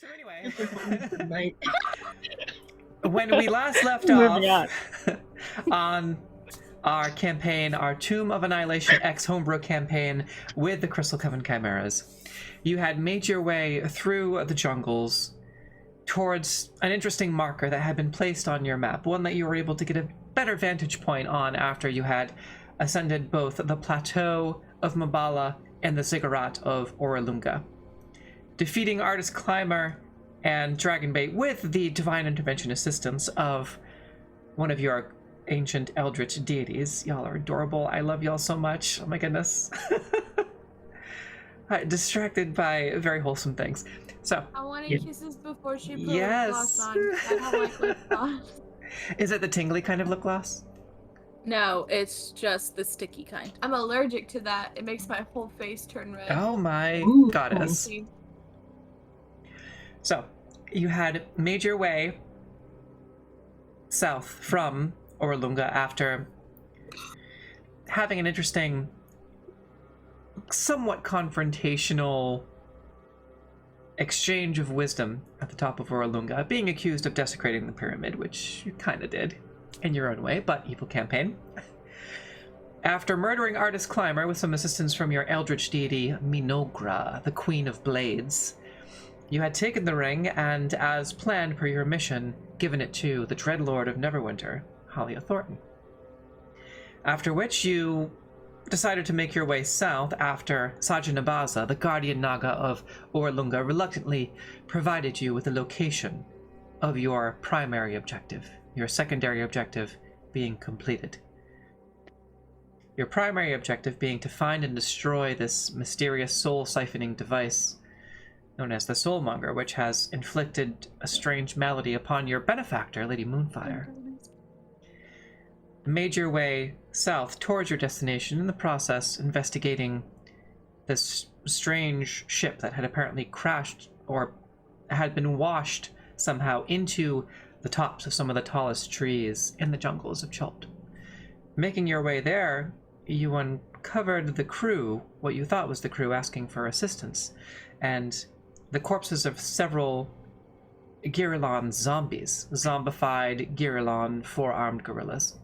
So anyway, Right. when we last left off on our campaign, our Tomb of Annihilation X Homebrew campaign with the Crystal Coven Chimeras, you had made your way through the jungles towards an interesting marker that had been placed on your map, one that you were able to get a better vantage point on after you had ascended both the plateau of Mabala and the ziggurat of Oralunga. Defeating Artist Climber and Dragonbait with the divine intervention assistance of one of your ancient eldritch deities. Y'all are adorable. I love y'all so much. Oh my goodness. Distracted by very wholesome things. So I wanted kisses before she put lip yes. gloss on. I don't like lip gloss. Is it the tingly kind of lip gloss? No, it's just the sticky kind. I'm allergic to that. It makes my whole face turn red. Oh my goddess. So, you had made your way south from Oralunga after having an interesting, somewhat confrontational exchange of wisdom at the top of Oralunga, being accused of desecrating the pyramid, which you kind of did in your own way, but evil campaign. After murdering Artist Climber with some assistance from your eldritch deity Minogra, the Queen of Blades, you had taken the ring and, as planned per your mission, given it to the Dreadlord of Neverwinter, Halia Thornton. After which you decided to make your way south after Sajanabaza, the Guardian Naga of Oralunga, reluctantly provided you with the location of your primary objective, your secondary objective being completed. Your primary objective being to find and destroy this mysterious soul-siphoning device known as the Soulmonger, which has inflicted a strange malady upon your benefactor, Lady Moonfire. Made your way south towards your destination, in the process investigating this strange ship that had apparently crashed or had been washed somehow into the tops of some of the tallest trees in the jungles of Chult. Making your way there, you uncovered the crew, what you thought was the crew, asking for assistance, and the corpses of several Girilon zombies, zombified Girilon four-armed gorillas.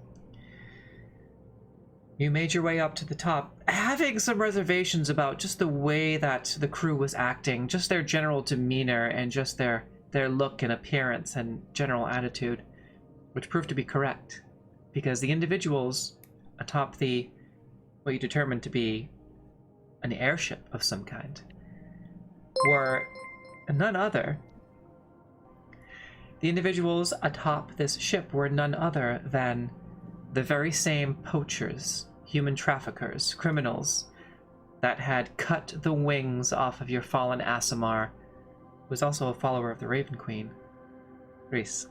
You made your way up to the top, having some reservations about just the way that the crew was acting, just their general demeanor and just their look and appearance and general attitude, which proved to be correct, because the individuals atop the, what you determined to be an airship of some kind, were none other. The individuals atop this ship were none other than the very same poachers, human traffickers, criminals that had cut the wings off of your fallen Aasimar, who was also a follower of the Raven Queen, Reese.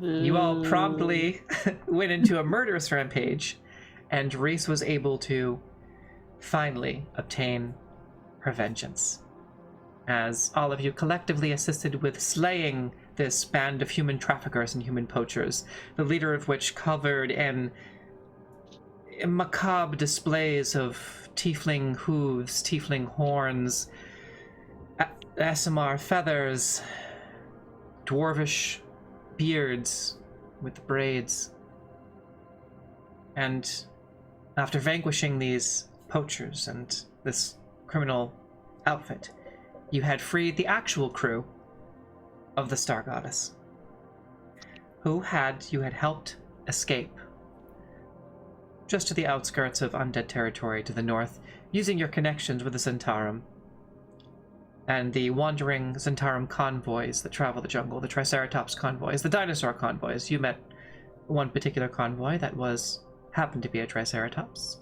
You all promptly went into a murderous rampage, and Reese was able to finally obtain her vengeance, as all of you collectively assisted with slaying this band of human traffickers and human poachers, the leader of which covered in macabre displays of tiefling hooves, tiefling horns, Aasimar feathers, dwarvish beards with braids. And after vanquishing these poachers and this criminal outfit, you had freed the actual crew of the Star Goddess, who you had helped escape just to the outskirts of undead territory to the north, using your connections with the Zentarum and the wandering Zentarum convoys that travel the jungle, the Triceratops convoys, the dinosaur convoys. You met one particular convoy that happened to be a Triceratops.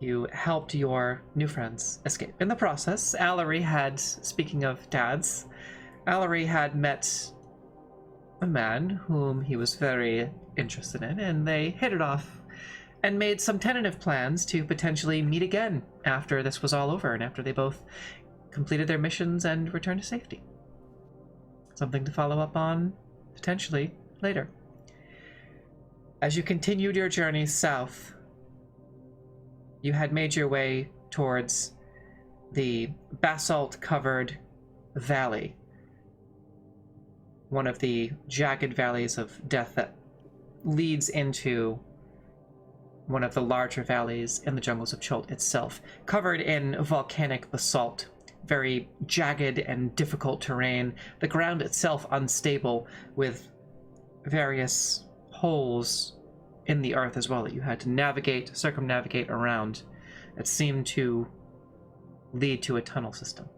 You helped your new friends escape. In the process, Allery had, speaking of dads, Allery had met a man whom he was very interested in, and they hit it off and made some tentative plans to potentially meet again after this was all over and after they both completed their missions and returned to safety. Something to follow up on potentially later. As you continued your journey south, you had made your way towards the basalt-covered valley, one of the jagged valleys of death that leads into one of the larger valleys in the jungles of Chult itself, covered in volcanic basalt, very jagged and difficult terrain, the ground itself unstable, with various holes in the earth as well that you had to circumnavigate around. It seemed to lead to a tunnel system.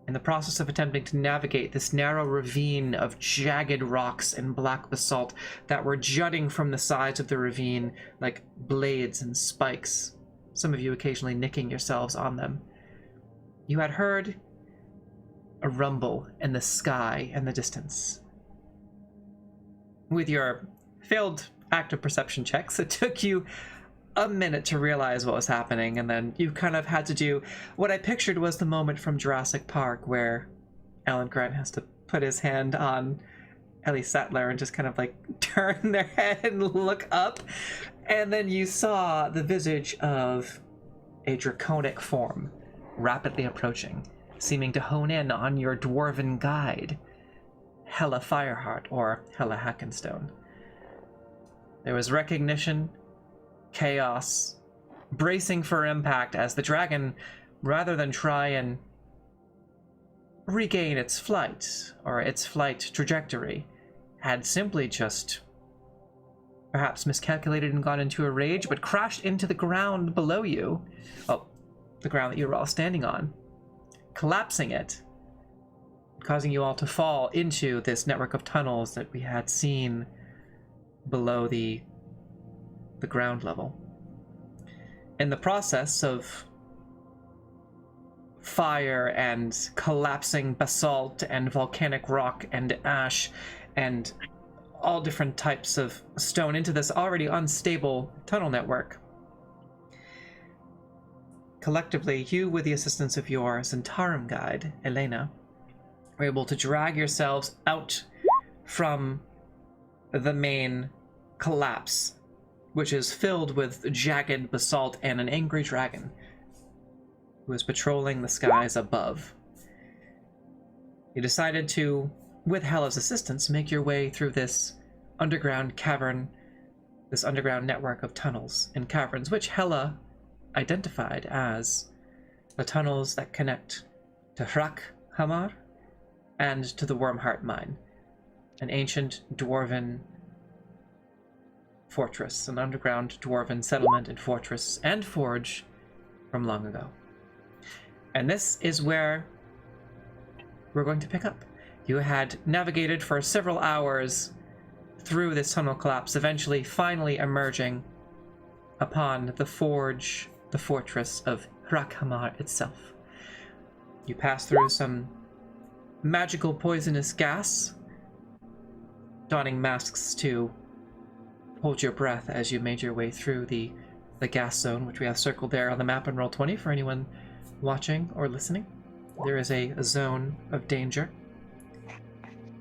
In the process of attempting to navigate this narrow ravine of jagged rocks and black basalt that were jutting from the sides of the ravine like blades and spikes, some of you occasionally nicking yourselves on them, you had heard a rumble in the sky in the distance. With your failed active perception checks, it took you a minute to realize what was happening, and then you kind of had to do what I pictured was the moment from Jurassic Park where Alan Grant has to put his hand on Ellie Sattler and just kind of like turn their head and look up, and then you saw the visage of a draconic form rapidly approaching, seeming to hone in on your dwarven guide, Hella Fireheart, or Hella Hackenstone. There was recognition, chaos, bracing for impact as the dragon, rather than try and regain its flight, or its flight trajectory, had simply just perhaps miscalculated and gone into a rage, but crashed into the ground below you. Oh, the ground that you were all standing on, collapsing it, causing you all to fall into this network of tunnels that we had seen below the ground level. In the process of fire and collapsing basalt and volcanic rock and ash and all different types of stone into this already unstable tunnel network, collectively, you, with the assistance of your Zentarum guide, Elena, were able to drag yourselves out from the main collapse, which is filled with jagged basalt and an angry dragon who is patrolling the skies above. You decided to, with Hella's assistance, make your way through this underground cavern, this underground network of tunnels and caverns, which Hella identified as the tunnels that connect to Hrakhamar and to the Wormheart Mine, an ancient dwarven fortress, an underground dwarven settlement and fortress and forge from long ago. And this is where we're going to pick up. You had navigated for several hours through this tunnel collapse, eventually finally emerging upon the forge, the fortress of Hrakhamar itself. You pass through some magical poisonous gas, donning masks to hold your breath as you made your way through the gas zone, which we have circled there on the map in Roll20 for anyone watching or listening. There is a zone of danger.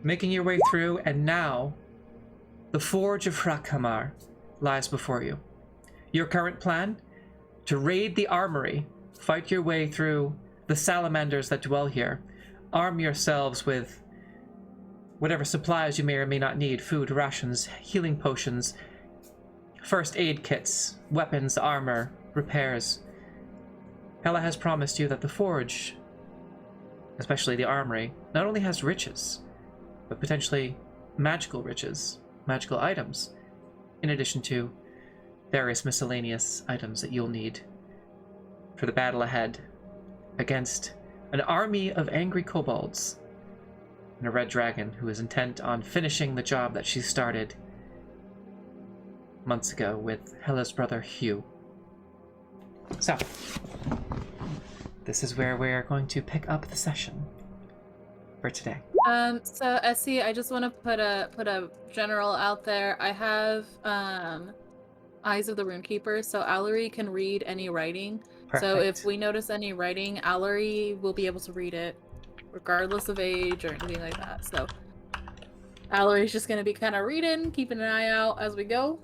Making your way through, and now the Forge of Hrakhamar lies before you. Your current plan? To raid the armory, fight your way through the salamanders that dwell here, arm yourselves with whatever supplies you may or may not need, food, rations, healing potions, first aid kits, weapons, armor, repairs. Hella has promised you that the forge, especially the armory, not only has riches, but potentially magical riches, magical items, in addition to various miscellaneous items that you'll need for the battle ahead against an army of angry kobolds and a red dragon who is intent on finishing the job that she started months ago with Hella's brother Hugh. So, this is where we're going to pick up the session for today. So Essie, I just want to put a general out there. I have Eyes of the Runekeeper, so Allery can read any writing. Perfect. So if we notice any writing, Allery will be able to read it, regardless of age or anything like that. So Allery's just gonna be kind of reading, keeping an eye out as we go.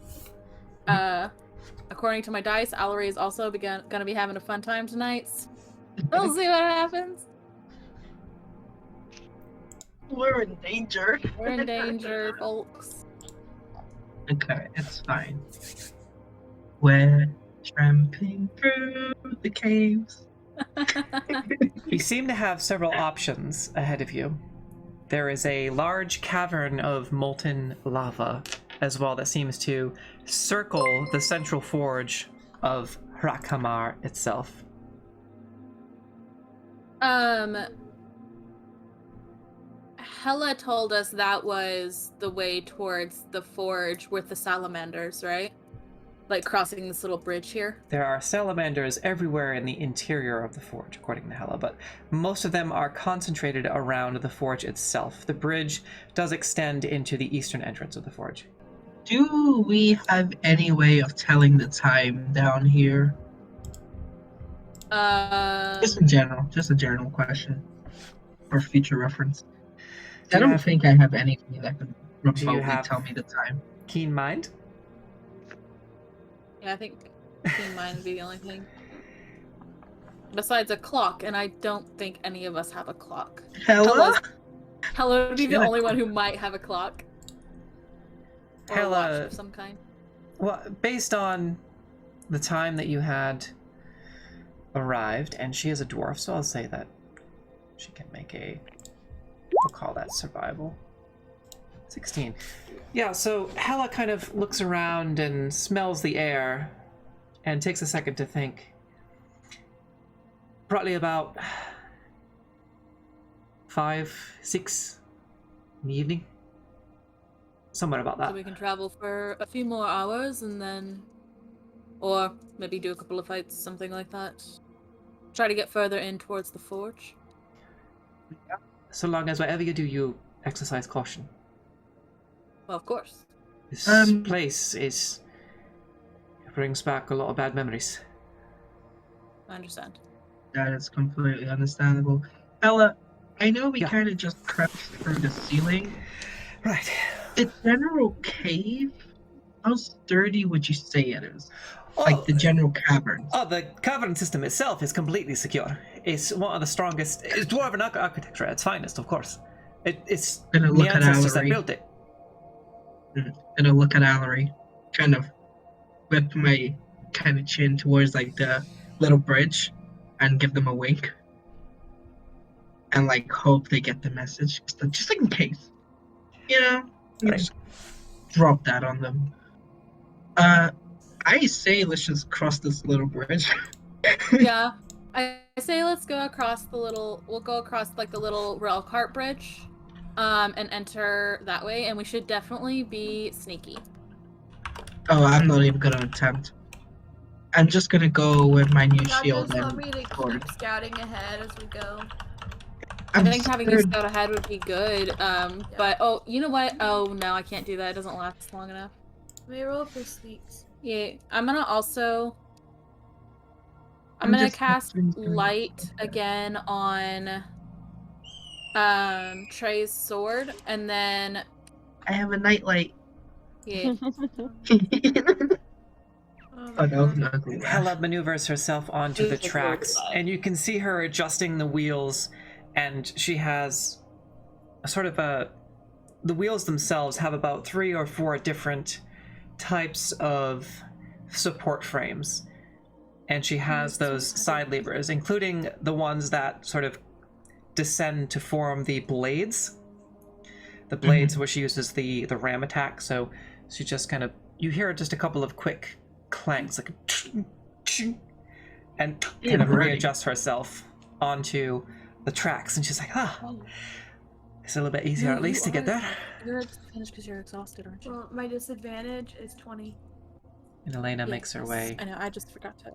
According to my dice, Allery is also gonna be having a fun time tonight. We'll see what happens. We're in danger. We're in danger, folks. Okay, it's fine. We're tramping through the caves. You seem to have several options ahead of you. There is a large cavern of molten lava as well that seems to circle the central forge of Hrakhamar itself. Hella told us that was the way towards the forge with the salamanders, right? Like crossing this little bridge here. There are salamanders everywhere in the interior of the forge, according to Hela, but most of them are concentrated around the forge itself. The bridge does extend into the eastern entrance of the forge. Do we have any way of telling the time down here? Just a general question for future reference. I don't think I have anything that could remotely tell me the time. Keen mind? Yeah, I think mine would be the only thing. Besides a clock, and I don't think any of us have a clock. Hella would be the only one who might have a clock. Or a watch of some kind. Well, based on the time that you had arrived, and she is a dwarf, so I'll say that she can make we'll call that survival. 16. Yeah, so Hela kind of looks around and smells the air and takes a second to think. Probably about 5, 6 in the evening. Somewhere about that. So we can travel for a few more hours and then... Or maybe do a couple of fights, something like that. Try to get further in towards the forge. Yeah. So long as whatever you do, you exercise caution. Well, of course. This place brings back a lot of bad memories. I understand. That is completely understandable. Ella, I know we kind of just crept through the ceiling. Right. The general cave, how sturdy would you say it is? Like the general cavern. Oh, the cavern system itself is completely secure. It's one of the strongest. It's dwarven architecture at its finest, of course. It's the ancestors that built it. Gonna look at Allery, kind of whip my kind of chin towards like the little bridge and give them a wink. And like hope they get the message. Just in case. You know? Right. Just drop that on them. I say let's just cross this little bridge. Yeah. I say let's go across we'll go across like the little rail cart bridge. And enter that way, and we should definitely be sneaky. Oh, I'm not even gonna attempt. I'm just gonna go with my new shield. Just want me to keep scouting ahead as we go. I think having you scout ahead would be good. But oh, you know what? Oh no, I can't do that. It doesn't last long enough. Let me roll for sneaks. Yeah, I'm gonna cast light again on Trey's sword, and then I have a nightlight. Yeah. Oh, that was an ugly laugh. Hela maneuvers herself onto the tracks, and you can see her adjusting the wheels, and she has a sort of the wheels themselves have about 3 or 4 different types of support frames, and she has those side levers, including the ones that sort of descend to form the blades. The blades where she uses the ram attack, so she just kind of, you hear just a couple of quick clanks, like and kind of readjusts herself onto the tracks, and she's like, it's a little bit easier at least to get there. You're at disadvantage because you're exhausted, aren't you? Well, my disadvantage is 20. And Elena makes her way I know, I just forgot to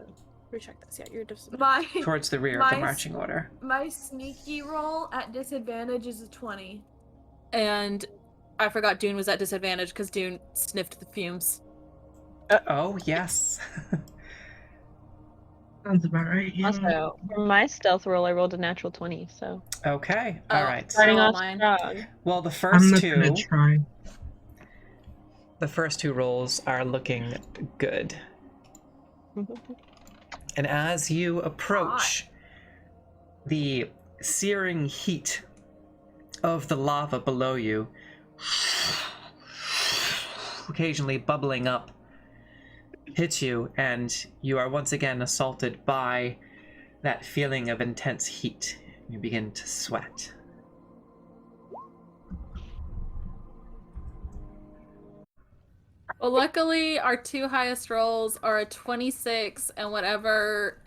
recheck this. Yeah, you're disadvantage. towards the rear of the marching order. My sneaky roll at disadvantage is a 20. And I forgot Dune was at disadvantage because Dune sniffed the fumes. Oh, yes. Sounds about right. Yeah. Also, for my stealth roll, I rolled a natural 20, so. Okay, all right. Starting So off mine. strong. Well, the I'm first not two, gonna try. the first 2 rolls are looking good. And as you approach the searing heat of the lava below you, occasionally bubbling up, hits you, and you are once again assaulted by that feeling of intense heat. You begin to sweat. Well, luckily, our two highest rolls are a 26 and whatever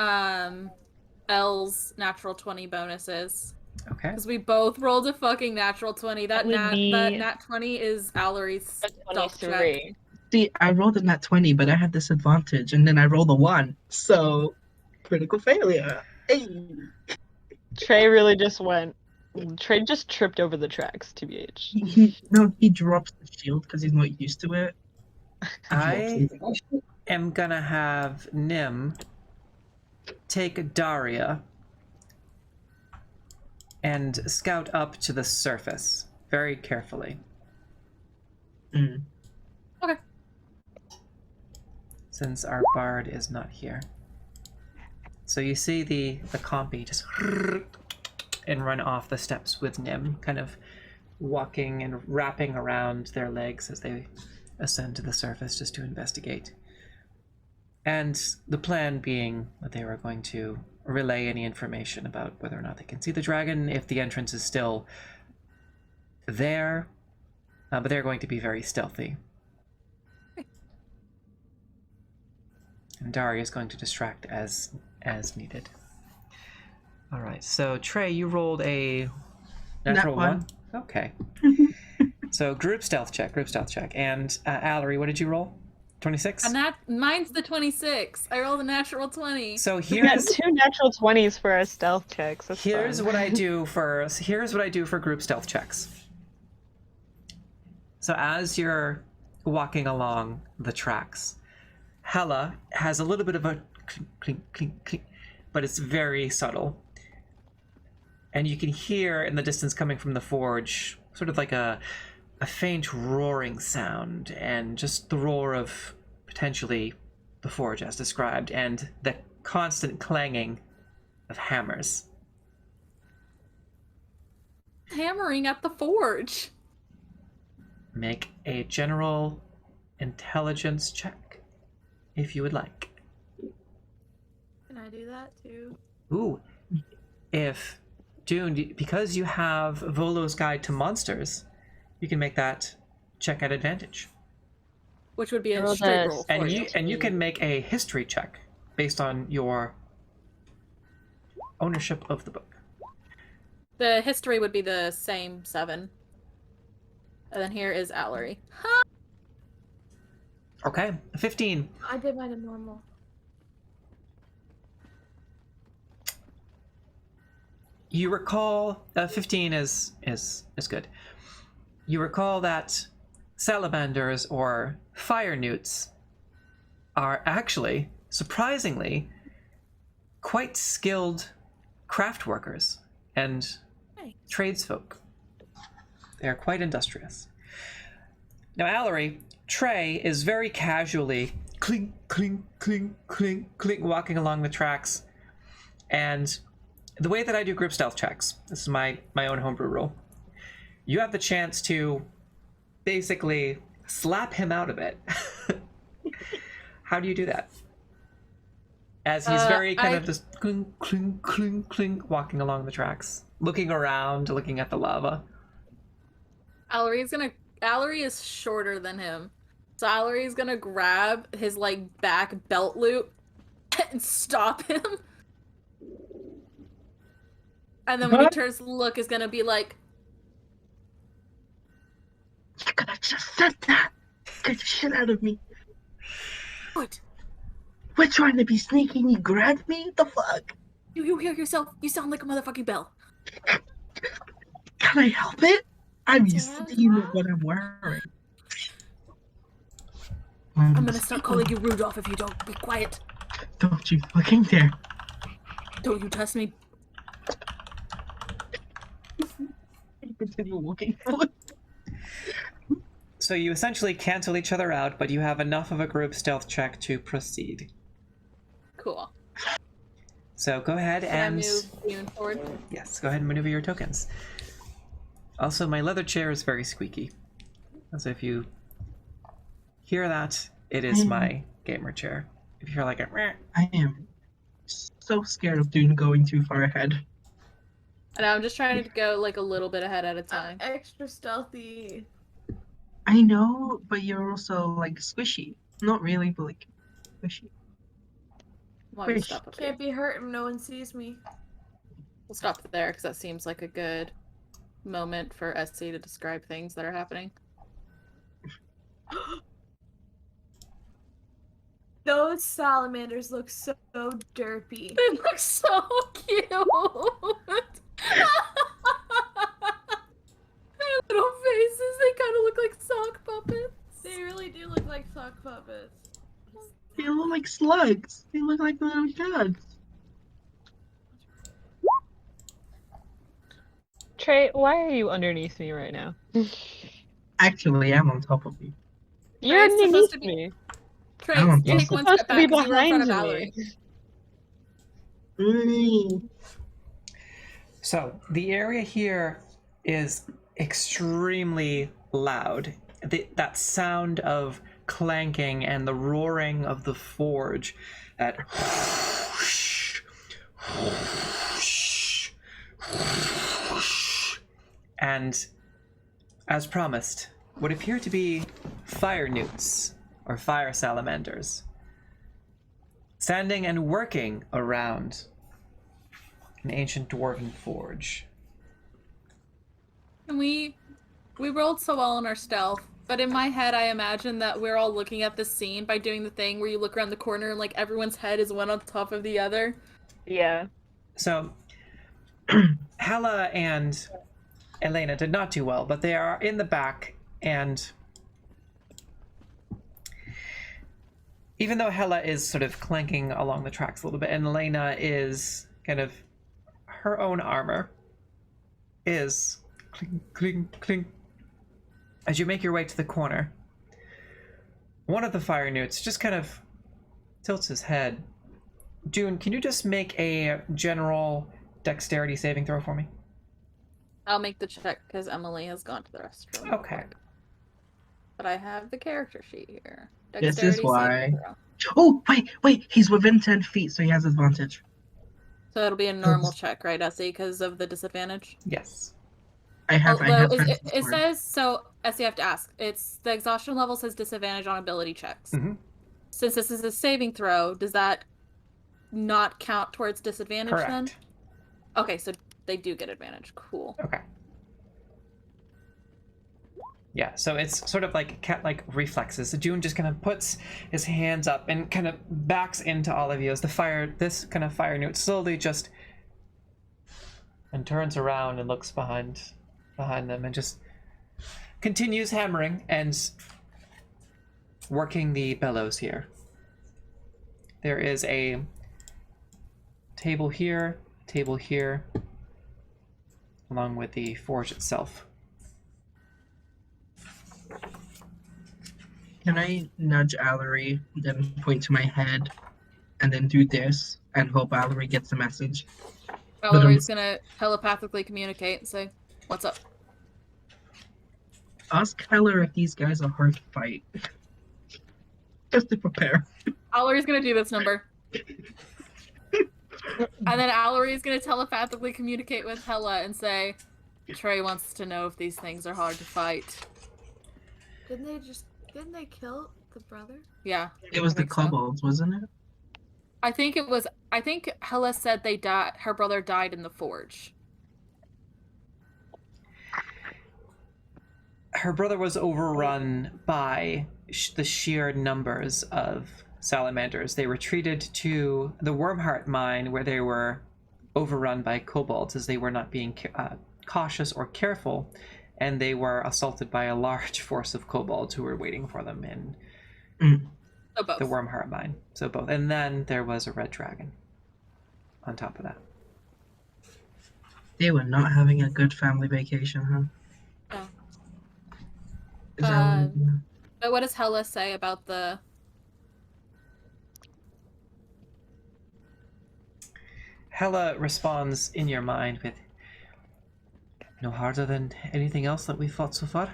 L's natural 20 bonuses. Okay. Because we both rolled a fucking natural 20. That would be nat 20 is Allery's stealth check. 23. See, I rolled a nat 20, but I had disadvantage, and then I rolled a 1. So, critical failure. Hey. Trey really just went. Trey just tripped over the tracks, TBH. He drops the shield because he's not used to it. I am gonna have Nim take Daria and scout up to the surface very carefully. Mm. Okay. Since our bard is not here. So you see the compy just and run off the steps with Nim, kind of walking and wrapping around their legs as they ascend to the surface just to investigate. And the plan being that they were going to relay any information about whether or not they can see the dragon, if the entrance is still there, but they're going to be very stealthy. And Daria is going to distract as needed. All right, so Trey, you rolled a natural one. Okay. So group stealth check. And Allery, what did you roll? 26? Mine's the 26. I rolled a natural 20. So We got here's 2 natural 20s for our stealth checks. That's here's fun. what I do for group stealth checks. So as you're walking along the tracks, Hella has a little bit of a clink, clink, clink, clink, but it's very subtle. And you can hear in the distance coming from the forge sort of like a faint roaring sound, and just the roar of potentially the forge as described, and the constant clanging of hammers. Hammering at the forge. Make a general intelligence check, if you would like. Can I do that too? Ooh, if Dune, because you have Volo's Guide to Monsters, you can make that check at advantage. Which would be a Roll straight the- roll. And for you can make a history check based on your ownership of the book. The history would be the same 7. And then here is Allery. Okay, 15. I did mine in normal. You recall 15 is good. You recall that salamanders or fire newts are actually, surprisingly, quite skilled craft workers and Nice. tradesfolk. They are quite industrious. Now, Allery, Trey is very casually clink, clink, clink, clink, clink, walking along the tracks. And the way that I do group stealth checks, this is my own homebrew rule, you have the chance to basically slap him out of it. How do you do that? As he's very kind of just clink, clink, clink, clink, walking along the tracks, looking around, looking at the lava. Allery is shorter than him. So Allery's gonna grab his like back belt loop and stop him. And then when he turns to look, is gonna be like, You could have just said that. Get the shit out of me. "What? We're trying to be sneaky and you grabbed me? What the fuck? You hear yourself? You sound like a motherfucking bell." Can I help it? I'm used to Damn, dealing with wow. what I'm wearing. I'm gonna start calling you Rudolph if you don't be quiet. Don't you fucking dare. Don't you test me. Continue walking forward. So you essentially cancel each other out, but you have enough of a group stealth check to proceed. Cool. So go ahead Can and I move Dune forward? yes, go ahead and maneuver your tokens. Also, my leather chair is very squeaky. So if you hear that, it is my gamer chair. If you hear like a meh, I am so scared of Dune going too far ahead. And I'm just trying to go like a little bit ahead at a time. Extra stealthy. I know, but you're also like squishy. Not really, but like squishy. Why don't we Fish. stop up here? Can't be hurt if no one sees me. We'll stop there because that seems like a good moment for SC to describe things that are happening. Those salamanders look so derpy. They look so cute. Their little faces, they kind of look like sock puppets. They really do look like sock puppets. They look like slugs. They look like little slugs. Trey, why are you underneath me right now? Actually, I'm on top of you. You're Trey's supposed underneath to be- me. Trace, I'm You're take one supposed step to be back 'cause you were in front behind of me. Valerie. So the area here is extremely loud. That sound of clanking and the roaring of the forge, that and as promised, what appear to be fire newts or fire salamanders standing and working around an ancient dwarven forge. And we rolled so well on our stealth, but in my head I imagine that we're all looking at the scene by doing the thing where you look around the corner and like everyone's head is one on top of the other. Yeah. So, Hella and Elena did not do well, but they are in the back, and even though Hella is sort of clanking along the tracks a little bit, and Elena is kind of, her own armor is clink, clink, clink. As you make your way to the corner, one of the fire newts just kind of tilts his head. June, can you just make a general dexterity saving throw for me? I'll make the check because Emily has gone to the restroom. Okay. But I have the character sheet here. This is Dexterity why. saving throw. Oh, wait, he's within 10 feet, so he has advantage. So it'll be a normal check, right, Essie, because of the disadvantage? Yes. I have it it says, so, Essie, you have to ask. It's, the exhaustion level says disadvantage on ability checks. Mhm. Since this is a saving throw, does that not count towards disadvantage then? Correct. Okay, so they do get advantage. Cool. Okay. Yeah, so it's sort of like cat-like reflexes. So June just kind of puts his hands up and kind of backs into all of you as this kind of fire newt slowly just and turns around and looks behind them and just continues hammering and working the bellows here. There is a table here, along with the forge itself. Can I nudge Allery, then point to my head, and then do this, and hope Allery gets the message? Valerie's gonna telepathically communicate and say, "What's up?" Ask Heller if these guys are hard to fight. Just to prepare. Valerie's gonna do this number. And then Allery's gonna telepathically communicate with Hella and say, Trey wants to know if these things are hard to fight. Didn't they kill the brother? Yeah. It was I the think so. kobolds, wasn't it? I think Hella said her brother died in the forge. Her brother was overrun by the sheer numbers of salamanders. They retreated to the Wormheart mine where they were overrun by kobolds as they were not being cautious or careful, and they were assaulted by a large force of kobolds who were waiting for them in So both. the Wormheart mine. So both. And then there was a red dragon on top of that. They were not having a good family vacation, huh? Oh. Is that But what does Hella say about the Hela responds in your mind with, no harder than anything else that we've fought so far.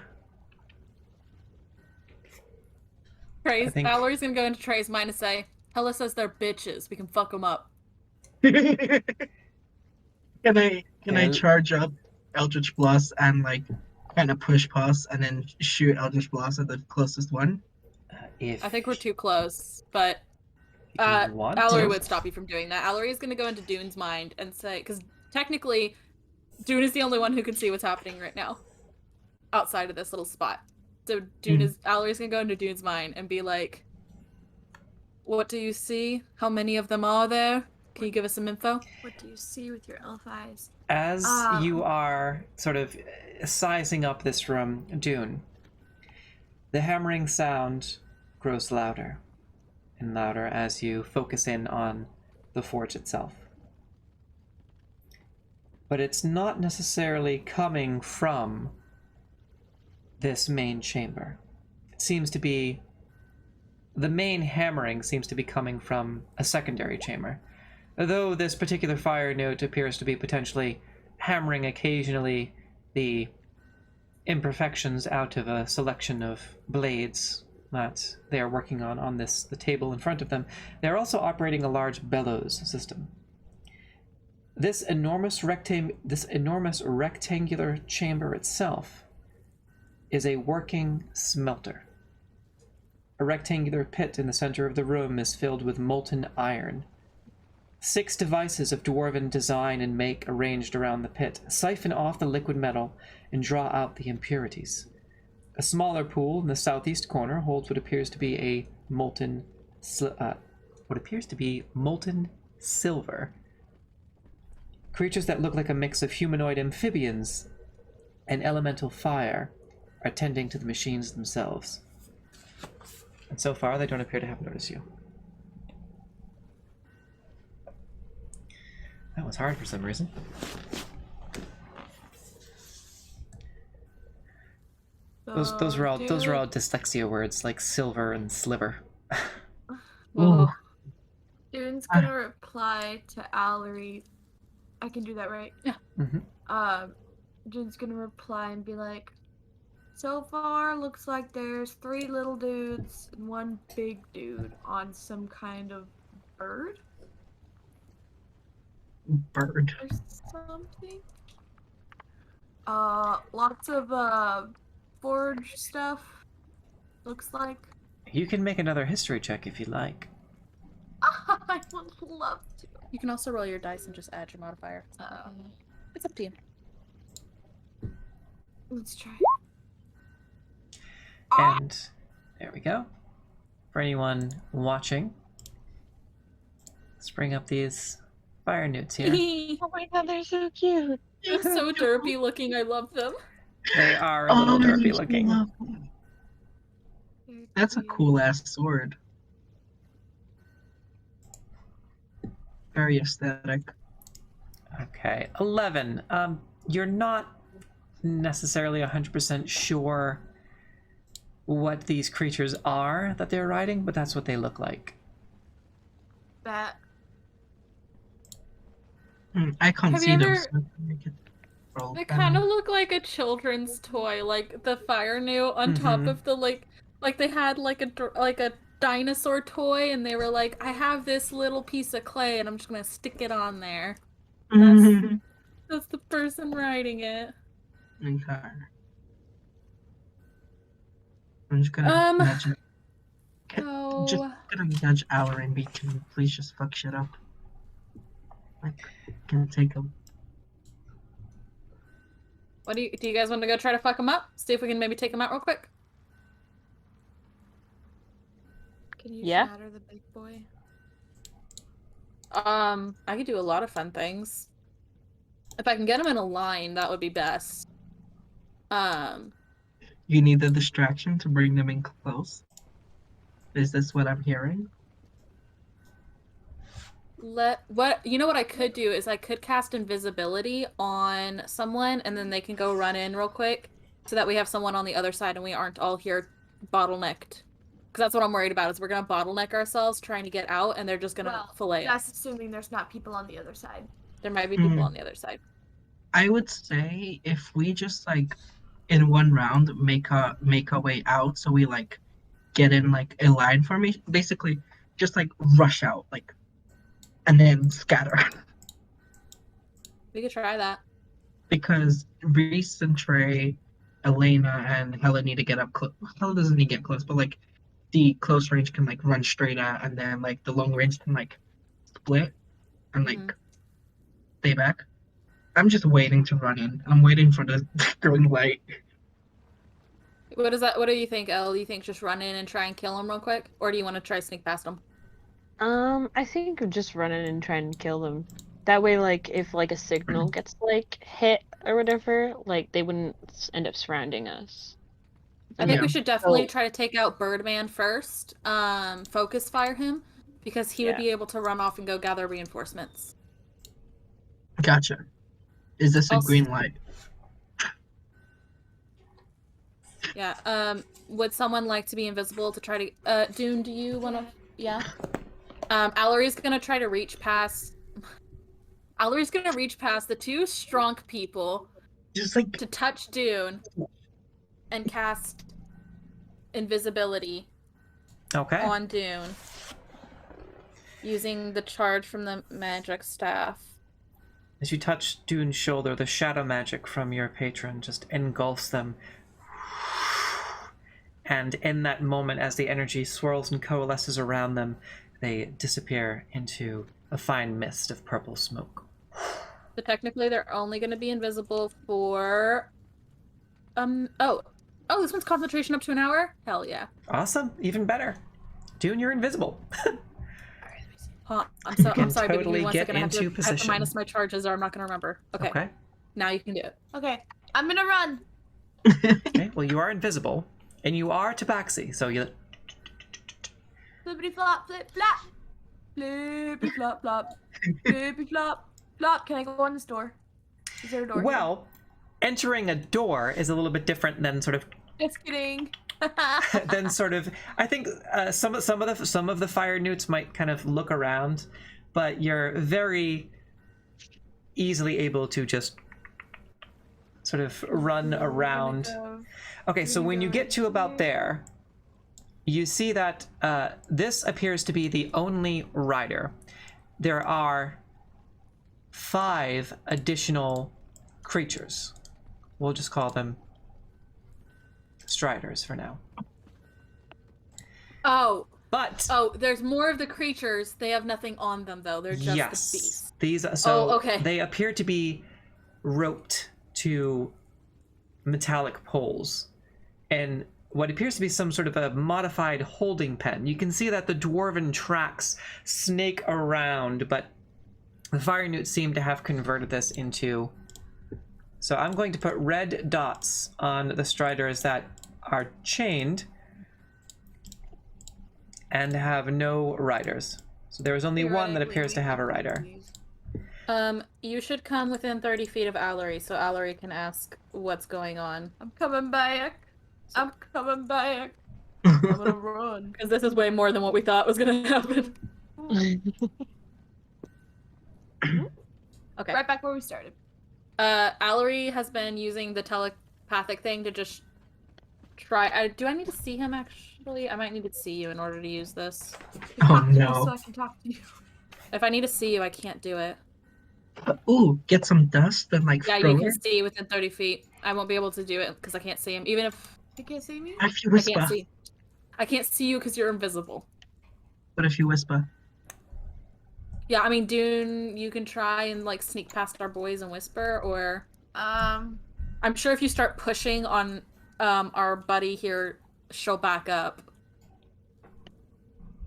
Trey's, think- Valerie's gonna go into Trey's mind and say, Hella says they're bitches. We can fuck them up. Can I Yeah. charge up Eldritch Blast and like kind of push past and then shoot Eldritch Blast at the closest one? If I think we're too close, but you want Valerie to. would stop you from doing that. Valerie is gonna go into Dune's mind and say, because technically, Dune is the only one who can see what's happening right now, outside of this little spot. So Valerie's gonna go into Dune's mind and be like, "What do you see? How many of them are there? Can you give us some info?" What do you see with your elf eyes? As you are sort of sizing up this room, Dune, the hammering sound grows louder and louder as you focus in on the forge itself. But it's not necessarily coming from this main chamber. It seems to be... The main hammering seems to be coming from a secondary chamber. Though this particular fire note appears to be potentially hammering occasionally the imperfections out of a selection of blades that they are working on the table in front of them, they are also operating a large bellows system. This enormous rectangular chamber itself is a working smelter. A rectangular pit in the center of the room is filled with molten iron. 6 devices of dwarven design and make arranged around the pit siphon off the liquid metal and draw out the impurities. A smaller pool in the southeast corner holds what appears to be molten silver. Creatures that look like a mix of humanoid amphibians and elemental fire are tending to the machines themselves. And so far, they don't appear to have noticed you. That was hard for some reason. Those were all dyslexia words, like silver and sliver. Ooh. Dune's gonna reply to Allery. I can do that, right? Yeah. Mm-hmm. Dune's gonna reply and be like, so far, looks like there's 3 little dudes and 1 big dude on some kind of bird Bird. or something. Lots of forge stuff. Looks like. You can make another history check if you'd like. I would love to. You can also roll your dice and just add your modifier. It's up to you. Let's try. And there we go. For anyone watching, let's bring up these fire newts here. Oh my god, they're so cute. They're so derpy looking. I love them. They are a little derpy looking. That's a cool ass sword. Very aesthetic. Okay, 11. You're not necessarily 100% sure what these creatures are that they're riding, but that's what they look like. That. I can't Have see you them. ever- So I could roll They them. kind of look like a children's toy, like the fire newt on top Mhm. of the like they had like a dinosaur toy, and they were like, I have this little piece of clay, and I'm just gonna stick it on there. That's the person riding it. Okay. I'm just gonna Um, nudge. So Just gonna nudge Allery and be, can you please just fuck shit up? Like, can take him. what do you guys want to go try to fuck him up? See if we can maybe take him out real quick. Can you Yeah. shatter the big boy? I could do a lot of fun things. If I can get him in a line, that would be best. You need the distraction to bring them in close. Is this what I'm hearing? What I could do is I could cast invisibility on someone, and then they can go run in real quick, so that we have someone on the other side and we aren't all here bottlenecked. Because that's what I'm worried about, is we're gonna bottleneck ourselves trying to get out, and they're just gonna fillet us. That's assuming there's not people on the other side. There might be people on the other side. I would say if we just like in one round make our way out, so we like get in like a line formation, basically just like rush out, like, and then scatter. We could try that. Because Reese and Trey, Elena and Helen need to get up close. Helen doesn't need to get close, but like the close range can like run straight at, and then like the long range can like split and like stay back. I'm just waiting to run in. I'm waiting for the green light. What do you think, Elle? Do you think just run in and try and kill him real quick? Or do you want to try sneak past him? I think just run in and try and kill them. That way, like, if like a signal gets like hit or whatever, like they wouldn't end up surrounding us. I think we should definitely try to take out Birdman first. Focus fire him, because he would be able to run off and go gather reinforcements. Gotcha. Is this a green light? Yeah. Would someone like to be invisible to try to? Dune, do you want to? Yeah. Allery's gonna try to reach past. Allery's gonna reach past the two strong people, just like to touch Dune, and cast invisibility. Okay. On Dune, using the charge from the magic staff. As you touch Dune's shoulder, the shadow magic from your patron just engulfs them. And in that moment, as the energy swirls and coalesces around them, they disappear into a fine mist of purple smoke. So technically, they're only going to be invisible for... Oh, this one's concentration up to an hour? Hell yeah. Awesome. Even better. Dune, you're invisible. I'm sorry, can but give me totally 1 get second. I have into to position. minus my charges, or I'm not going to remember. Okay. Now you can do it. Okay, I'm gonna run. Okay, well, you are invisible, and you are tabaxi, so you... Flippity flop, flip flop. Flippity flop flop. Flippity flop flop. Can I go on this door? Is there a door? Well, entering a door is a little bit different than sort of... Just kidding. Then sort of, I think some of the fire newts might kind of look around, but you're very easily able to just sort of run around. Okay, so when you get to about there, you see that this appears to be the only rider. There are 5 additional creatures. We'll just call them Striders for now. Oh, but there's more of the creatures. They have nothing on them, though. They're just the beasts. These okay. They appear to be roped to metallic poles, and what appears to be some sort of a modified holding pen. You can see that the dwarven tracks snake around, but the fire newts seem to have converted this into... So I'm going to put red dots on the Striders that are chained and have no riders. So there is only one that appears to have a rider. You should come within 30 feet of Allery, so Allery can ask what's going on. I'm coming back. I'm coming back. I'm gonna run. Because this is way more than what we thought was gonna happen. Okay. Right back where we started. Allery has been using the telepathic thing to just try... do I need to see him, actually? I might need to see you in order to use this. Oh no. So I can talk to you. If I need to see you, I can't do it. Ooh, get some dust and like Yeah, throw you can it. see within 30 feet. I won't be able to do it because I can't see him. Even if... You can't see me? If you I whisper. can't see. I can't see you because you're invisible. What if you whisper? Yeah, I mean, Dune, you can try and, like, sneak past our boys and whisper, or... I'm sure if you start pushing on our buddy here, she'll back up.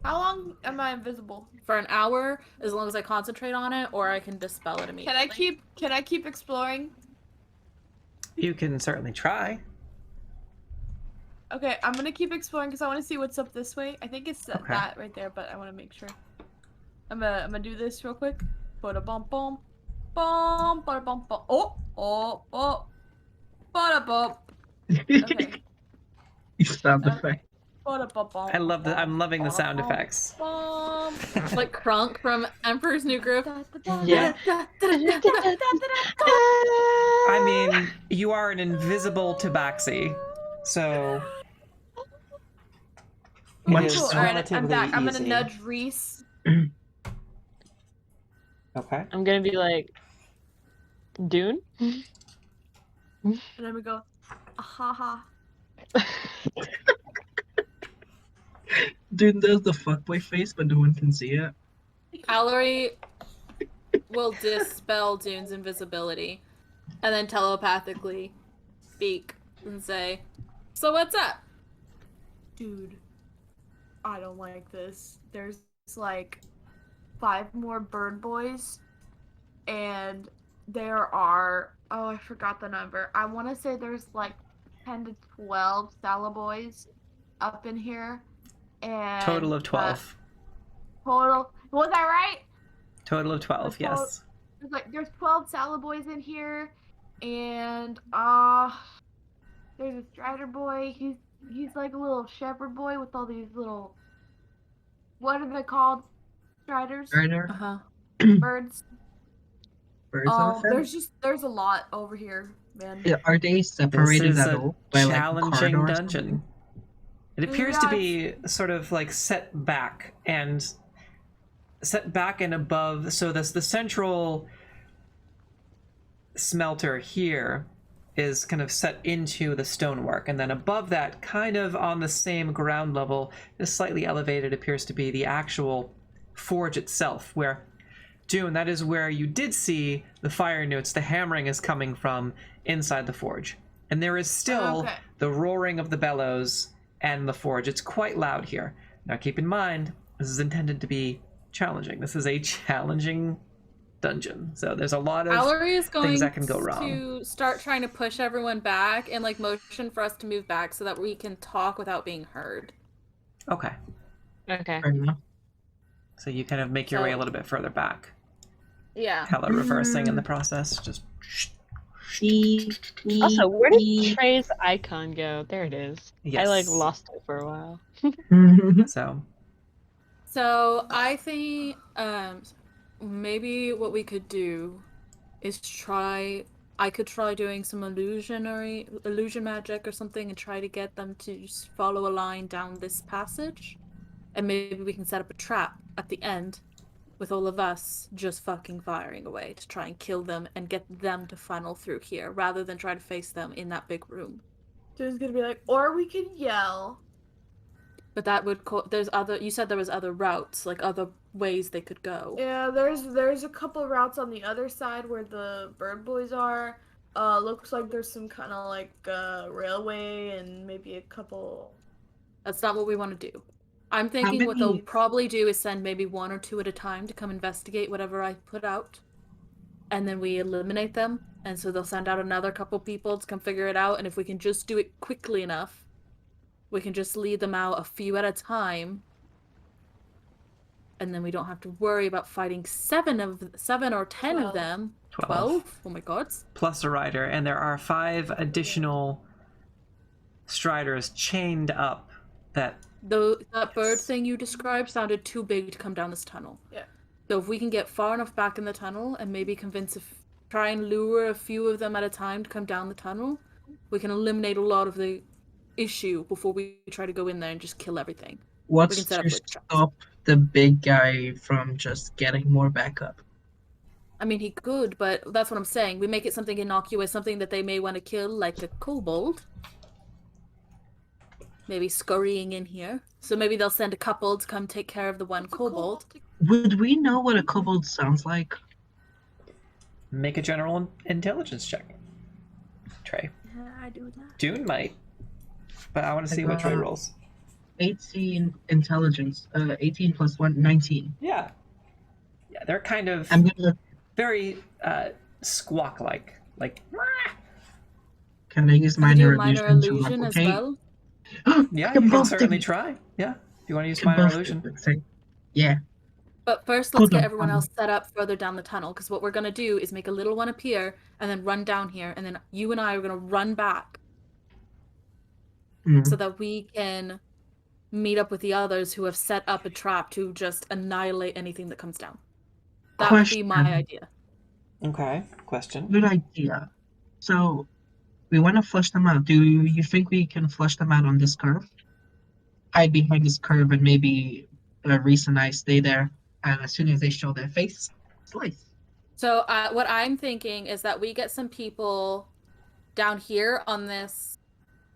How long am I invisible? For an hour, as long as I concentrate on it, or I can dispel it immediately. Can I keep exploring? You can certainly try. Okay, I'm gonna keep exploring because I want to see what's up this way. I think it's Okay. that right there, but I want to make sure. I'm gonna do this real quick. Bada bum bum, bum bada bum bum. Oh, bada bum. Okay. You sound effect. I love the. I'm loving the sound effects. Like Krunk from Emperor's New Groove. Yeah. I mean, you are an invisible tabaxi, so it Much is so. All right, I'm relatively back. I'm easy. gonna nudge Reese. Okay. I'm gonna be like, Dune? And then we go, ha. Dude does the fuckboy face, but no one can see it. Allery will dispel Dune's invisibility and then telepathically speak and say, "So what's up?" Dude, I don't like this. There's like 5 more bird boys, and there are, oh, I forgot the number. I want to say there's like 10 to 12 Salaboys up in here. And Total of 12. Total, was I right? Total of 12. Yes. There's 12 Salaboys in here, and there's a Strider boy. He's like a little shepherd boy with all these little, what are they called? Striders? Strider, Uh-huh. Birds. birds on the fence. There's a lot over here, man. Yeah, are they This separated is at a all by like a challenging corridor or dungeon. something? It appears to be sort of like set back and above. So the central smelter here is kind of set into the stonework, and then above that, kind of on the same ground level, just slightly elevated, appears to be the actual forge itself, where Dune, that is where you did see the fire newts. The hammering is coming from inside the forge, and there is still the roaring of the bellows and the forge. It's quite loud here. Now keep in mind, this is intended to be challenging. This is a challenging dungeon, so there's a lot of Allery is going things that can go wrong. to start trying to push everyone back and like motion for us to move back so that we can talk without being heard. Okay, Okay. Fair enough. so you kind of make your way a little bit further back. Yeah. Hella reversing in the process. Just Also, where did Trey's icon go? There it is. I like Yes. lost it for a while. so I think maybe what we could do is I could try doing some illusion magic or something and try to get them to just follow a line down this passage. And maybe we can set up a trap at the end with all of us just fucking firing away to try and kill them and get them to funnel through here rather than try to face them in that big room. Dude's gonna be like, or we could yell. But that would you said there was other routes, like other ways they could go. Yeah, there's a couple routes on the other side where the bird boys are. Looks like there's some kind of like railway and maybe a couple. That's not what we want to do. I'm thinking what they'll probably do is send maybe 1 or 2 at a time to come investigate whatever I put out. And then we eliminate them. And so they'll send out another couple people to come figure it out. And if we can just do it quickly enough, we can just lead them out a few at a time. And then we don't have to worry about fighting 7 or 10 of them. 12? Oh my god. plus a rider, and there are 5 additional striders chained up that That bird thing you described sounded too big to come down this tunnel. Yeah. So if we can get far enough back in the tunnel and maybe try and lure a few of them at a time to come down the tunnel, we can eliminate a lot of the issue before we try to go in there and just kill everything. What's to stop the big guy from just getting more backup? I mean, he could, but that's what I'm saying. We make it something innocuous, something that they may want to kill, like a kobold. Maybe scurrying in here. So maybe they'll send a couple to come take care of the one kobold. Would we know what a kobold sounds like? make a general intelligence check. Trey. I do that. Dune might. But I want to see what Trey rolls. 18 intelligence. 18 plus 1, 19. Yeah. Yeah, they're kind of I'm gonna. very squawk-like. Like, Can I use Can you do minor minor illusion illusion to as replicate? well? yeah, you can certainly try. Yeah, if you want to use minor illusion. Yeah. But first, let's get everyone else set up further down the tunnel, because what we're going to do is make a little one appear, and then run down here, and then you and I are going to run back, so that we can meet up with the others who have set up a trap to just annihilate anything that comes down. That would be my idea. Okay, question. Good idea. So, we want to flush them out. Do you think we can flush them out on this curve? Hide behind this curve and maybe Reese and I stay there, and as soon as they show their face, slice. So what I'm thinking is that we get some people down here on this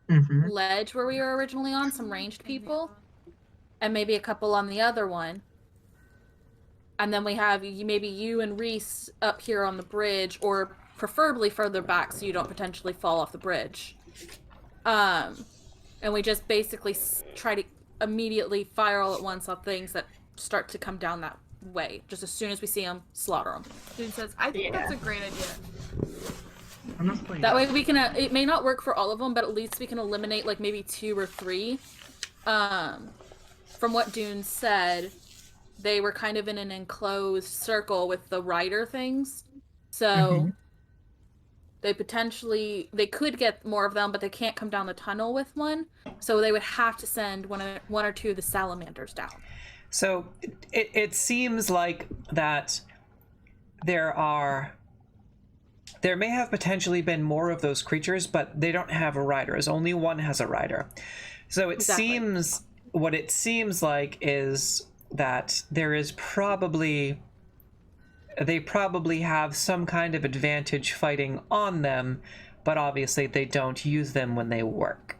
Mm-hmm. ledge where we were originally on, some ranged people, and maybe a couple on the other one. And then we have maybe you and Reese up here on the bridge, or preferably further back so you don't potentially fall off the bridge. And we just basically try to immediately fire all at once on things that start to come down that way. Just as soon as we see them, slaughter them. Dude says, I think that's a great idea. I'm not playing That way we can, it may not work for all of them, but at least we can eliminate like maybe 2 or 3. From what Dune said, they were kind of in an enclosed circle with the rider things. So they could get more of them, but they can't come down the tunnel with one. So they would have to send one or two of the salamanders down. So it seems like that there may have potentially been more of those creatures, but they don't have riders. Only one has a rider. So it seems, what it seems like is that they probably have some kind of advantage fighting on them, but obviously they don't use them when they work.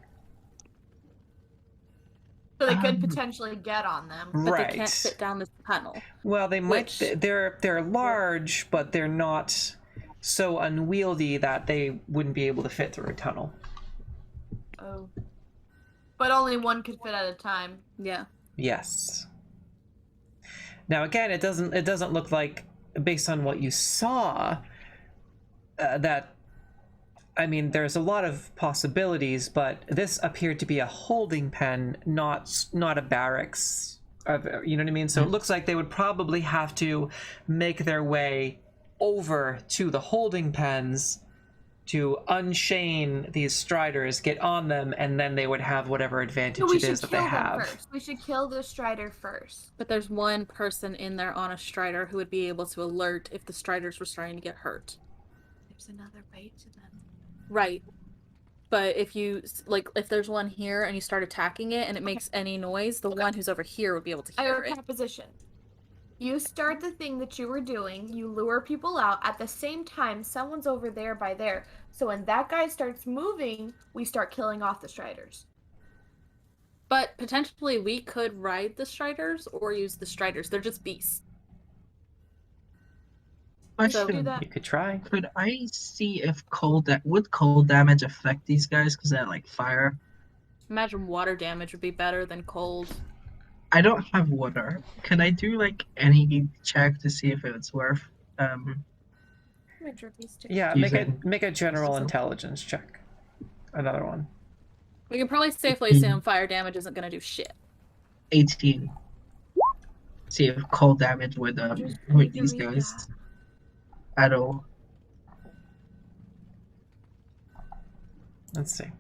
So they could potentially get on them. But Right. they can't fit down this tunnel. Well, they might. They're large, but they're not so unwieldy that they wouldn't be able to fit through a tunnel. Oh. But only one could fit at a time. Yeah. Yes. Now again, it doesn't look like, based on what you saw, that, I mean, there's a lot of possibilities, but this appeared to be a holding pen, not a barracks. You know what I mean? So it looks like they would probably have to make their way over to the holding pens to unchain these striders, get on them, and then they would have whatever advantage it is that they have. First. We should kill the strider first. But there's one person in there on a strider who would be able to alert if the striders were starting to get hurt. There's another way to them. Right. But if if there's one here and you start attacking it and it makes any noise, the one who's over here would be able to hear it. Position. You start the thing that you were doing, you lure people out, at the same time someone's over there by there. So when that guy starts moving, we start killing off the striders. But potentially we could ride the striders or use the striders. They're just beasts. Question. that. You could try. Could I see if would cold damage affect these guys because they're like fire? Imagine water damage would be better than cold. I don't have water. Can I do like any check to see if it's worth? Yeah, Use make a general intelligence check. Another one. We can probably safely assume fire damage isn't going to do shit. 18. See if cold damage would hurt these guys at all. Let's see.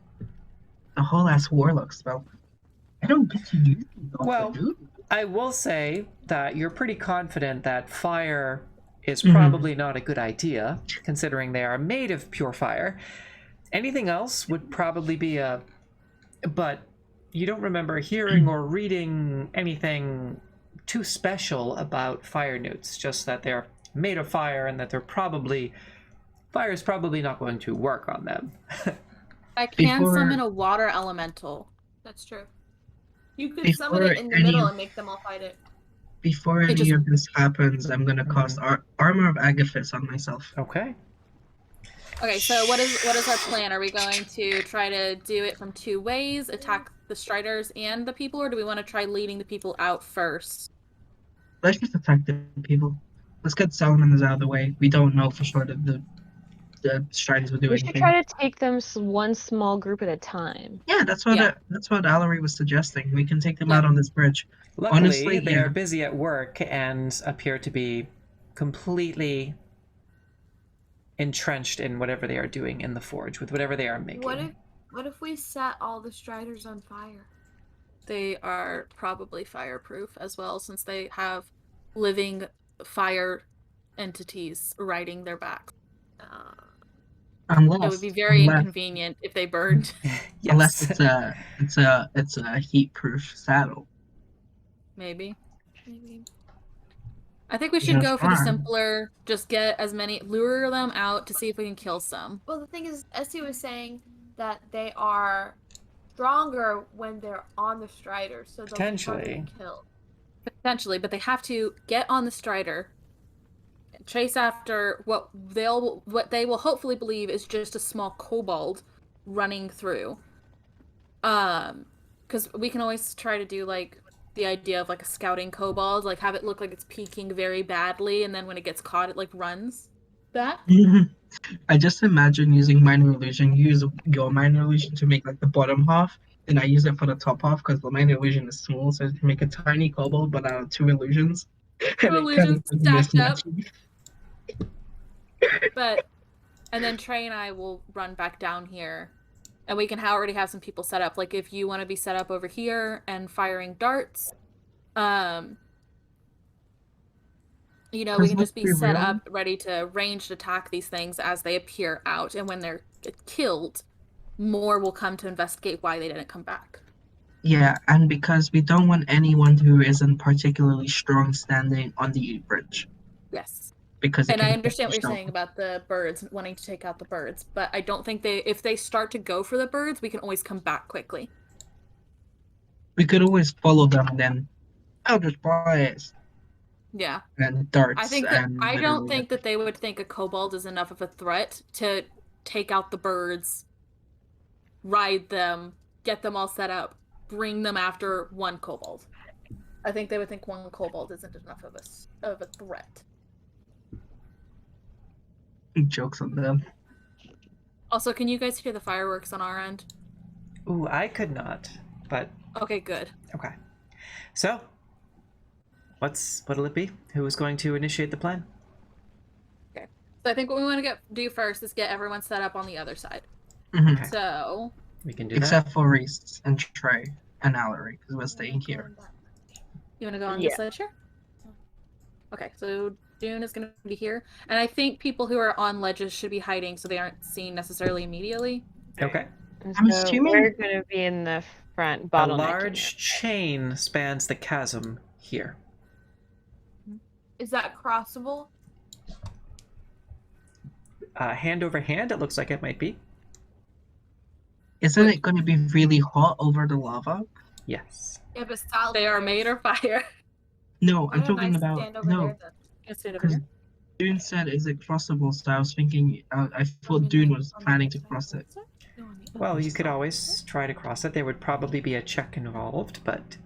The whole ass warlock spell. I don't get to use these also, Well, dude. I will say that you're pretty confident that fire is probably not a good idea, considering they are made of pure fire. Anything else would probably be but you don't remember hearing or reading anything too special about fire newts, just that they're made of fire and that fire is probably not going to work on them. I can summon a water elemental. That's true. You could summon it in the middle and make them all fight it. Before any of this happens, I'm gonna cast Armor of Agathis on myself. Okay. Okay, so what is our plan? Are we going to try to do it from 2 ways, attack the striders and the people, or do we want to try leading the people out first? Let's just attack the people. Let's get salamanders out of the way. We don't know for sure that the striders will do We anything. should try to take them one small group at a time. Yeah, that's what Allery was suggesting. We can take them out on this bridge. Luckily, Honestly, they are busy at work and appear to be completely entrenched in whatever they are doing in the forge, with whatever they are making. What if we set all the striders on fire? They are probably fireproof as well, since they have living fire entities riding their backs. Unless It would be very inconvenient if they burned. unless Yes. it's a heat-proof saddle. Maybe. I think we should Just go for the fine. simpler, just get as many, lure them out to see if we can kill some. Well, the thing is, Essie was saying that they are stronger when they're on the Strider, so they'll be harder Potentially. to kill. Potentially, but they have to get on the Strider, chase after what they will hopefully believe is just a small kobold running through. Because we can always try to do like the idea of like a scouting kobold, like have it look like it's peeking very badly, and then when it gets caught, it like runs back. I just imagine using minor illusion. You use your minor illusion to make like the bottom half, and I use it for the top half because the minor illusion is small, so to make a tiny kobold but out of 2 illusions. And it Illusions kind of stacked up. mismatchy. But, and then Trey and I will run back down here, and we can already have some people set up. Like if you want to be set up over here and firing darts, you know, we can just be set up, ready to ranged attack these things as they appear out, and when they're killed, more will come to investigate why they didn't come back. Yeah, and because we don't want anyone who isn't particularly strong standing on the bridge. Yes. Because And I understand what you're saying about the birds, wanting to take out the birds, but I don't think if they start to go for the birds, we can always come back quickly. We could always follow them and then I'll just buy it. Yeah. And darts. I don't think that they would think a kobold is enough of a threat to take out the birds, ride them, get them all set up, bring them after one kobold. I think they would think one kobold isn't enough of a threat. Jokes on them. Also, can you guys hear the fireworks on our end? Ooh, I could not, but Okay, good. okay. So, what'll it be? Who is going to initiate the plan? Okay. So I think what we want to do first is get everyone set up on the other side. Mm-hmm. Okay. So We can do Except for Reese and Trey and Allery, because we're staying here. you want to go on Yeah. this side, sure? Okay, so Dune is going to be here, and I think people who are on ledges should be hiding so they aren't seen necessarily immediately. that. Okay. I'm So assuming- we're going to be in the front, A bottlenecking large chain spans the chasm here. Is that crossable? Hand over hand, it looks like it might be. Isn't it going to be really hot over the lava? Yes. Yeah, but Sal, They are made of fire. No, I'm Why don't I talking about stand over no. there then? Let's stand over Because here. Dune said, "Is it crossable?" So I was thinking, I thought Dune was planning to cross it. Well, you could always try to cross it. There would probably be a check involved, but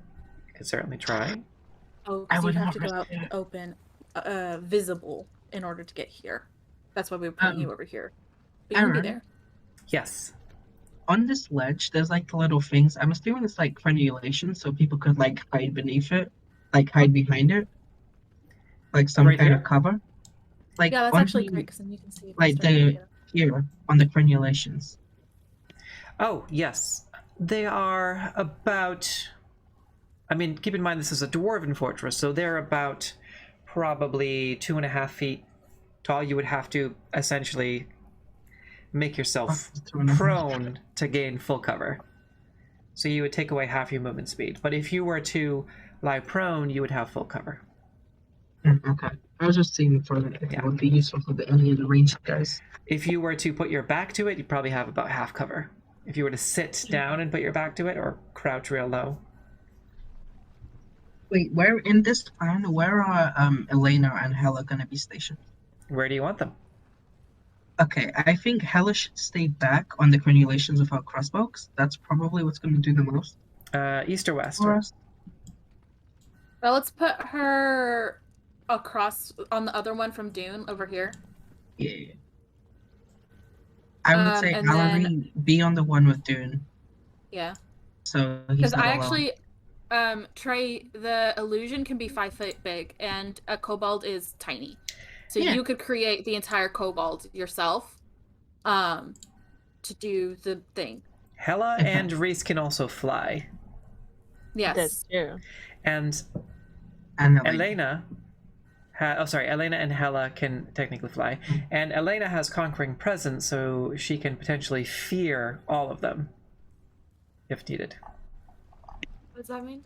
you could certainly try. Oh, I because would you have to never go out say and it. open, visible in order to get here. That's why we were putting you over here. But you can be alright. there. Yes. On this ledge, there's like little things. I'm assuming it's like crenulation, so people could like hide beneath it, like hide behind it, like some Right kind here? of cover. Like Yeah, that's on actually the- great because then you can see. if like it's starting to the- get up. here on the crenulations. Oh, yes. They are about... I mean, keep in mind this is a dwarven fortress, so they're about probably 2.5 feet tall. You would have to essentially make yourself 2.5. prone to gain full cover. So you would take away half your movement speed. But if you were to lie prone, you would have full cover. Okay, I was just seeing for if Yeah. it would be useful for any of the ranged guys. If you were to put your back to it, you'd probably have about half cover. If you were to sit down and put your back to it, or crouch real low. Wait, where in this plan? Where are Elena and Hella gonna be stationed? Where do you want them? Okay, I think Hella should stay back on the crenulations with our crossbows. That's probably what's gonna do the most East or west? for Or... us. Well, let's put her across on the other one from Dune over here. Yeah. I would say and Allery be on the one with Dune, Yeah. so he's Because not I alone. actually, Trey, the illusion can be 5 foot big, and a kobold is tiny. So Yeah. you could create the entire kobold yourself, to do the thing. Hella Okay. and Reese can also fly. Yes. That's true. And And Elena Elena and Hela can technically fly. And Elena has Conquering Presence, so she can potentially fear all of them if needed. What does that mean?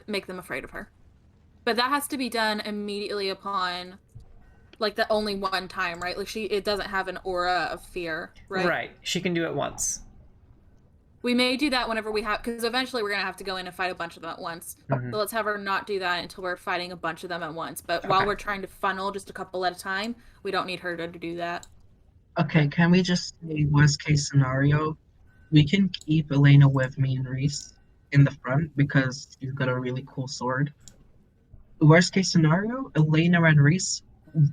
Make them afraid of her. But that has to be done immediately upon, like, the only one time, right? Like, it doesn't have an aura of fear, right? Right. She can do it once. We may do that whenever we have, because eventually we're going to have to go in and fight a bunch of them at once. Mhm. So let's have her not do that until we're fighting a bunch of them at once. But while Okay. we're trying to funnel just a couple at a time, we don't need her to do that. Okay, can we just say worst case scenario? We can keep Elena with me and Reese in the front because she's got a really cool sword. Worst case scenario, Elena and Reese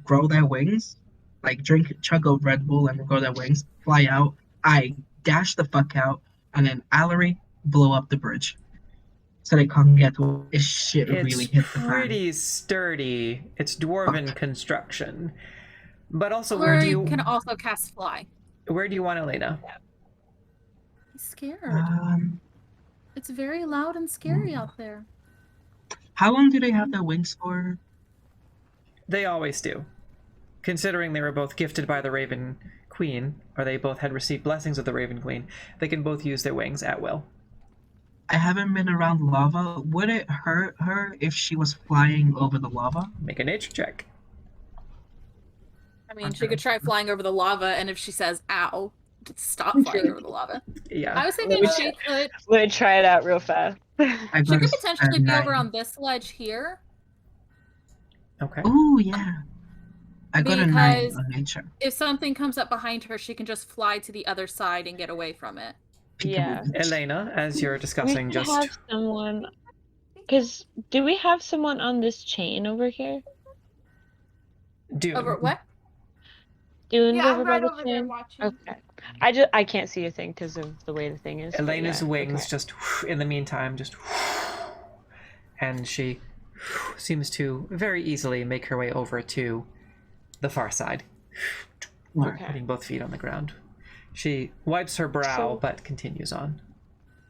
grow their wings, like chug a Red Bull and grow their wings, fly out. I dash the fuck out, and then Allery blow up the bridge. So they can't get to it. Shit really It's hit the fan. pretty sturdy. It's dwarven Fuck. construction. But also, Flurry can also cast fly. where do you want Elena? He's scared. It's very loud and scary out there. How long do they have their wings for? They always do. Considering they were both gifted by the Raven Queen, or they both had received blessings of the Raven Queen, they can both use their wings at will. I haven't been around lava. Would it hurt her if she was flying over the lava? Make a nature check. I mean, she could try flying over the lava, and if she says, ow, stop flying over the lava. Yeah. I was thinking she could... Let me try it out real fast. I She got could a potentially be over 9. on this ledge here. Okay. Oh yeah. I got a 9 Because on nature. if something comes up behind her, she can just fly to the other side and get away from it. Yeah. Elena, as you're discussing, We just have someone. Because do we have someone on this chain over here? Dune. Over what? Dunes Yeah, over I'm by right the over there chain? watching. Okay. I can't see a thing because of the way the thing is. but Elena's yeah, wings okay. just, in the meantime, just, and she seems to very easily make her way over to the far side, Okay. putting both feet on the ground. She wipes her brow, So- but continues on.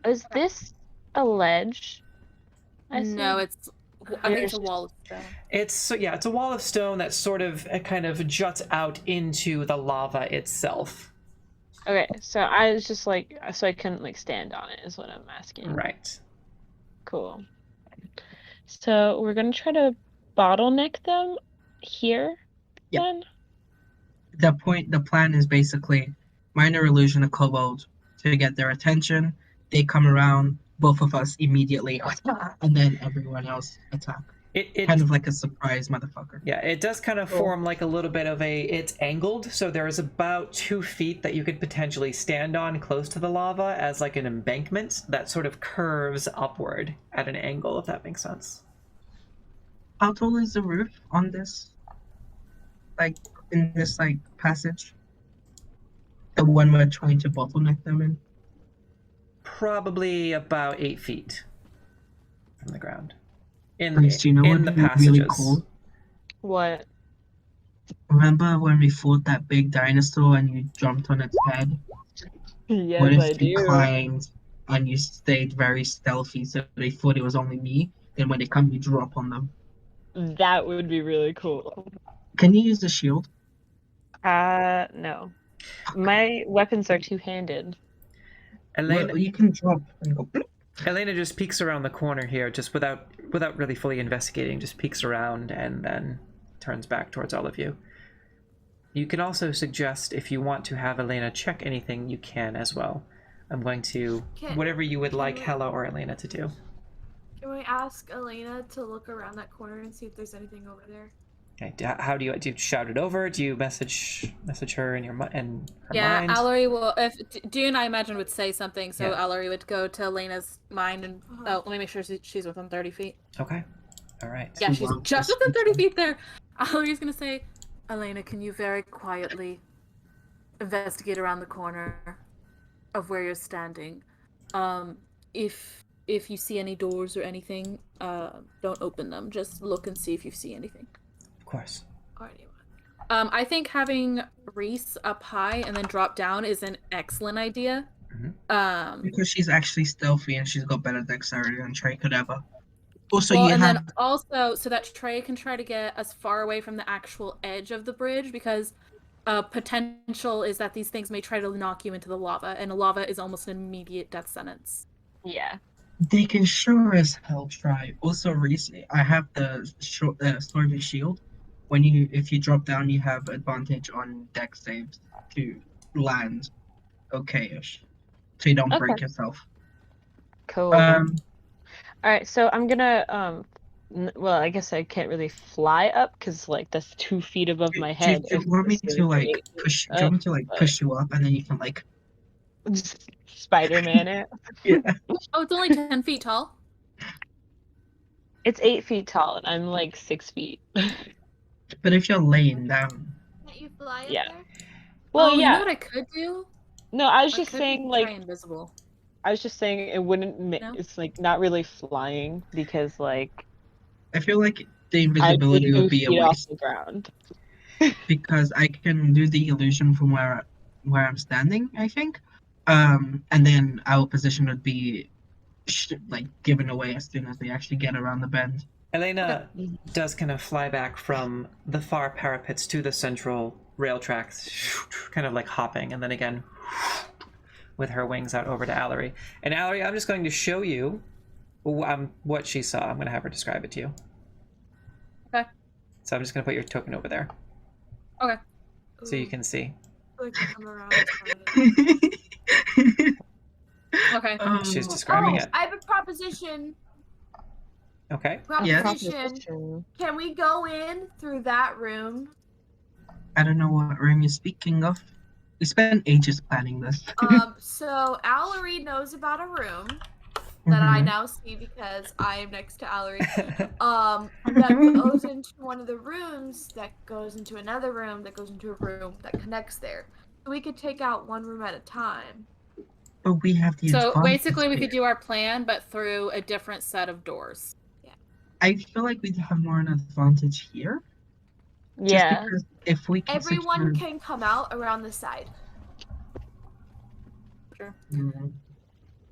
Is this a ledge? I No, see. I think it's a wall of stone. It's a wall of stone that sort of kind of juts out into the lava itself. Okay, so I was just like, so I couldn't like stand on it, is what I'm asking. Right. Cool. So we're gonna try to bottleneck them here. Yeah. Then. The plan is basically minor illusion of kobold to get their attention. They come around, both of us immediately, and then everyone else attack. It Kind of like a surprise motherfucker. Yeah, it does kind of form like a little bit of it's angled, so there's about 2 feet that you could potentially stand on close to the lava as like an embankment that sort of curves upward at an angle, if that makes sense. How tall is the roof on this? Like, in this, like, passage? The one we're trying to bottleneck them in? Probably about 8 feet from the ground. In Please, do you know in what the would be passages. really cool? What? Remember when we fought that big dinosaur and you jumped on its head? Yes, What if I you do. climbed and you stayed very stealthy so they thought it was only me? Then when they come, you drop on them. That would be really cool. Can you use the shield? No. My weapons are two-handed. Elena, Well, you can drop and go. bloop. Elena just peeks around the corner here, just without really fully investigating, just peeks around and then turns back towards all of you. You can also suggest, if you want to have Elena check anything, you can as well. I'm going to, whatever you would like Hela or Elena to do. Can we ask Elena to look around that corner and see if there's anything over there? Okay, how do you shout it over? Do you message her in her mind? Allery will. If Dune, I imagine, would say something, so Yeah. Allery would go to Elena's mind and let me make sure she's within 30 feet. Okay. All right. Yeah, she's just within 30 feet there. Allery's gonna say, Elena, can you very quietly investigate around the corner of where you're standing? If you see any doors or anything, don't open them. Just look and see if you see anything. Of course. Alrighty. I think having Reese up high and then drop down is an excellent idea. Because she's actually stealthy and she's got better dexterity than Trey could ever. Also, Well, you and have then also so that Trey can try to get as far away from the actual edge of the bridge, because potential is that these things may try to knock you into the lava, and lava is almost an immediate death sentence. Yeah. they can sure as hell try. Also, recently I have the sword and shield. If you drop down, you have advantage on dex saves to land okay-ish, so you don't Okay. break yourself. Cool. All right, so I'm gonna well, I guess I can't really fly up because like that's 2 feet above my head. Do you if want me the to like ceiling push? Do is you want me to up, like but push you up and then you can like just Spider-Man it. yeah? Oh, it's only 10 feet tall. It's 8 feet tall and I'm like 6 feet. But if you're laying down, Can't you fly up Yeah. there? Well, Oh, you yeah. know what I could do? No, I was I just could saying try like invisible. I was just saying it wouldn't No? it's like not really flying because like I feel like the I'd be invisibility would 2 be a feet off waste the ground. because I can do the illusion from where I'm standing. I think, and then our position would be like given away as soon as they actually get around the bend. Elena does kind of fly back from the far parapets to the central rail tracks, kind of like hopping, and then again with her wings out over to Allery. And Allery, I'm just going to show you what she saw. I'm going to have her describe it to you. Okay. So I'm just going to put your token over there Okay. so you can see. Like I'm around. Sorry. Okay. She's describing Oh, it. I have a proposition. Okay. Yes. Proposition. Can we go in through that room? I don't know what room you're speaking of. We spent ages planning this. So Allery knows about a room that I Mhm. now see because I am next to Allery. That goes into one of the rooms, that goes into another room, that goes into a room that connects there. So we could take out one room at a time. But we have the So advantage basically, we could here. do our plan, but through a different set of doors. I feel like we'd have more an advantage here. Yeah. Just because if we can Everyone can come out around the side. Sure.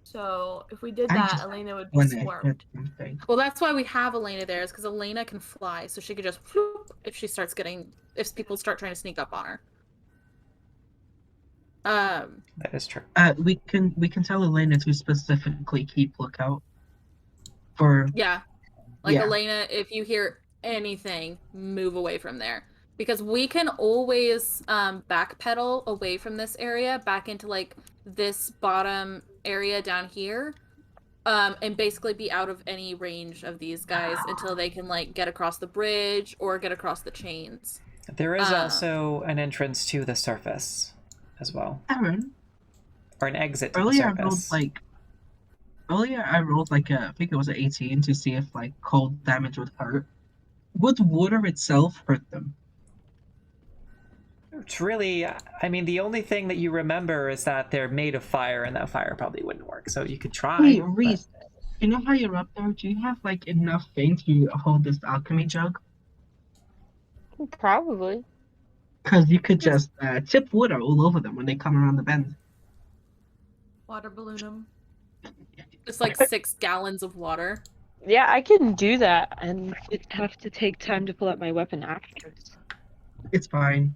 So if we did I that, just Elena would be when I swarmed. hit something. Well, that's why we have Elena there, is because Elena can fly, so she could just whoop if people start trying to sneak up on her. That is true. We can tell Elena to specifically keep lookout for Yeah. Like, yeah. Elena, if you hear anything, move away from there. Because we can always backpedal away from this area, back into, like, this bottom area down here, and basically be out of any range of these guys until they can, like, get across the bridge or get across the chains. There is also an entrance to the surface as well. Aaron, Or an exit to earlier the surface. I rolled like I think it was an 18 to see if like cold damage would hurt. Would water itself hurt them? It's really, I mean, the only thing that you remember is that they're made of fire, and that fire probably wouldn't work. So you could try. Wait, but- Reese, you know how you're up there? Do you have like enough thing to hold this alchemy jug? Probably. Because you could just tip water all over them when they come around the bend. Water balloon 'em. Just, like, 6 gallons of water. Yeah, I can do that and it'd have to take time to pull out my weapon afterwards. It's fine.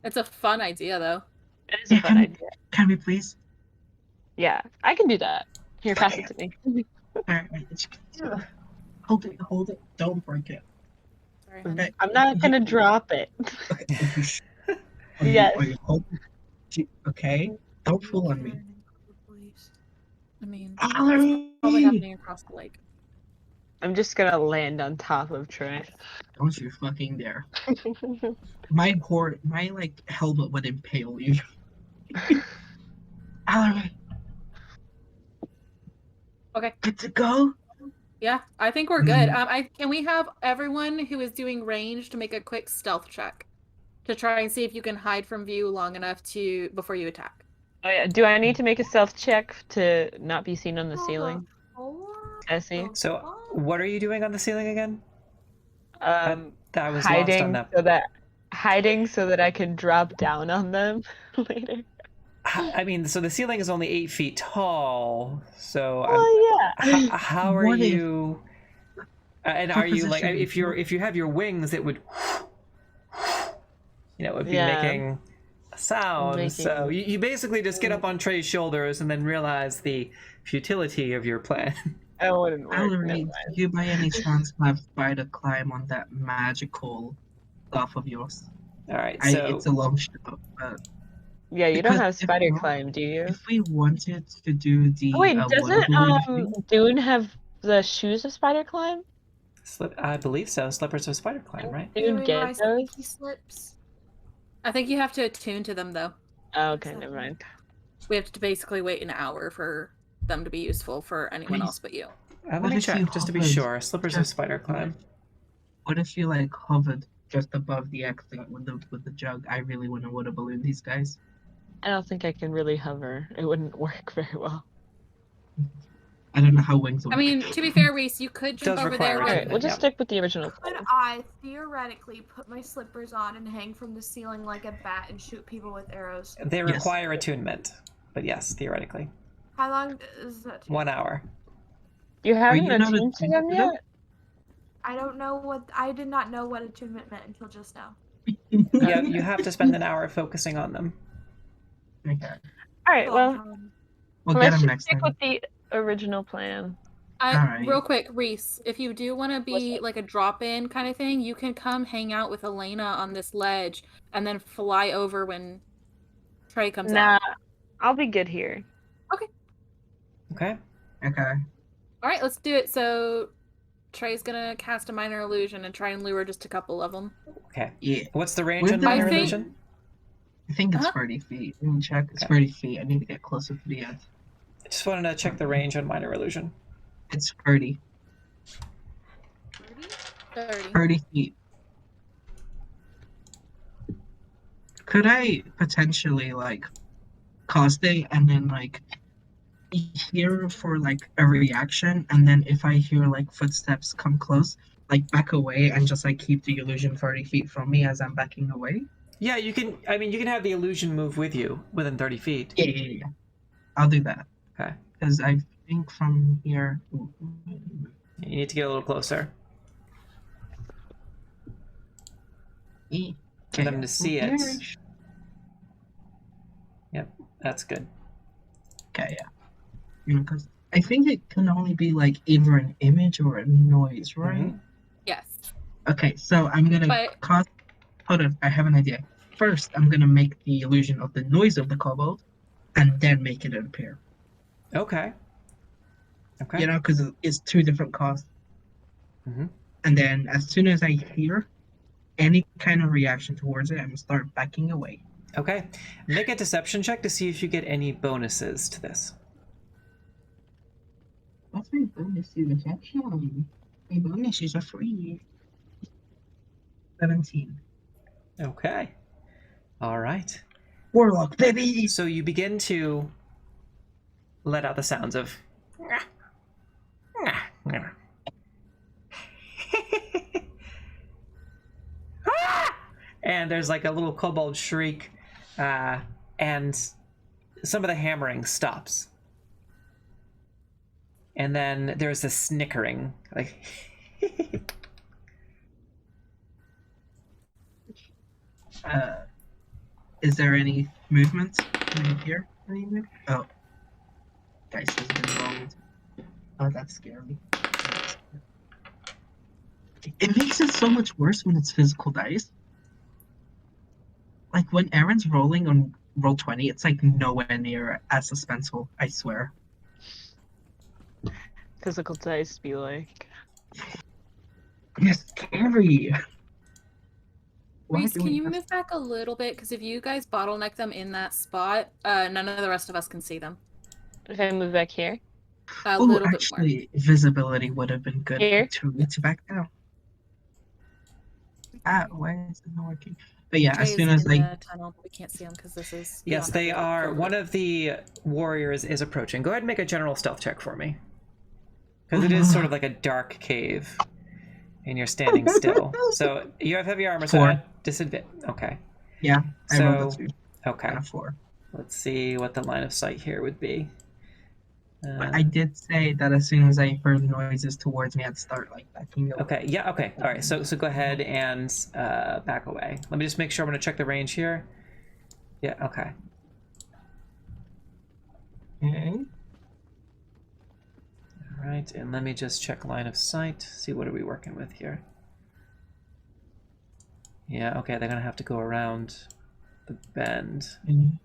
It's a fun idea, though. It is a Yeah, fun idea. Can we please? Yeah, I can do that. Here, pass it to me. Hold it. Don't break it. Sorry, Okay. honey. I'm not gonna drop it. Okay. Yes. Are you okay? Don't fool on me. I mean, Allery! probably happening across the lake. I'm just gonna land on top of Trey. Don't you fucking dare. My like helmet would impale you. Allery, Okay. good to go? Yeah, I think we're good. Can we have everyone who is doing range to make a quick stealth check to try and see if you can hide from view long enough before you attack? Oh yeah, do I need to make a stealth check to not be seen on the ceiling? I see. So, what are you doing on the ceiling again? I was lost on that. Hiding so that I can drop down on them later. I mean, so the ceiling is only 8 feet tall. So Oh yeah. how are What if- you? And are you like Composition. if you have your wings, it would it would be Yeah. making a sound. So you basically just get up on Trey's shoulders and then realize the futility of your plan. That wouldn't work. Valerie, Never do mind. you by any chance have spider climb on that magical stuff of yours? All right, so It's a long shot, but Yeah, you don't because have if spider not- climb, do you? if we wanted to do the Oh wait, water doesn't balloon thing, Dune have the shoes of spider climb? I believe so. Slippers of spider climb, right? Dune Doing get my those? sneaky slips. I think you have to attune to them though. Oh, okay, never mind. We have to basically wait an hour for them to be useful for anyone Please. else but you. Let What me if you check just to be hovered sure. Slippers of just- spider climb. what if you like hovered just above the exit with the jug? I really want to water balloon these guys. I don't think I can really hover. It wouldn't work very well. I don't know how wings work. I mean, to be fair, Reese, you could jump Does over require there. it, Alright, With... we'll just Yep. stick with the original Could plan. I theoretically put my slippers on and hang from the ceiling like a bat and shoot people with arrows? They Yes. require attunement, but yes, theoretically, How long does that take? 1 hour. You haven't you not attuned to them attuned to them? yet? I don't know what I did not know what attunement meant until just now. Yeah, you have to spend an hour focusing on them. Okay. Alright, Oh, well, We'll get let's them just next stick time. with the original plan. Alright. Real quick, Reese, if you do want to What's be up? like a drop-in kind of thing, you can come hang out with Elena on this ledge and then fly over when Trey comes Nah, out. I'll be good here. Okay. Okay. All right, let's do it. So Trey's gonna cast a minor illusion and try and lure just a couple of them. Okay. Yeah. What's the range With on the- minor I think- illusion? I think it's Uh-huh. 30 feet. Let me check. It's Okay. 30 feet. I need to get closer to the edge. I just wanted to check the range on minor illusion. It's 30. 30. 30 feet. Could I potentially like cast it and then like hear for like a reaction, and then if I hear like footsteps come close, like back away and just like keep the illusion 30 feet from me as I'm backing away? Yeah, you can. I mean, you can have the illusion move with you within 30 feet. Yeah. I'll do that. Okay. Because I think from here. You need to get a little closer for them to see it. That's good. Okay, yeah. Because I think it can only be like either an image or a noise, right? Mhm. Yes. Okay, so I'm gonna But- cast. Hold on, I have an idea. First, I'm gonna make the illusion of the noise of the kobold, and then make it appear. Okay. Okay. You know, because it's two different costs. Mhm. And then as soon as I hear any kind of reaction towards it, I'm gonna start backing away. Okay. Make a deception check to see if you get any bonuses to this. What's my bonus to deception? My bonuses are free. 17. Okay. All right. Warlock, baby! So you begin to let out the sounds of. And there's like a little kobold shriek, and some of the hammering stops. And then there's this snickering, like. Is there any movement? Can I hear any movement? Oh. Dice has been rolled. Oh, that's scary. It makes it so much worse when it's physical dice. Like when Aaron's rolling on roll 20, it's like nowhere near as suspenseful, I swear. Physical dice be like. It's scary. Why Reese, do can we you have- move back a little bit? Because if you guys bottleneck them in that spot, none of the rest of us can see them. If I move back here? A Oh, little bit more. actually, visibility would have been good Here? to back down. Why is it not working? But yeah, Trey as is soon as in like the tunnel, but we can't see them because this is. Yes, beyond they our are. field. One of the warriors is approaching. Go ahead and make a general stealth check for me. Because it is sort of like a dark cave. And you're standing still. So you have heavy armor, so 4. at disadvantage. Okay. yeah, I rolled a So, 2 okay. and a 4. Let's see what the line of sight here would be. But I did say that as soon as I heard noises towards me, I'd start like backing away. Okay, yeah, okay. All right, so go ahead and back away. Let me just make sure I'm going to check the range here. Yeah, okay. Okay. All right, and let me just check line of sight. See what are we working with here. Yeah, okay, they're going to have to go around the bend. I'm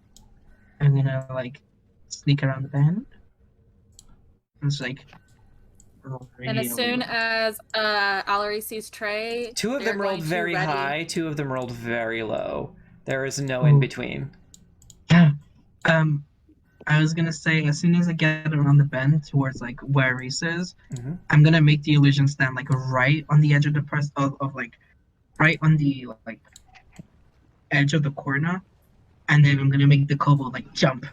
gonna like sneak around the bend. It's like. And as soon as Allery sees Trey, Two of they're them rolled going to very ready. high, two of them rolled very low. There is no in between. Yeah. I was gonna say as soon as I get around the bend towards like where Reese is, I'm gonna make the illusion stand like right on the edge of the press of like right on the like edge of the corner, and then I'm gonna make the kobold like jump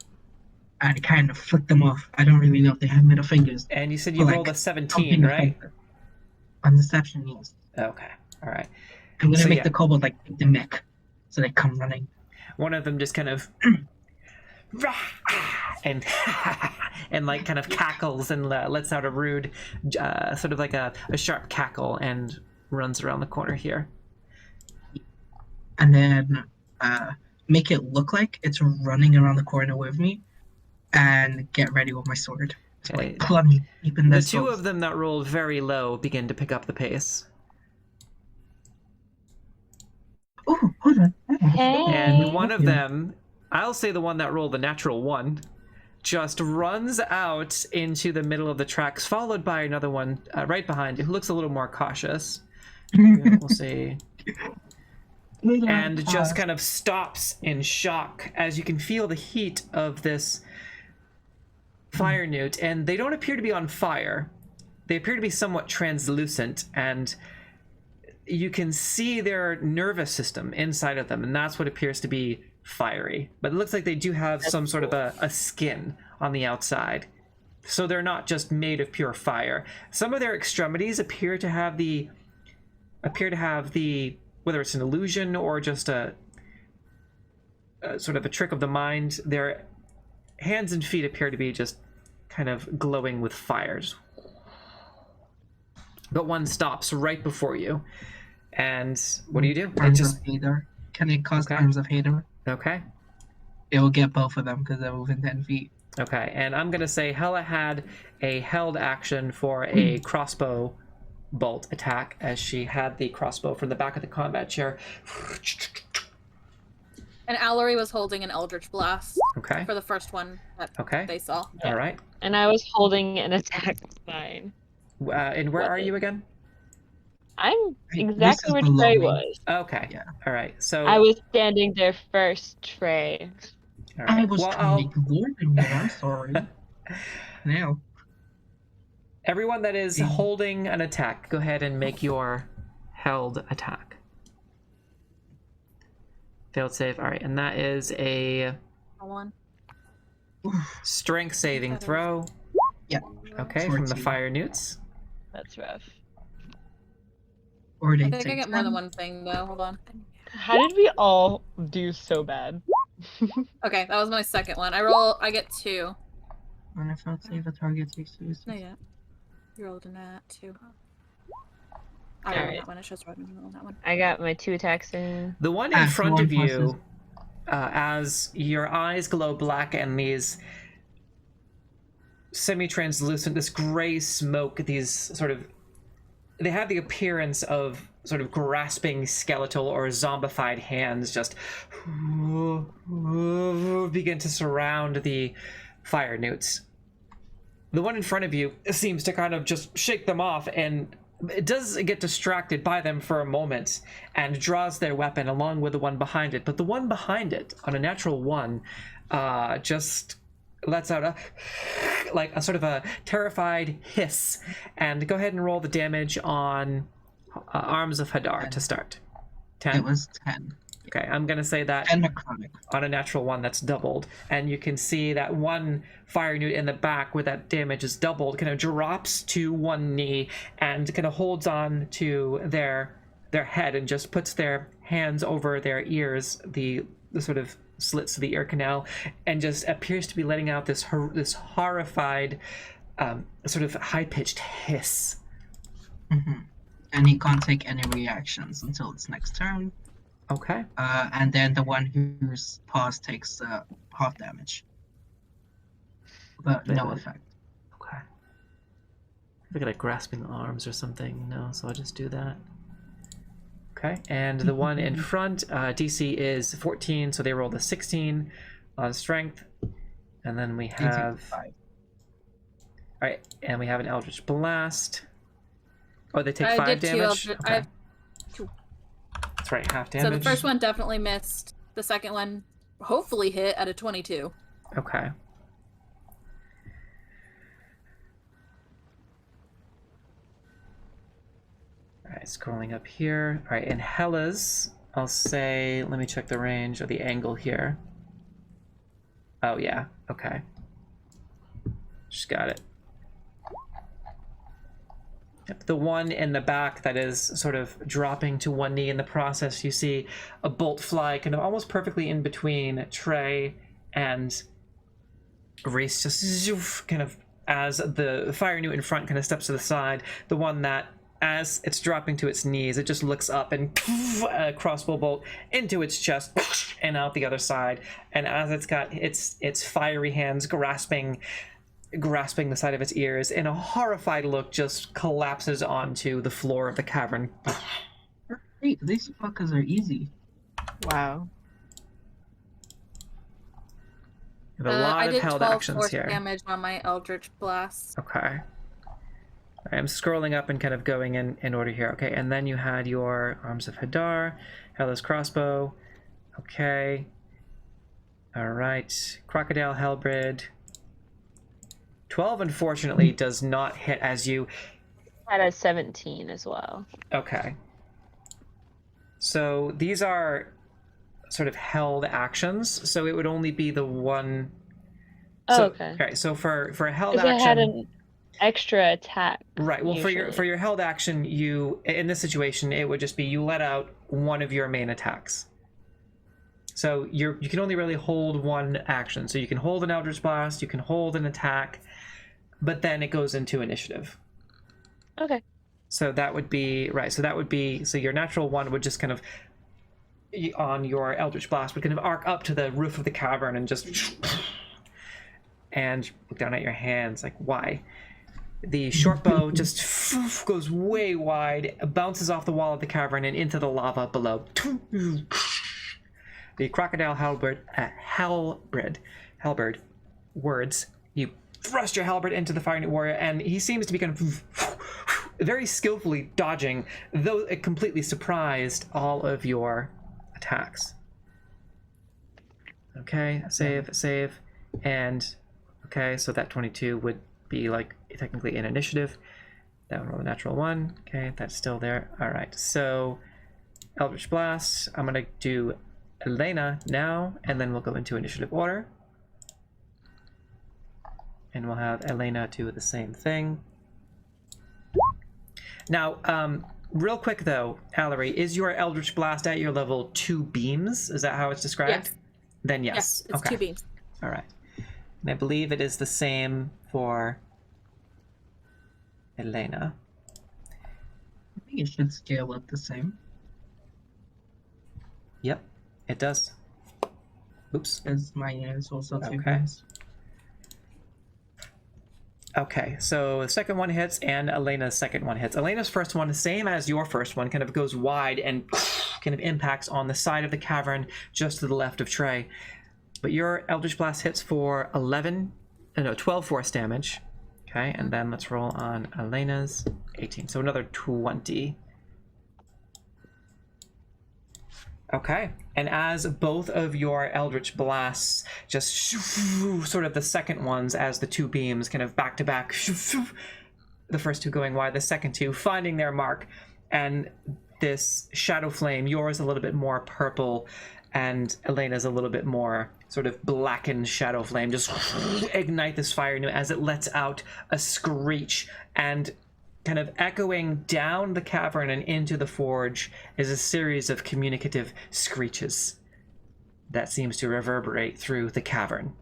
and kind of flick them off. I don't really know if they have middle fingers. And you said you Like, rolled a 17, something right? On deception, yes. Okay, all right. I'm gonna So, make yeah. the kobold like take the neck, so they come running. One of them just kind of and and like kind of cackles and lets out a rude sort of like a sharp cackle and runs around the corner here. And then make it look like it's running around the corner with me, and get ready with my sword. So Okay. like plummet deep in The this. two of them that rolled very low begin to pick up the pace. Oh, hold on. Hey. And one of them, I'll say the one that rolled the natural 1, just runs out into the middle of the tracks, followed by another one right behind it, who looks a little more cautious. We'll see. And just kind of stops in shock as you can feel the heat of this fire newt. And they don't appear to be on fire. They appear to be somewhat translucent, and you can see their nervous system inside of them, and that's what appears to be fiery. But it looks like they do have some sort of a skin on the outside. So they're not just made of pure fire. Some of their extremities appear to have the whether it's an illusion or just a sort of a trick of the mind, their hands and feet appear to be just kind of glowing with fires. But one stops right before you. And what do you do? It Arms just of Hader. Can it cause Okay. Arms of Hader? okay. It will get both of them because they're within 10 feet. Okay, and I'm gonna say Hella had a held action for a crossbow bolt attack, as she had the crossbow from the back of the combat chair. And Allery was holding an Eldritch Blast Okay. for the first one that Okay. they saw. All right. And I was holding an attack sign. And where are you again? I'm This exactly is where below Trey me. was. Okay. Yeah. All right. So I was standing there first, Trey. all I right. was Well, trying to ignore them. I'm sorry. Now. everyone that is holding an attack, go ahead and make your held attack. Failed save. All right, and that is a One. strength saving throw. Yeah. Okay, from the 14. fire newts. That's rough. Or they I think I take get more than 10. one thing though. Hold on. How did we all do so bad? Okay, that was my second one. I get 2. And if I save a target takes 2. No, yeah. You rolled in that 2. I rolled Alright. that one. It shows Robin rolled that one. I got my 2 attacks in. The one in so front one of plus you, as your eyes glow black and these semi-translucent, this gray smoke, these sort of, they have the appearance of sort of grasping skeletal or zombified hands just begin to surround the fire newts. The one in front of you seems to kind of just shake them off, and it does get distracted by them for a moment and draws their weapon along with the one behind it. But the one behind it, on a natural 1, just lets out a sort of a terrified hiss. And go ahead and roll the damage on Arms of Hadar to start. 10? It was 10. Okay, I'm going to say that 10 necrotic. on a natural 1 that's doubled, and you can see that one fire newt in the back where that damage is doubled kind of drops to one knee and kind of holds on to their head and just puts their hands over their ears, the sort of slits to the ear canal, and just appears to be letting out this horrified, sort of high-pitched hiss. And he can't take any reactions until its next turn. Okay. And then the one whose pass takes half damage. But no effect. Okay. Look at like grasping arms or something. No, so I'll just do that. Okay, and the one in front, DC is 14, so they rolled a 16 on strength. And then we have... Alright, and we have an Eldritch Blast. Oh, they take 5 damage? I Okay. have 2. That's right, half damage. So the first one definitely missed. The second one hopefully hit at a 22. Okay. Alright, scrolling up here. Alright, in Hella's, I'll say, let me check the range or the angle here. Oh, yeah, okay. Just got it. Yep, the one in the back that is sort of dropping to one knee in the process, you see a bolt fly kind of almost perfectly in between Trey and Reese, just zoof, kind of as the fire newt in front kind of steps to the side. The one that, as it's dropping to its knees, it just looks up and a crossbow bolt into its chest and out the other side. And as it's got its fiery hands grasping the side of its ears, in a horrified look, just collapses onto the floor of the cavern. Hey, these fuckers are easy. Wow. We have a lot I of did held 12 actions force here. damage on my Eldritch Blast. Okay. I'm scrolling up and kind of going in order here. Okay, and then you had your Arms of Hadar, Hella's Crossbow. Okay. Alright. Crocodile Halberd. 12, unfortunately, does not hit as you... Had a 17 as well. Okay. So these are sort of held actions, so it would only be the one... Oh, okay. Okay, so for a held Because action... it had an extra attack. Right, well, usually. for your held action, you... In this situation, it would just be you let out one of your main attacks. So you can only really hold one action. So you can hold an Eldritch Blast, you can hold an attack, but then it goes into initiative. Okay. So that would be, right, so your natural one would just kind of, on your Eldritch Blast, would kind of arc up to the roof of the cavern and just, and look down at your hands, like, why? The short bow just goes way wide, bounces off the wall of the cavern and into the lava below. The crocodile halberd words. You thrust your halberd into the Fire Newt warrior, and he seems to be kind of very skillfully dodging, though it completely surprised all of your attacks. Okay, save, and okay, so that 22 would be like technically an initiative. That would roll a natural 1. Okay, that's still there. All right, so Eldritch Blast. I'm gonna do Elena now, and then we'll go into initiative order. And we'll have Elena do the same thing. Now, real quick though, Allery, is your Eldritch Blast at your level 2 beams? Is that how it's described? Yes. Then yes. Yes, it's okay. 2 beams. All right. And I believe it is the same for Elena. I think it should scale up the same. Yep, it does. Oops. As mine is also 2 Okay. beams. Okay, so the second one hits, and Elena's second one hits. Elena's first one, same as your first one, kind of goes wide and kind of impacts on the side of the cavern just to the left of Trey. But your Eldritch Blast hits for 12 force damage. Okay, and then let's roll on Elena's 18. So another 20. Okay, and as both of your Eldritch Blasts just sort of the second ones as the 2 beams kind of back to back, the first 2 going wide, the second 2 finding their mark, and this shadow flame, yours a little bit more purple, and Elena's a little bit more sort of blackened shadow flame, just ignite this fire as it lets out a screech, and kind of echoing down the cavern and into the forge is a series of communicative screeches. that seems to reverberate through the cavern.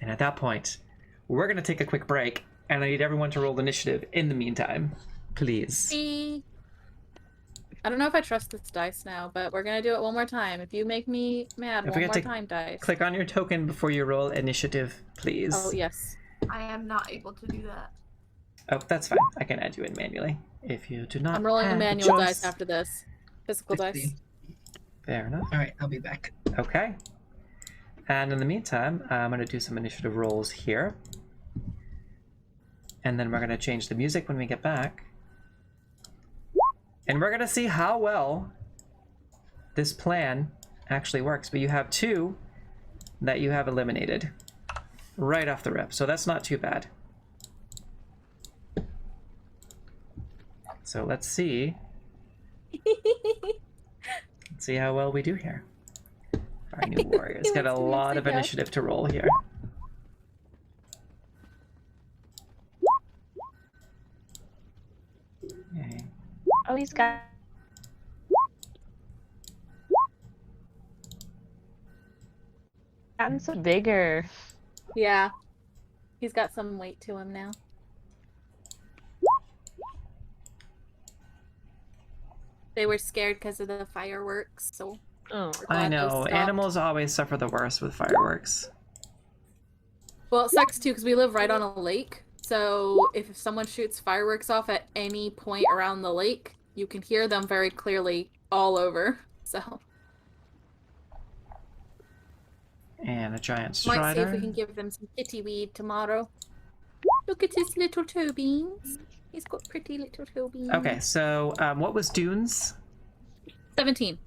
And at that point, we're going to take a quick break, and I need everyone to roll initiative in the meantime. Please. I don't know if I trust this dice now, but we're gonna do it one more time. If you make me mad Don't one forget more to time, dice. Click on your token before you roll initiative, please. Oh, yes. I am not able to do that. Oh, that's fine. I can add you in manually. If you do not I'm rolling a have manual choice. dice after this. Physical 16. dice. Fair enough. All right, I'll be back. Okay. And in the meantime, I'm going to do some initiative rolls here. And then we're going to change the music when we get back. And we're going to see how well this plan actually works. But you have 2 that you have eliminated right off the rip. So that's not too bad. So let's see. Let's see how well we do here. Our new warriors got a lot of initiative to roll here. Okay. Oh, he's got. Gotten so bigger. Yeah. He's got some weight to him now. They were scared because of the fireworks, so... Oh. we're I glad those know, stopped. animals always suffer the worst with fireworks. Well, it sucks too because we live right on a lake. So if someone shoots fireworks off at any point around the lake, you can hear them very clearly all over. So And a giant might see if strider. we can give them some kitty weed tomorrow. Look at his little toe beans. He's got pretty little toe beans. Okay, so what was Dune's? 17.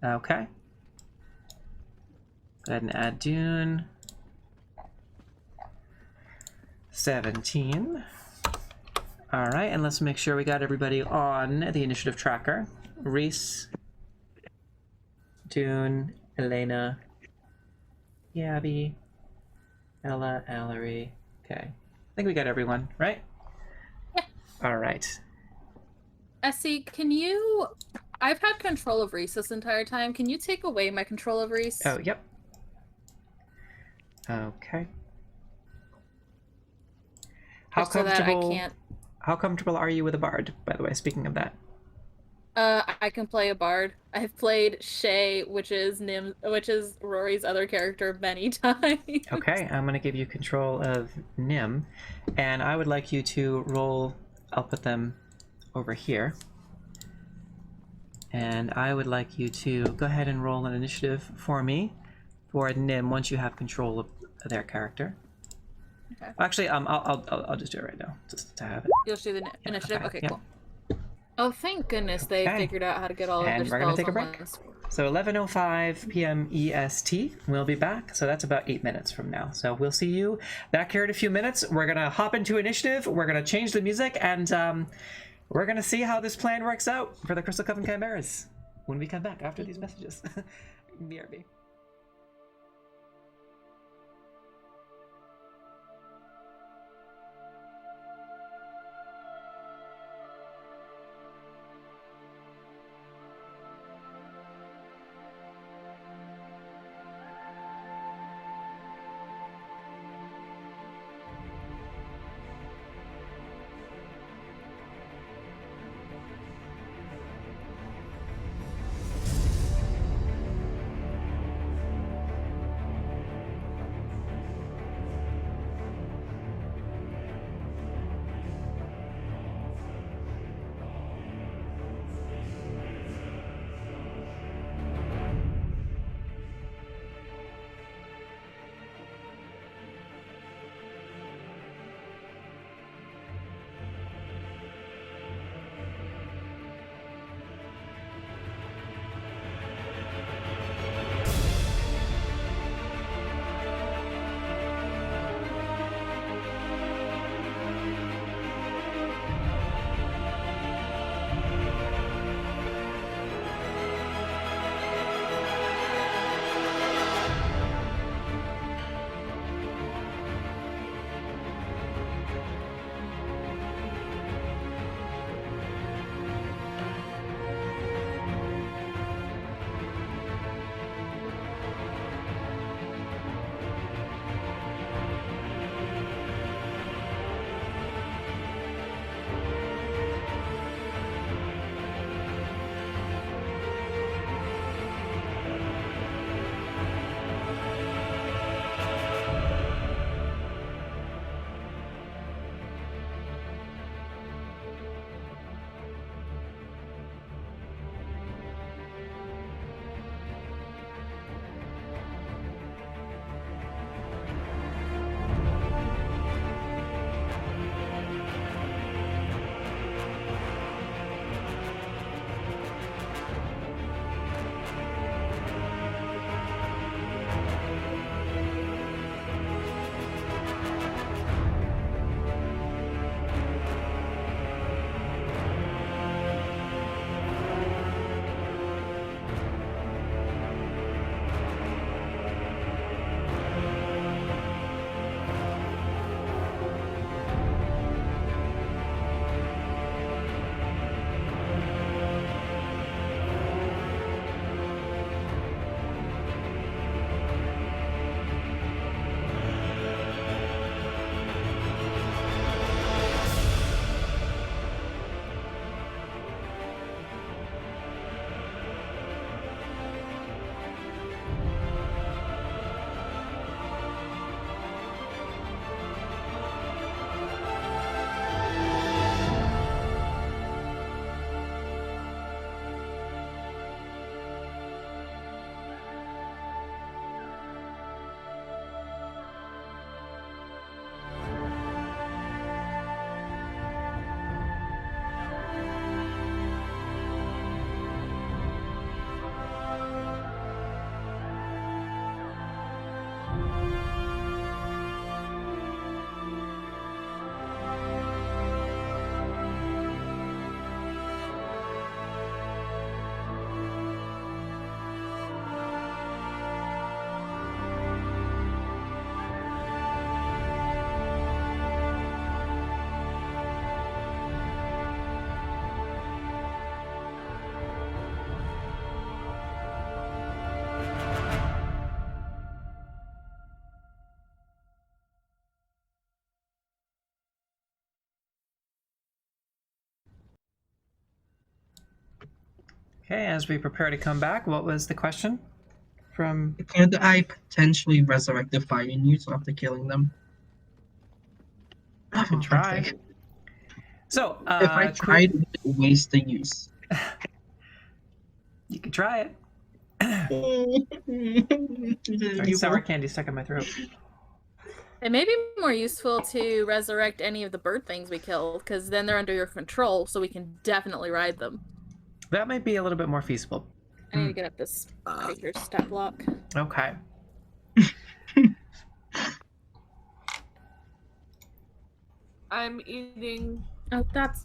Okay. Go ahead and add Dune. 17. All right, and let's make sure we got everybody on the initiative tracker. Reese, Dune, Elena, Gaby, Ella, Allery. Okay. I think we got everyone, right? Yeah. All right. Essie, can you... I've had control of Reese this entire time. Can you take away my control of Reese? Oh, yep. Okay. How Just so that I comfortable? can't... How comfortable are you with a bard? By the way, speaking of that. I can play a bard. I've played Shay, which is Rory's other character, many times. Okay, I'm gonna give you control of Nim, and I would like you to roll. I'll put them over here, and I would like you to go ahead and roll an initiative for me for Nim once you have control of their character. Okay. Actually, I'll just do it right now, just to have it. You'll do the initiative? Okay, yeah. cool. Oh, thank goodness they Okay. figured out how to get all of And their we're gonna spells take a on break. one screen. So 11:05 p.m. EST, we'll be back. So that's about 8 minutes from now. So we'll see you back here in a few minutes. We're gonna hop into initiative. We're gonna change the music, and we're gonna see how this plan works out for the Crystal Coven Chimeras when we come back after these messages. BRB. Okay, as we prepare to come back, what was the question? From Could I potentially resurrect the fighting units after killing them? you can try. So, If I tried, would it waste the use? you can try it. Sorry, Sorry, sour candy stuck in my throat. It may be more useful to resurrect any of the bird things we killed, because then they're under your control, so we can definitely ride them. That might be a little bit more feasible. I need to get up this creature's stat block. Okay. I'm eating Oh, that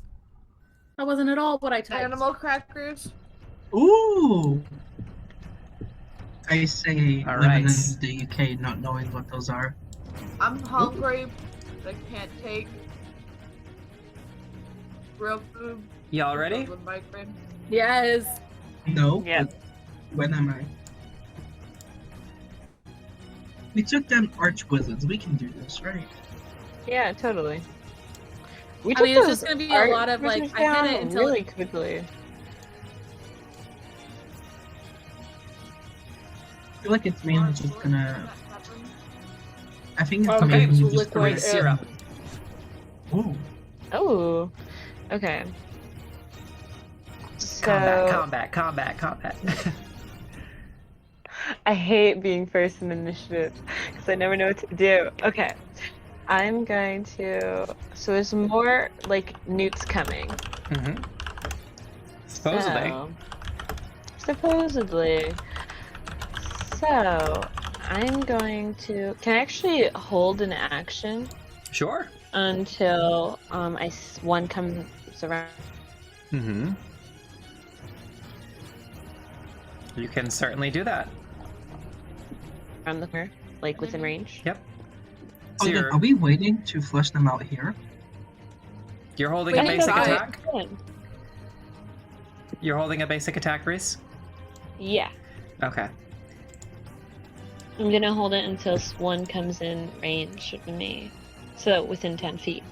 wasn't at all what I typed. animal crackers. Ooh! I say All living right. in the UK not knowing what those are. I'm hungry, but I can't take real food. Y'all ready? With migraine. Yes. No? Yeah. When am I? We took down arch-wizards. We can do this, right? Yeah, totally. We I mean, took it's just those gonna be a art lot of, like, wizards I hit down it until really quickly. I feel like it's mainly just gonna... I think it's Okay, mainly so just liquid gonna... Reese, you're up. Ooh. Oh, okay. So Combat. I hate being first in initiative because I never know what to do. Okay, I'm going to. So there's more like newts coming. Mm-hmm. Supposedly. Supposedly. So I'm going to. Can I actually hold an action Sure. until one comes around? Mm-hmm. You can certainly do that. Around the corner, like within range. Yep. Oh, So yeah, you're, are we waiting to flush them out here? you're holding We a can basic try it. attack? You're holding a basic attack, Reese? Yeah, Okay. I'm gonna hold it until one comes in range of me, so within 10 feet.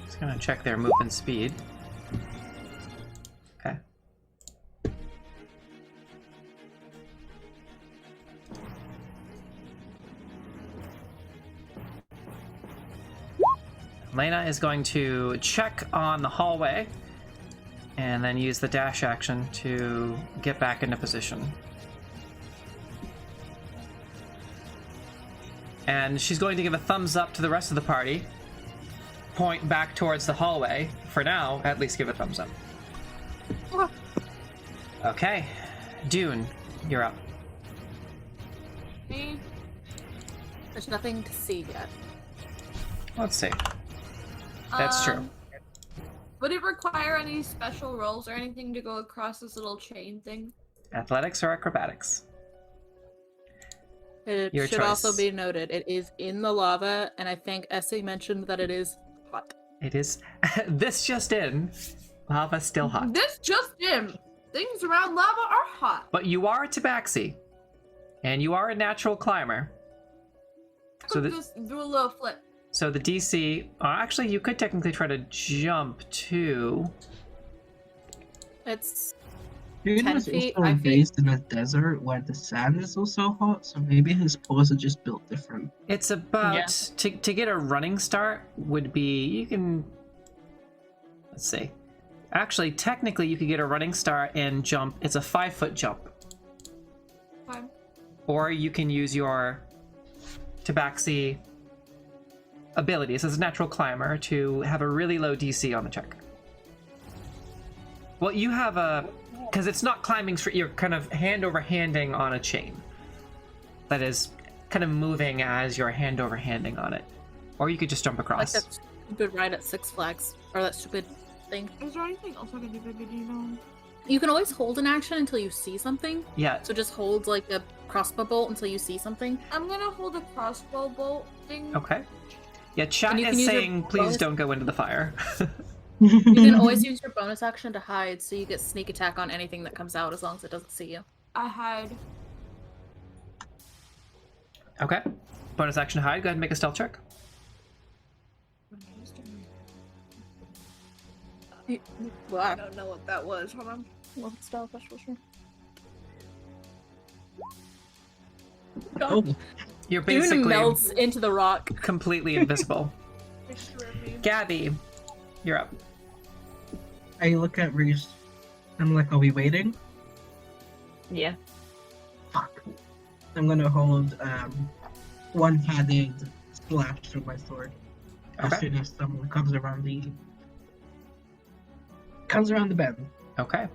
Just gonna check their movement speed. Okay. Lena is going to check on the hallway and then use the dash action to get back into position. And she's going to give a thumbs up to the rest of the party. Point back towards the hallway. For now, at least give a thumbs up. Okay. Dune, you're up. Me? There's nothing to see yet. Let's see. That's true. Would it require any special rolls or anything to go across this little chain thing? Athletics or acrobatics? It Your should also choice. be noted, it is in the lava, and I think Essie mentioned that it is hot. It is. This just in. Lava still hot. This just in. Things around lava are hot. But you are a tabaxi. And you are a natural climber. So the, Just do a little flip. so the DC. Actually, you could technically try to jump too. It's Dude 10 was feet, also 5 feet. raised in a desert where the sand is also hot, so maybe his paws are just built different. It's about Yeah. to get a running start would be you can. Let's see. Actually, technically, you could get a running start and jump. It's a 5-foot jump. Fine. Or you can use your tabaxi abilities as a natural climber to have a really low DC on the check. Well, you have a... Because it's not climbing straight, you're kind of hand over handing on a chain. That is kind of moving as you're hand over handing on it. Or you could just jump like across. that stupid ride at Six Flags, or that stupid thing. Is there anything else I can do, baby? Do you know? You can always hold an action until you see something, Yeah, so just hold like a crossbow bolt until you see something. I'm gonna hold a crossbow bolt thing. okay. Yeah, chat And you can is use your saying, please bonus- don't go into the fire. You can always use your bonus action to hide, so you get sneak attack on anything that comes out as long as it doesn't see you. I hide. Okay. Bonus action hide. Go ahead and make a stealth check. I Wow. don't know what that was. Hold on. What style special sure. Oh, You're Dune basically melts into the rock. completely invisible. Gaby, you're up. I look at Reese. I'm like, are we waiting? Yeah. Fuck. I'm gonna hold one-handed slash with my sword as Okay. soon as someone comes around the bend. Okay.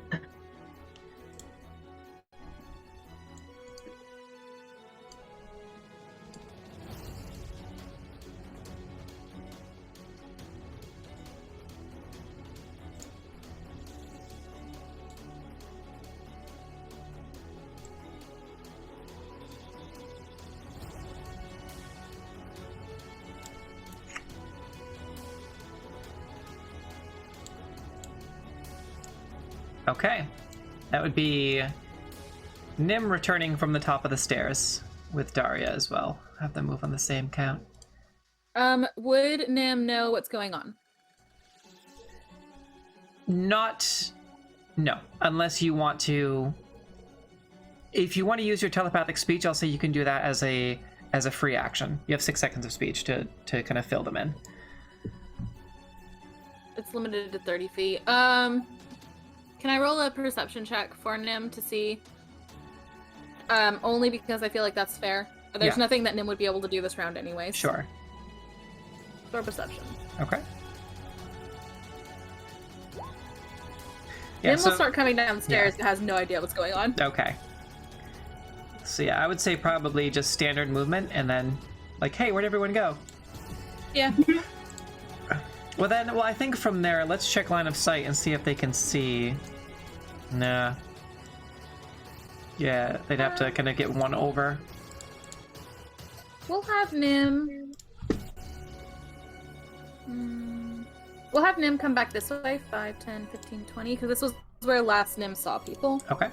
Okay. That would be Nim returning from the top of the stairs with Daria as well. Have them move on the same count. Would Nim know what's going on? No. Unless you want to... If you want to use your telepathic speech, I'll say you can do that as a free action. You have 6 seconds of speech to kind of fill them in. It's limited to 30 feet. Can I roll a perception check for Nim to see? Only because I feel like that's fair. There's Yeah. nothing that Nim would be able to do this round anyways. Sure. For perception. Okay. Nim will start coming downstairs and has no idea what's going on. Okay. So yeah, I would say probably just standard movement and then like, hey, where'd everyone go? Yeah. Well, I think from there, let's check line of sight and see if they can see. Nah. Yeah, they'd have to kind of get one over. We'll have Nim... We'll have Nim come back this way. 5, 10, 15, 20. Because this was where last Nim saw people. Okay.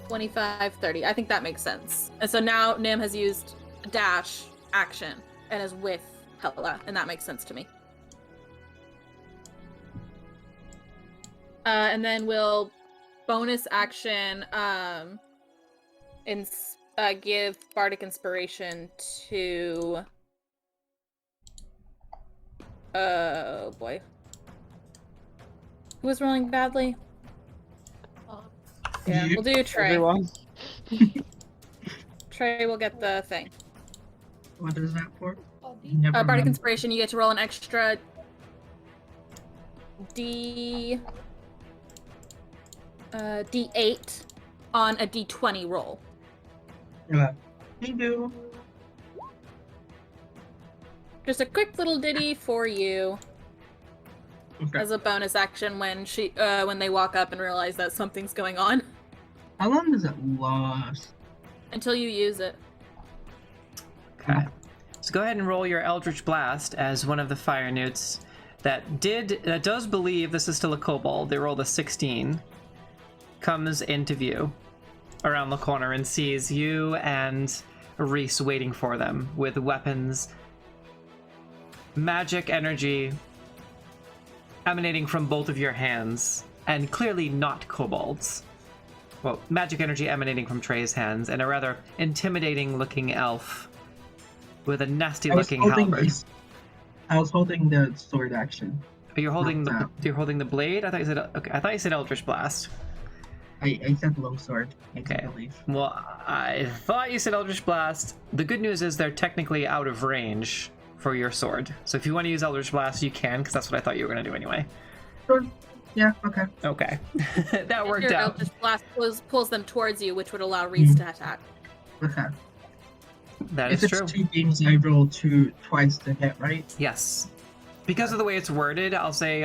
25, 30. I think that makes sense. And so now Nim has used dash action and is with Hela. And that makes sense to me. And then we'll bonus action give Bardic Inspiration to... Oh boy. Who was rolling badly? Yeah, You. we'll do Trey. Everyone. Trey will get the thing. What is that for? Never Bardic mind. Inspiration, you get to roll an extra D8 on a D20 roll. Hey, do. Just a quick little ditty for you Okay. as a bonus action when they walk up and realize that something's going on How long does it last? until you use it. Okay. So go ahead and roll your Eldritch Blast as one of the fire newts that does believe this is still a kobold. They rolled a 16. Comes into view around the corner and sees you and Reese waiting for them with weapons, magic energy emanating from both of your hands, and clearly not kobolds. Well, magic energy emanating from Trey's hands, and a rather intimidating looking elf with a nasty looking halberd. I was holding the sword action. You're holding Not you're holding the blade? I thought you said okay, I thought you said Eldritch Blast. I said longsword. I Okay. believe. Well, I thought you said Eldritch Blast. The good news is they're technically out of range for your sword. So if you want to use Eldritch Blast, you can, because that's what I thought you were going to do anyway. Sure. Yeah, okay. Okay. That worked Your out. Eldritch Blast pulls them towards you, which would allow Reese to attack. Okay. That If is it's true. 2 beams, I roll twice to hit, right? Yes. Because of the way it's worded, I'll say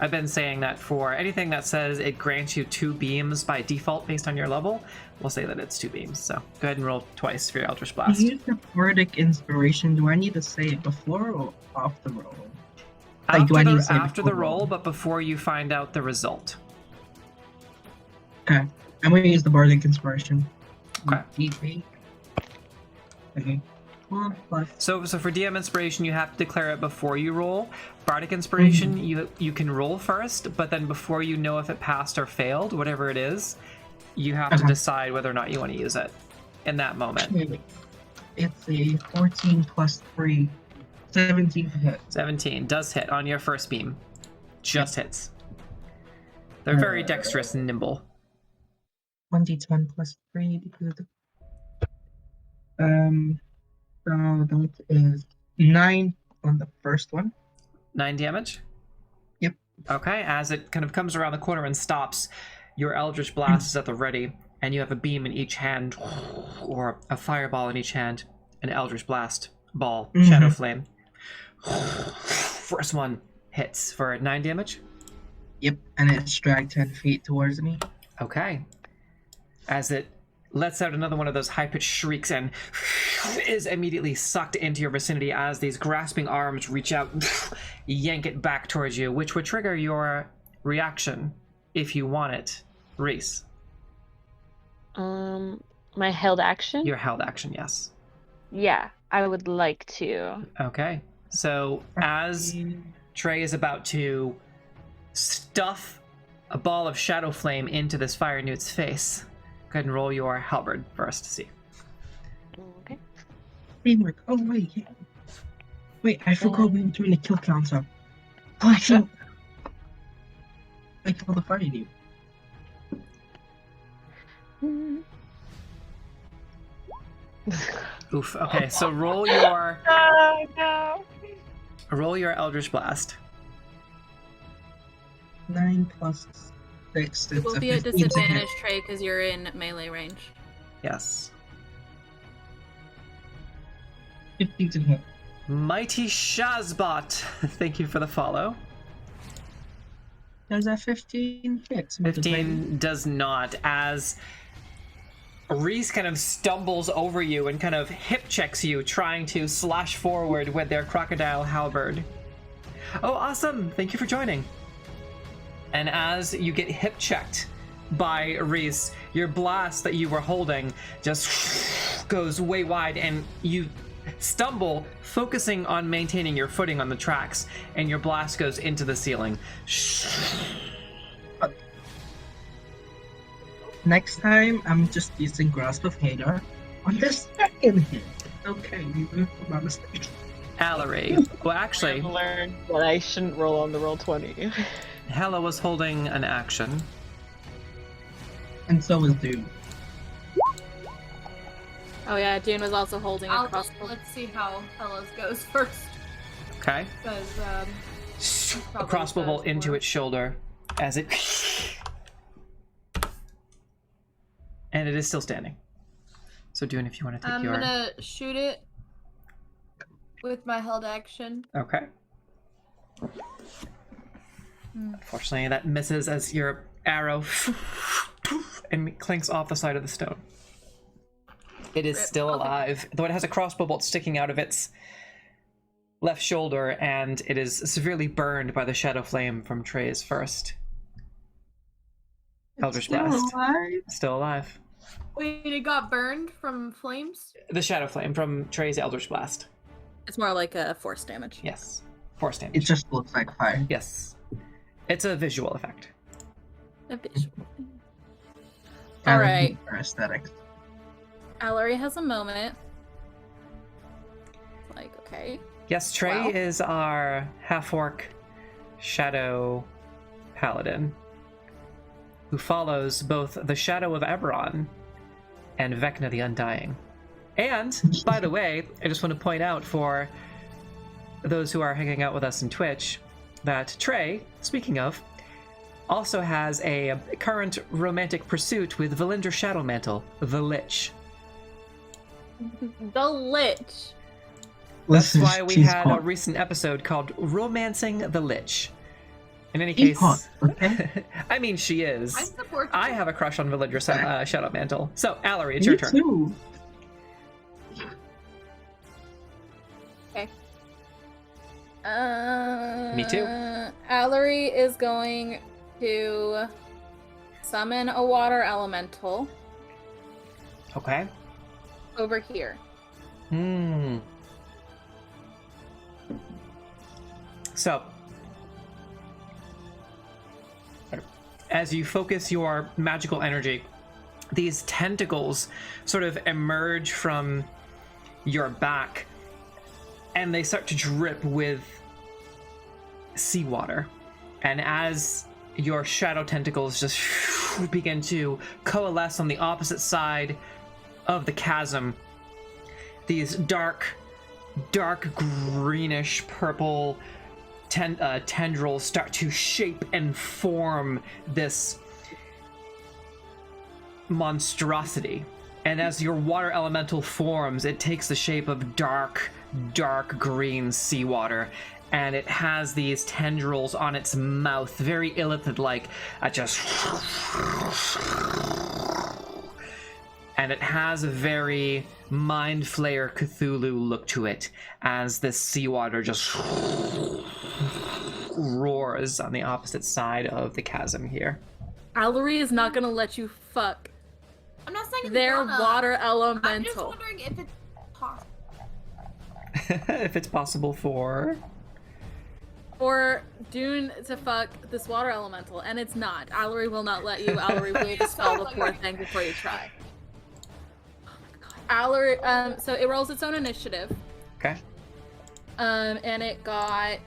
I've been saying that for anything that says it grants you 2 beams by default based on your level, we'll say that it's 2 beams. So go ahead and roll twice for your Eldritch Blast. To use the Bardic Inspiration, do I need to say it before or off the roll? Like, do I need to say it After the before roll, but before you find out the result. Okay. I'm going to use the Bardic Inspiration. Okay. D8. Okay. 1 plus. So for DM inspiration, you have to declare it before you roll. Bardic inspiration, you can roll first, but then before you know if it passed or failed, whatever it is, you have to decide whether or not you want to use it in that moment. Okay. It's a 14 plus 3. 17 to hit. 17 does hit on your first beam. Just hits. They're very dexterous and nimble. 1d10 plus 3 because of the... So that is 9 on the first one. 9 damage? Yep. Okay, as it kind of comes around the corner and stops, your Eldritch Blast is at the ready, and you have a beam in each hand, or a fireball in each hand, an Eldritch Blast ball, Shadow Flame. First one hits for 9 damage. Yep, and it's dragged 10 feet towards me. Okay. As it lets out another one of those high-pitched shrieks and is immediately sucked into your vicinity as these grasping arms reach out, yank it back towards you, which would trigger your reaction if you want it. Reese. My held action? Your held action, yes. Yeah, I would like to. Okay. So as Trey is about to stuff a ball of shadow flame into this fire newt's face, go ahead and roll your halberd first to see. Okay. Teamwork. Oh, wait. Yeah. Wait, I forgot we were doing a kill counter. Oh, I killed the fire newt. Oof. Okay, so roll your Oh, no. roll your Eldritch Blast. 9 plus 6. It will be at disadvantage, Trey, because you're in melee range. Yes. 15 to hit. Mighty Shazbot, thank you for the follow. Does that 15 hit? 15 does not, as Reese kind of stumbles over you and kind of hip checks you, trying to slash forward with their crocodile halberd. Oh, awesome! Thank you for joining. And as you get hip checked by Reese, your blast that you were holding just goes way wide, and you stumble, focusing on maintaining your footing on the tracks, and your blast goes into the ceiling. Next time, I'm just using Grasp of Hader on the second hit. Okay, we moved from my mistake. Allery. Well, actually, I've learned that I shouldn't roll on the roll 20. Hella was holding an action. And so was Doom. Oh yeah, Dune was also holding a crossbow. Let's see how Hellas goes first. Okay. Because, A crossbow bolt into its shoulder as it... And it is still standing. So Dune, if you want to take I'm your... gonna shoot it with my held action. Okay. Unfortunately, that misses as your arrow and clinks off the side of the stone. It is still alive, though it has a crossbow bolt sticking out of its left shoulder, and it is severely burned by the shadow flame from Trey's first Eldritch Blast. Still alive. Wait, it got burned from flames? The shadow flame from Trey's Eldritch Blast. It's more like a force damage. Yes. Force damage. It just looks like fire. Yes. It's a visual effect. A visual. I All like right. For aesthetics. Allery has a moment. Like, okay. Yes, Trey Wow. is our half-orc shadow paladin who follows both the Shadow of Eberron and Vecna the Undying. And, by the way, I just want to point out for those who are hanging out with us in Twitch that Trey, speaking of, also has a current romantic pursuit with Valindra Shadowmantle, the Lich. The Lich. That's why we had a recent episode called Romancing the Lich. In any case, okay? I mean, she is. I support I have a crush on Valindra Shadowmantle. So, Allery, it's your turn. Too. Okay. Me too. Allery is going to summon a water elemental Okay. over here. So, as you focus your magical energy, these tentacles sort of emerge from your back, and they start to drip with seawater. And as your shadow tentacles just begin to coalesce on the opposite side of the chasm, these dark greenish purple tendrils start to shape and form this monstrosity. And as your water elemental forms, it takes the shape of dark green seawater, and it has these tendrils on its mouth, very illithid-like, and it has a very Mind Flayer Cthulhu look to it, as this seawater just roars on the opposite side of the chasm here. Allery is not gonna let you fuck I'm not saying it's their gonna. water I'm elemental. just wondering if it's possible. If it's possible for Dune to fuck this water elemental, and it's not. Allery will not let you. Allery will dispel the poor thing before you try. Oh my god. Allery, so it rolls its own initiative. Okay. And it got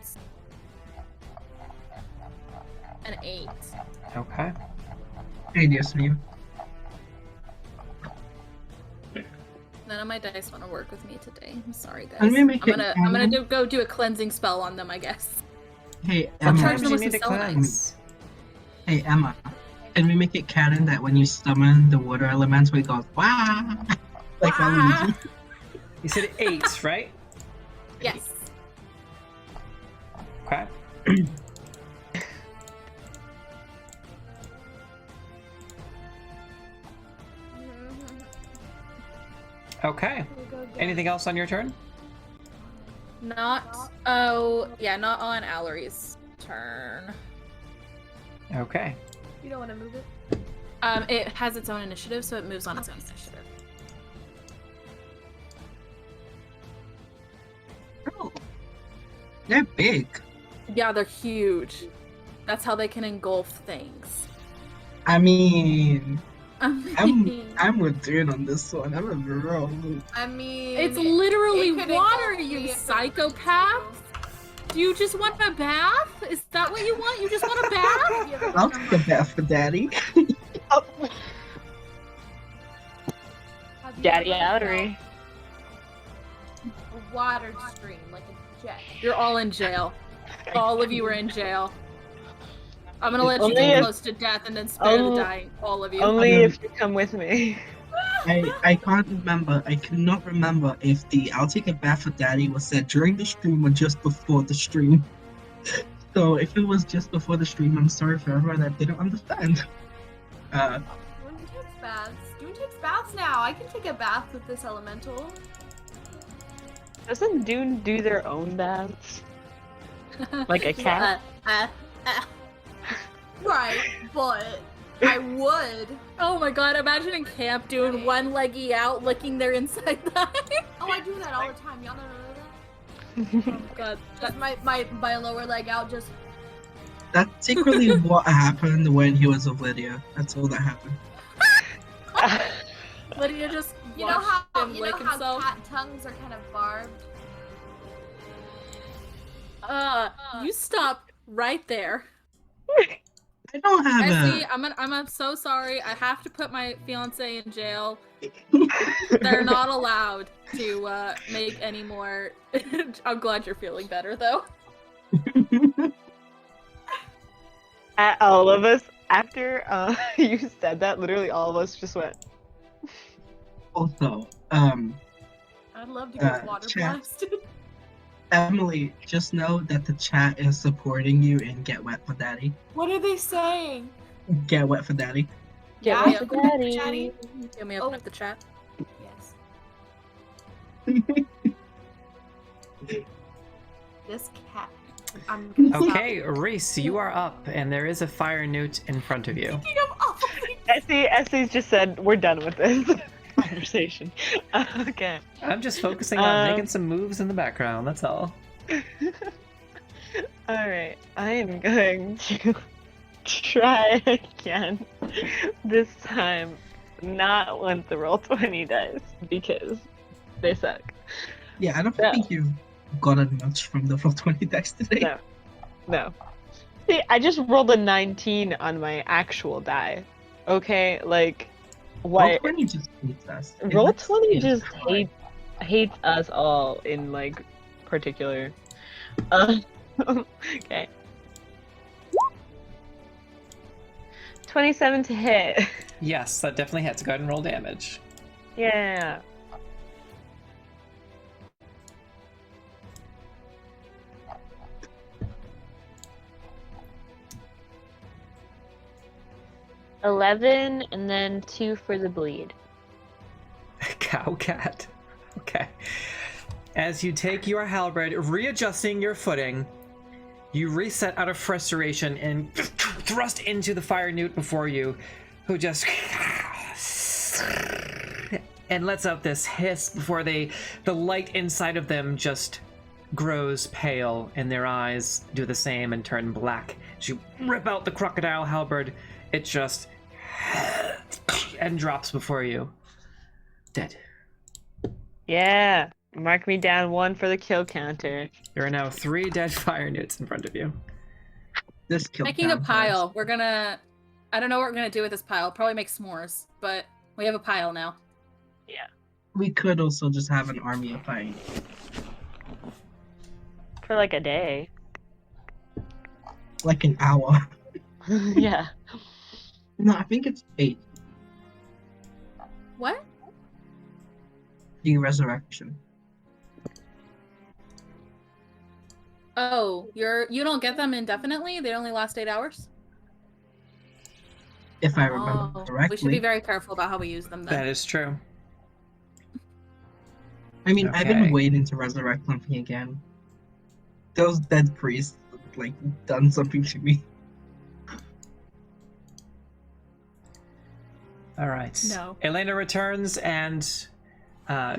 an 8. Okay. Hey, yes, me. None of my dice want to work with me today. I'm sorry, guys. Let me make it I'm gonna canon. go do a cleansing spell on them, I guess. Hey, I'll Emma. charge them you with need some to selenite. cleanse? Hey, Emma. Can we make it canon that when you summon the water elemental, it goes, wow! Like Wah! Luigi? You said 8, right? Yes. Okay. Okay. Anything else on your turn? Not on Allery's turn. Okay. You don't want to move it? It has its own initiative, so it moves on its own initiative. Oh. They're big. Yeah, they're huge. That's how they can engulf things. I mean, I I'm with Dune on this one. I'm a bro. I mean, It's literally it could water, engulf you me if it- psychopath! Do you just want a bath? Is that what you want? You just want a bath? I'll take a bath for daddy. Have you Daddy ever Outery. felt a water stream like a jet? You're all in jail. All of you are in jail. I'm gonna let you Only get if- close to death and then spare the only- dying. All of you. Only if you come with me. I can't remember. I cannot remember if the "I'll take a bath for daddy" was said during the stream or just before the stream. So if it was just before the stream, I'm sorry for everyone that didn't understand. Dune takes baths. Dune takes baths now. I can take a bath with this elemental. Doesn't Dune do their own baths? Like a cat? Right, but I would. Oh my god, imagine in camp doing one leggy out, licking their inside thigh. Oh, I do that all the time. Y'all don't know that? Oh my god. Just my lower leg out, just That's secretly what happened when he was with Lydia. That's all that happened. Lydia just you know watched how him you lick know how himself. cat tongues are kind of barbed. You stop right there. I don't have Essie, I'm so sorry. I have to put my fiance in jail. They're not allowed to make any more. I'm glad you're feeling better though. At all of us, after you said that, literally all of us just went. Also, I'd love to get water chat. blasted. Emily, just know that the chat is supporting you in Get Wet for Daddy. What are they saying? Get Wet for Daddy. Get Yeah, with yeah. the daddy. Daddy. Can we open Oh. up the chat? Yes. This cat. I'm gonna stop. Okay, Reese, you are up, and there is a fire newt in front of you. Speaking of awful things, Essie's just said, we're done with this. conversation. Okay. I'm just focusing on making some moves in the background, that's all. Alright, I am going to try again. This time, not with the roll 20 dice, because they suck. Yeah, I don't Yeah. think you've gotten much from the roll 20 dice today. No. No. See, I just rolled a 19 on my actual die. Okay, like, Roll what? 20 just hates us. Roll It's- 20 it's just fine. hates us all in, like, particular. Okay. 27 to hit. Yes, that definitely hits. Go ahead and roll damage. Yeah. $11 and then 2 for the bleed. Cow cat. Okay. As you take your halberd, readjusting your footing, you reset out of frustration and thrust into the fire newt before you, who just and lets out this hiss before the light inside of them just grows pale and their eyes do the same and turn black. As you rip out the crocodile halberd, it just and drops before you. Dead. Yeah. Mark me down 1 for the kill counter. There are now 3 dead fire newts in front of you. This killed Making a down pile. first. We're gonna. I don't know what we're gonna do with this pile. Probably make s'mores, but we have a pile now. We could also just have an army of fire. For like a day. Like an hour. Yeah. No, I think it's 8. What? The resurrection. Oh, you don't get them indefinitely? They only last 8 hours? If I remember Oh, correctly. we should be very careful about how we use them then. That is true. I mean, I've Okay. been waiting to resurrect something again. Those dead priests, like, done something to me. All right. No. Elena returns and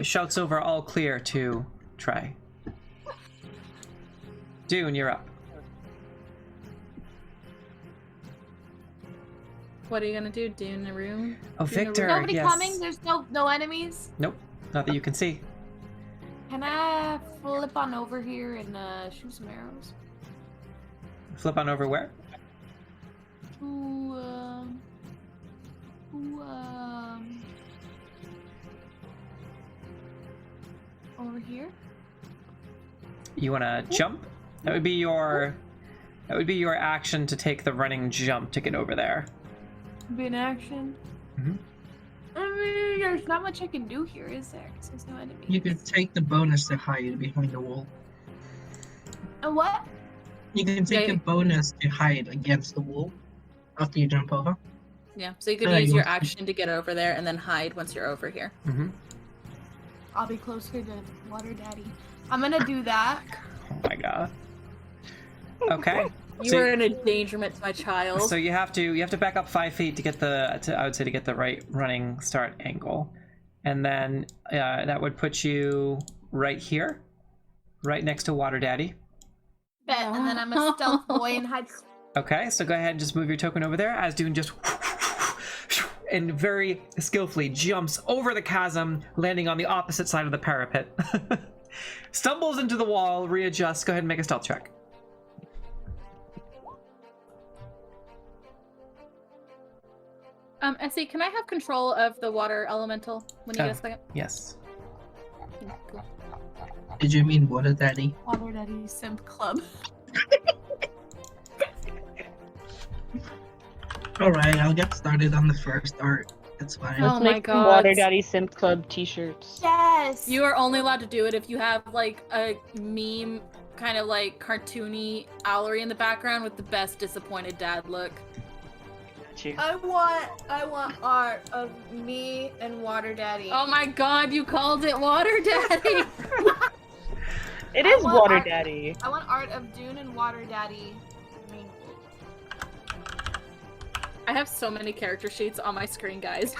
shouts over all clear to Trey. Dune, you're up. What are you gonna do? Do in a room? Oh, Do in a Victor, room? Nobody yes. coming? There's no enemies? Nope, not that you can see. Can I flip on over here and shoot some arrows? Flip on over where? To, over here? You want to jump? That would be your action to take the running jump to get over there. Be an action. Mhm. I mean, there's not much I can do here, is there? 'Cause there's no enemies. You could take the bonus to hide behind the wall. A what? You can take Yeah. the bonus to hide against the wall after you jump over. Yeah, so you could Yeah, use you your want- action to get over there and then hide once you're over here. Mm-hmm. I'll be closer to Water Daddy. I'm gonna do that. Oh my god. Okay. You So- are an endangerment to my child. So you have to back up 5 feet to get I would say to get the right running start angle, and then that would put you right here, right next to Water Daddy. Bet, and then I'm a stealth boy and hide. Okay, so go ahead and just move your token over there as Dune just and very skillfully jumps over the chasm, landing on the opposite side of the parapet. Stumbles into the wall, readjusts. Go ahead and make a stealth check. Essie, can I have control of the water elemental when you Oh. get a second? Yes. Cool. Did you mean Water Daddy? Water Daddy Simp Club. Alright, I'll get started on the first art. It's fine. Oh Let's my make some God. Water Daddy Simp Club t-shirts. Yes. You are only allowed to do it if you have like a meme, kind of like cartoony Allery in the background with the best disappointed dad look. Got you. I want art of me and Water Daddy. Oh my God, you called it Water Daddy. It I is want Water art- Daddy. I want art of Dune and Water Daddy. I have so many character sheets on my screen, guys.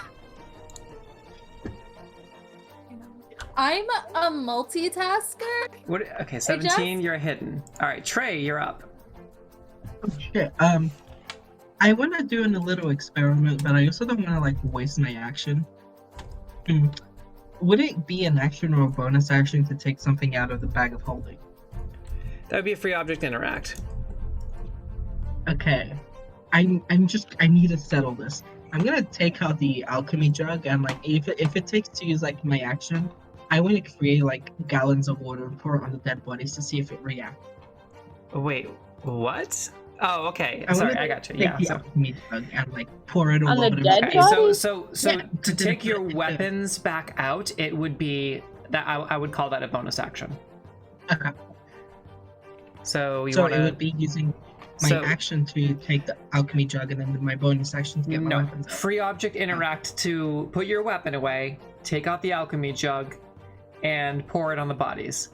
I'm a multitasker. What? Okay, 17. You're hidden. All right, Trey, you're up. Oh shit. I want to do a little experiment, but I also don't want to like waste my action. Would it be an action or a bonus action to take something out of the bag of holding? That would be a free object interact. Okay. I need to settle this. I'm gonna take out the alchemy jug and like if it takes to use like my action, I want to create like gallons of water and pour it on the dead bodies to see if it reacts. Wait, what? Oh, okay. I Sorry, wanna I got you. take Yeah. the So, alchemy jug and like pour it all On the over dead okay, body? so Yeah. to take your weapons back out, it would be that I would call that a bonus action. Okay. So you So want it would be using my action to take the alchemy jug and then my bonus action to get my no weapons out. free object interact to put your weapon away, take out the alchemy jug, and pour it on the bodies.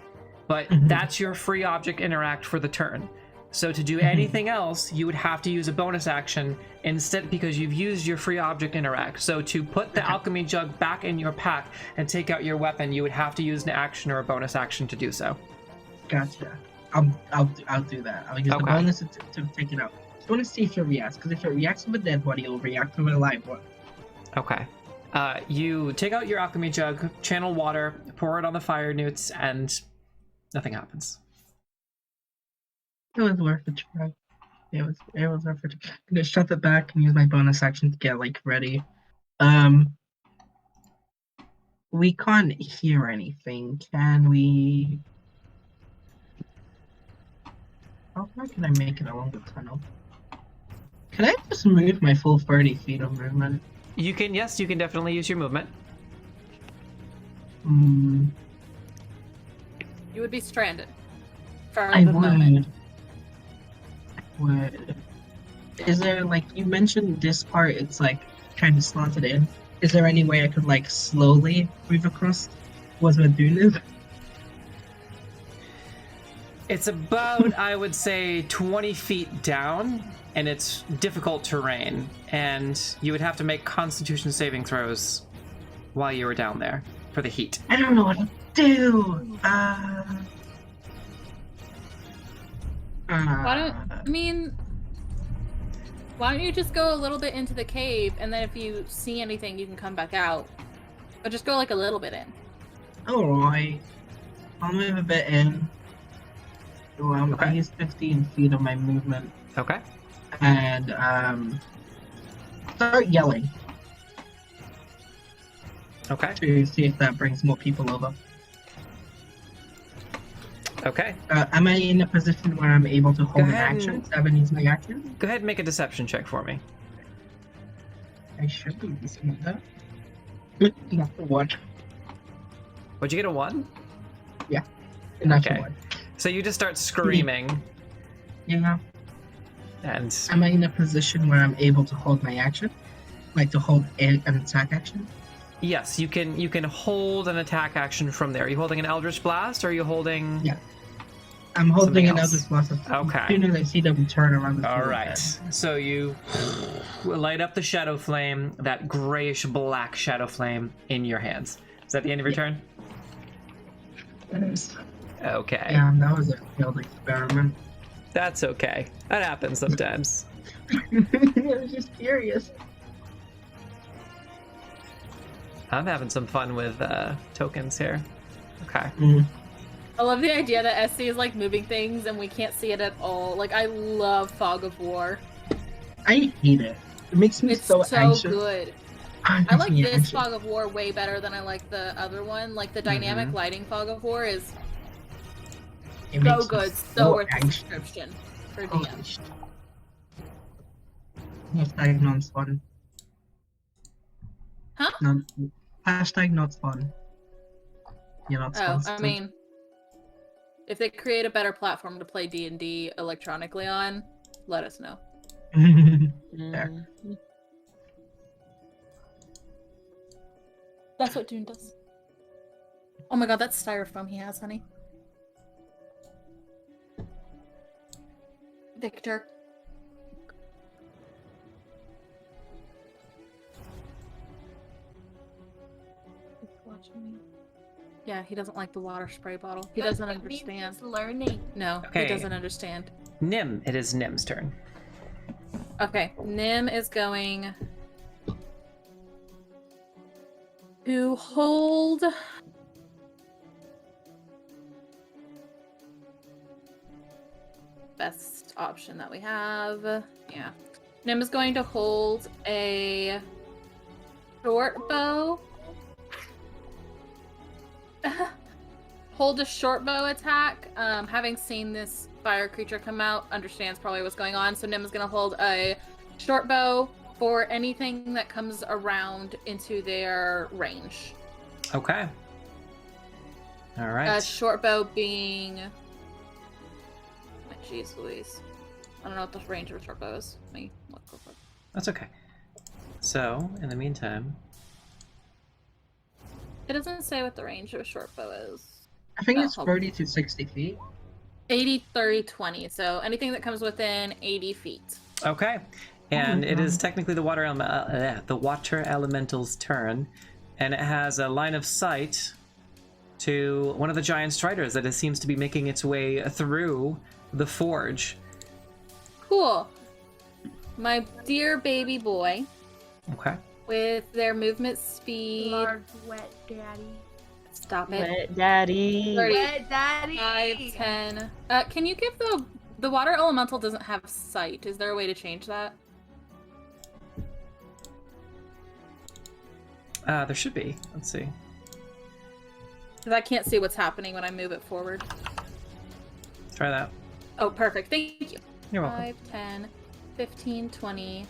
But that's your free object interact for the turn. So to do anything else, you would have to use a bonus action instead because you've used your free object interact. So to put the alchemy jug back in your pack and take out your weapon, you would have to use an action or a bonus action to do so. Gotcha. I'll do that. I'll use the bonus to take it out. I want to see if it reacts, because if it reacts with a dead body, it'll react with a live one. Okay. You take out your alchemy jug, channel water, pour it on the fire newts, and nothing happens. It was worth a try. It was worth it. I'm gonna shove it back and use my bonus action to get like ready. We can't hear anything, can we? How far can I make it along the tunnel? Can I just move my full 30 feet of movement? You can, yes, you can definitely use your movement. Hmm. You would be stranded for I the moment. would. Is there like you mentioned this part? It's like kind of slanted in. Is there any way I could like slowly move across? Was what Dune? It's about, I would say, 20 feet down, and it's difficult terrain, and you would have to make Constitution saving throws while you were down there for the heat. I don't know what to do. Why don't you just go a little bit into the cave, and then if you see anything, you can come back out. But just go like a little bit in. Alright. I'll move a bit in. Well, I use 15 feet of my movement. Okay. And, start yelling Okay. to see if that brings more people over. Okay. Am I in a position where I'm able to hold an ahead action? and- I haven't used my action? Go ahead and make a deception check for me. I should be using that. Not the one. Would you get a 1? Not the Okay. one. So you just start screaming, Yeah. and Am I in a position where I'm able to hold my action? Like to hold an attack action? yes, you can hold an attack action from there. Are you holding an Eldritch Blast, or are you holding... Yeah. I'm holding Something an else. Eldritch Blast. Okay. As soon as I see them turn around the All field, right. So you light up the shadow flame, that grayish black shadow flame in your hands. Is that the end of your turn? then- Okay. Yeah, that was a failed experiment. That's okay. That happens sometimes. I was just curious. I'm having some fun with tokens here. Okay. I love the idea that SC is like moving things and we can't see it at all. Like, I love Fog of War. I hate it. It makes me It's so so anxious. good. It I makes like me this anxious. Fog of War way better than I like the other one. Like, the dynamic lighting Fog of War is It so makes me good, so worth the anxious. subscription for Holy DM. shit. Hashtag not fun. Huh? No, hashtag not fun. You're not Oh, sponsored. I mean, if they create a better platform to play D&D electronically on, let us know. Fair. That's what Dune does. Oh my god, that's styrofoam he has, honey. Victor. He's watching me. Yeah, he doesn't like the water spray bottle. He But doesn't it means understand. he's learning. No, Okay. he doesn't understand. Nim, it is Nim's turn. Okay, Nim is going to hold. Best option that we have. Yeah. Nim is going to hold a short bow. Hold a short bow attack. Having seen this fire creature come out, understands probably what's going on. So Nim is going to hold a short bow for anything that comes around into their range. Okay. All right. A short bow being. Jeez Louise. I don't know what the range of a short bow is. Let me look real quick. That's okay. So, in the meantime, It doesn't say what the range of a short bow is. I think Oh, it's hold 40 to 60 feet. 80, 30, 20. So anything that comes within 80 feet. okay. And it is God. technically the water elemental's turn, and it has a line of sight to one of the giant striders that it seems to be making its way through the forge. Cool. My dear baby boy, Okay. with their movement speed. Large wet daddy. Stop it. Wet daddy. 30, Wet daddy. 5, 10. Can you give the water elemental doesn't have sight? Is there a way to change that? There should be. Let's see. Because I can't see what's happening when I move it forward. Try that. Oh, perfect. Thank you. You're welcome. 5, 10, 15, 20,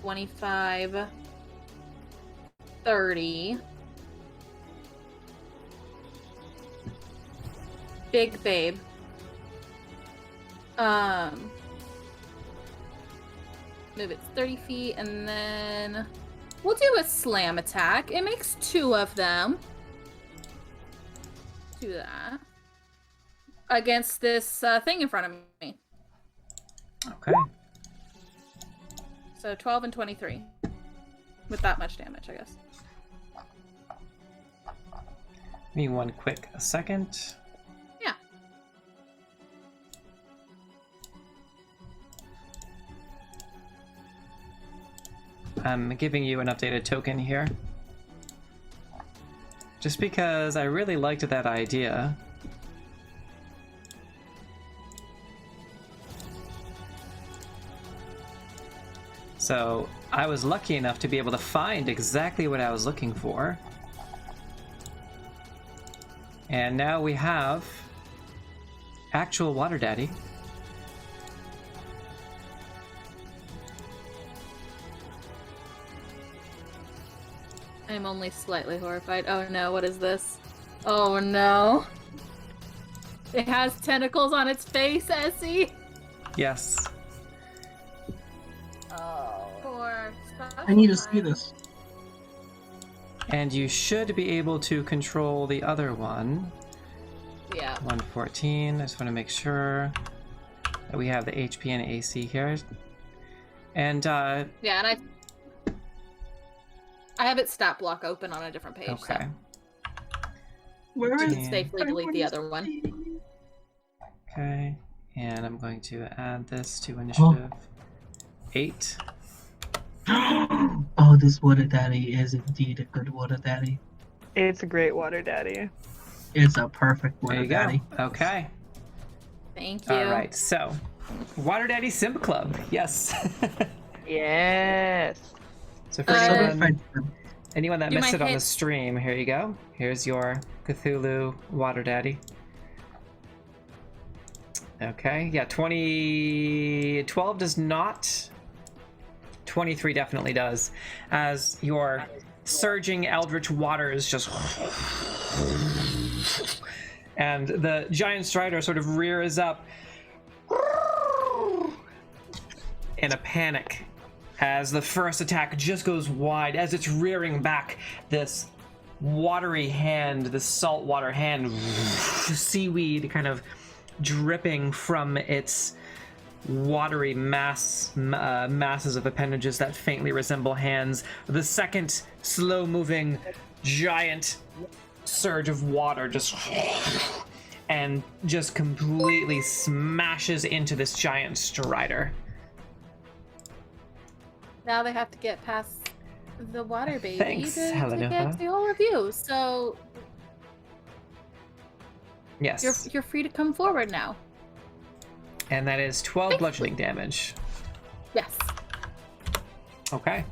25, 30. Big babe. Move it 30 feet, and then we'll do a slam attack. It makes 2 of them. Do that. Against this thing in front of me. Okay. So 12 and 23. With that much damage, I guess. Give me one quick second. Yeah. I'm giving you an updated token here. Just because I really liked that idea. So I was lucky enough to be able to find exactly what I was looking for. And now we have actual Water Daddy. I'm only slightly horrified. Oh no, what is this? Oh no. It has tentacles on its face, Essie. Yes. Oh. For I need to see this. And you should be able to control the other one. Yeah. 114. I just want to make sure that we have the HP and AC here. And Yeah, and I have its stat block open on a different page. okay. So Where you is can safely delete the other one. Okay. And I'm going to add this to initiative 8. Oh, this water daddy is indeed a good water daddy. It's a great water daddy. It's a perfect There water you daddy. go. Okay. Thank you. All right. So, Water Daddy Simp Club. Yes. Yes. So for anyone that Do missed my it on the hits. stream, here you go. Here's your Cthulhu Water Daddy. Okay, yeah, 12 does not. 23 definitely does. As your surging eldritch waters just... And the giant strider sort of rears up in a panic as the first attack just goes wide. As it's rearing back, this watery hand, this saltwater hand, seaweed kind of dripping from its watery masses of appendages that faintly resemble hands. The second slow-moving giant surge of water just and just completely smashes into this giant strider. Now they have to get past the water baby Thanks, to Helena. get to all of you. So Yes. you're free to come forward now. And that is 12 bludgeoning damage. Yes. Okay.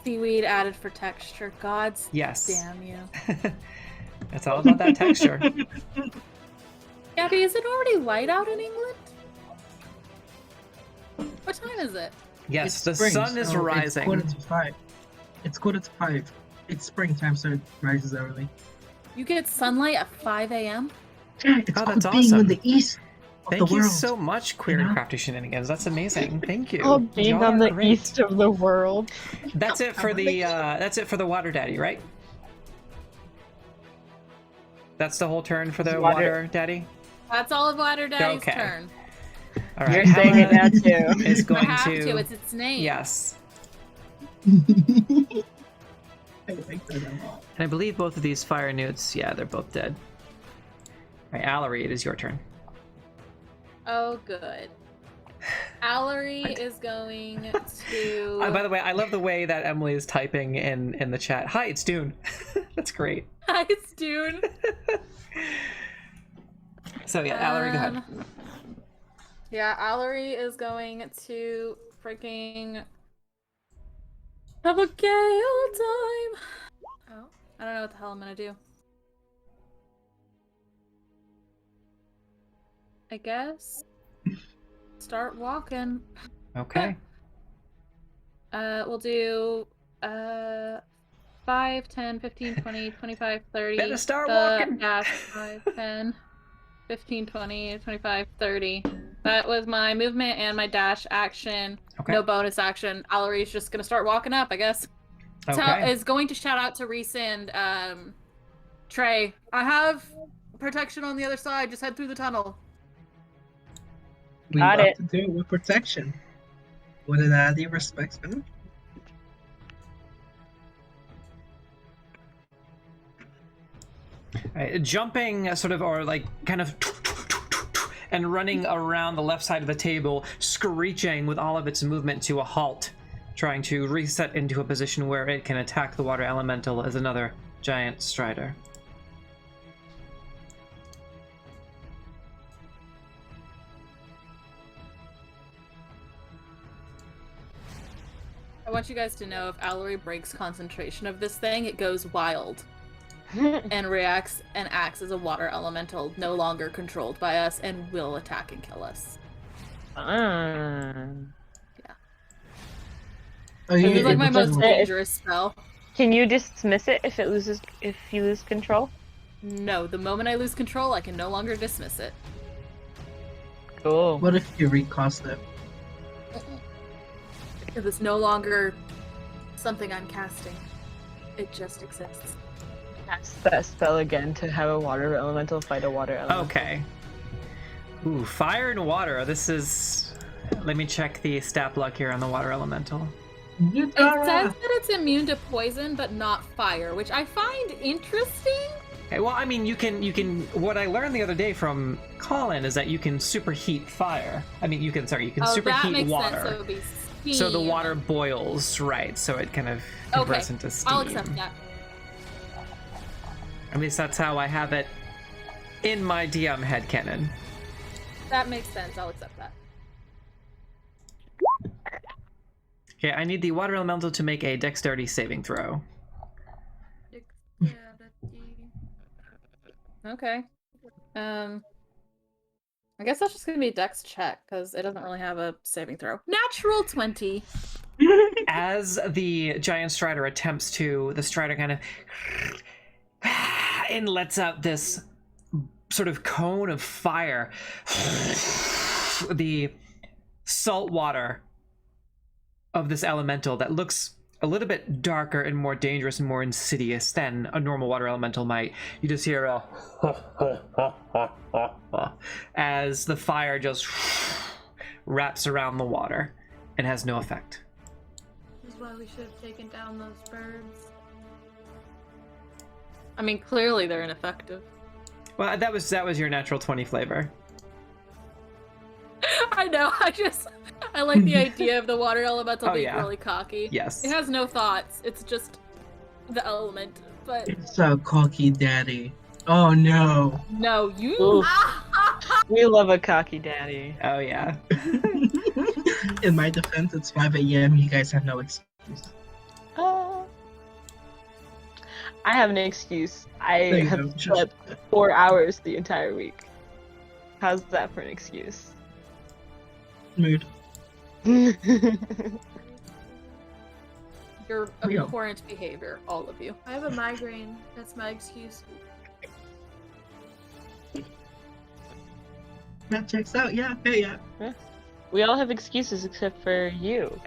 Seaweed added for texture. Gods Yes. damn you. It's all about that texture. Gaby, is it already light out in England? What time is it? Yes, It's the spring, sun is so rising. It's 5. It's 4:45. It's springtime, so it rises early. You get sunlight at 5 a.m.? Yeah, it's Oh, called that's being awesome. on the east of Thank the you world. so much, Queer and know? Crafty Shenanigans. That's amazing. Thank you. Oh, being Y'all on are the great. east of the world. That's it for the Water Daddy, right? That's the whole turn for the Water Daddy. That's all of Water Daddy's Okay. turn. All right. You're saying it now Hella too. is I going have to. to. It's its name. Yes, I like that a lot. and I believe both of these fire newts. Yeah, they're both dead. All right, Allery, it is your turn. Oh, good. Allery is going to. By the way, I love the way that Emily is typing in the chat. Hi, it's Dune. That's great. Hi, it's Dune. So yeah, Allery, go ahead. Yeah, Allery is going to freaking have a gay old time. Oh, I don't know what the hell I'm gonna do. I guess start walking. Okay. We'll do 5, 10, 15, 20, 25, 30. Better start walking. Dash 5, 10, 15, 20, 25, 30. That was my movement and my dash action. Okay. No bonus action. Allery's just gonna start walking up, I guess. Okay. Is going to shout out to rescind Trey. I have protection on the other side. Just head through the tunnel. We Got love it. to do it with protection. What did Addy respects me? Right, jumping sort of, or like kind of, and running around the left side of the table, screeching with all of its movement to a halt, trying to reset into a position where it can attack the water elemental as another giant strider. I want you guys to know if Allery breaks concentration of this thing, it goes wild and reacts and acts as a water elemental, no longer controlled by us, and will attack and kill us. Fun. Oh, This is like my able most to- dangerous spell. Can you dismiss it if you lose control? No, the moment I lose control, I can no longer dismiss it. Cool. What if you recast it? Because it's no longer something I'm casting. It just exists. Cast that spell again to have a water elemental fight a water elemental. Okay. Ooh, fire and water. This is. Let me check the stat block here on the water elemental. You It says that it's immune to poison, but not fire, which I find interesting. Okay, well, I mean, you can. What I learned the other day from Colin is that you can superheat fire. I mean, you can Oh, that superheat makes water. sense. So it would be steam. So the water boils, right? So it kind of converts into steam. I'll accept that. At least that's how I have it in my DM headcanon. That makes sense. I'll accept that. Okay, I need the water elemental to make a dexterity saving throw. Okay. I guess that's just gonna be a dex check because it doesn't really have a saving throw. Natural 20. As the giant strider attempts to, the strider kind of and lets out this sort of cone of fire. The salt water of this elemental that looks a little bit darker and more dangerous and more insidious than a normal water elemental might. You just hear a as the fire just wraps around the water and has no effect. why we should have taken down those birds. I mean, clearly they're ineffective. Well, that was your natural 20 flavor. I know. I like the idea of the water elemental Oh, being yeah. really cocky. Yes. It has no thoughts. It's just the element. But It's a cocky daddy. Oh no. no, you. Ooh, we love a cocky daddy. Oh yeah. In my defense, it's 5 a.m. You guys have no excuse. I have an excuse. I There you go. have slept 4 hours the entire week. How's that for an excuse? Mood. Your Yeah. abhorrent behavior, all of you. I have a migraine. That's my excuse. That checks out. Yeah. Yeah. We all have excuses except for you.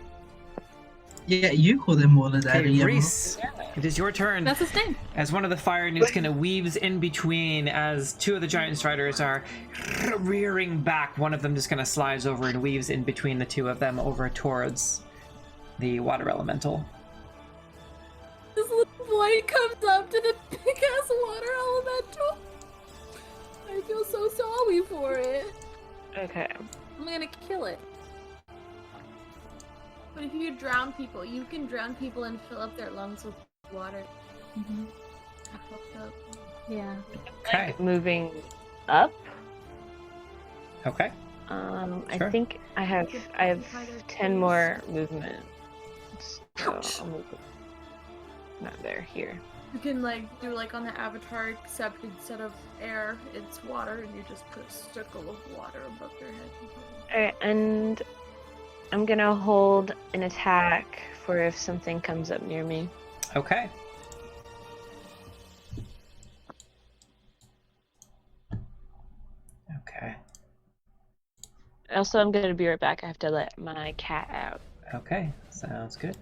Yeah. You call them all of that. Okay, yeah, Reese, it is your turn. That's his name. As one of the fire newts kind of weaves in between as two of the giant striders are rearing back. One of them just kind of slides over and weaves in between the two of them over towards the water elemental. This little light comes up to the big ass water elemental. I feel so sorry for it. Okay. I'm gonna kill it. But if you drown people, you can drown people and fill up their lungs with water. Mm-hmm. I fucked up. Yeah. Okay. Moving up. Okay. I Sure. think I have 10 more movement. So I'll move it. Not there, here. You can like do like on the avatar, except instead of air, it's water, and you just put a circle of water above their head. Alright, and I'm gonna hold an attack for if something comes up near me. Okay. Okay. Also, I'm gonna be right back. I have to let my cat out. Okay. Sounds good.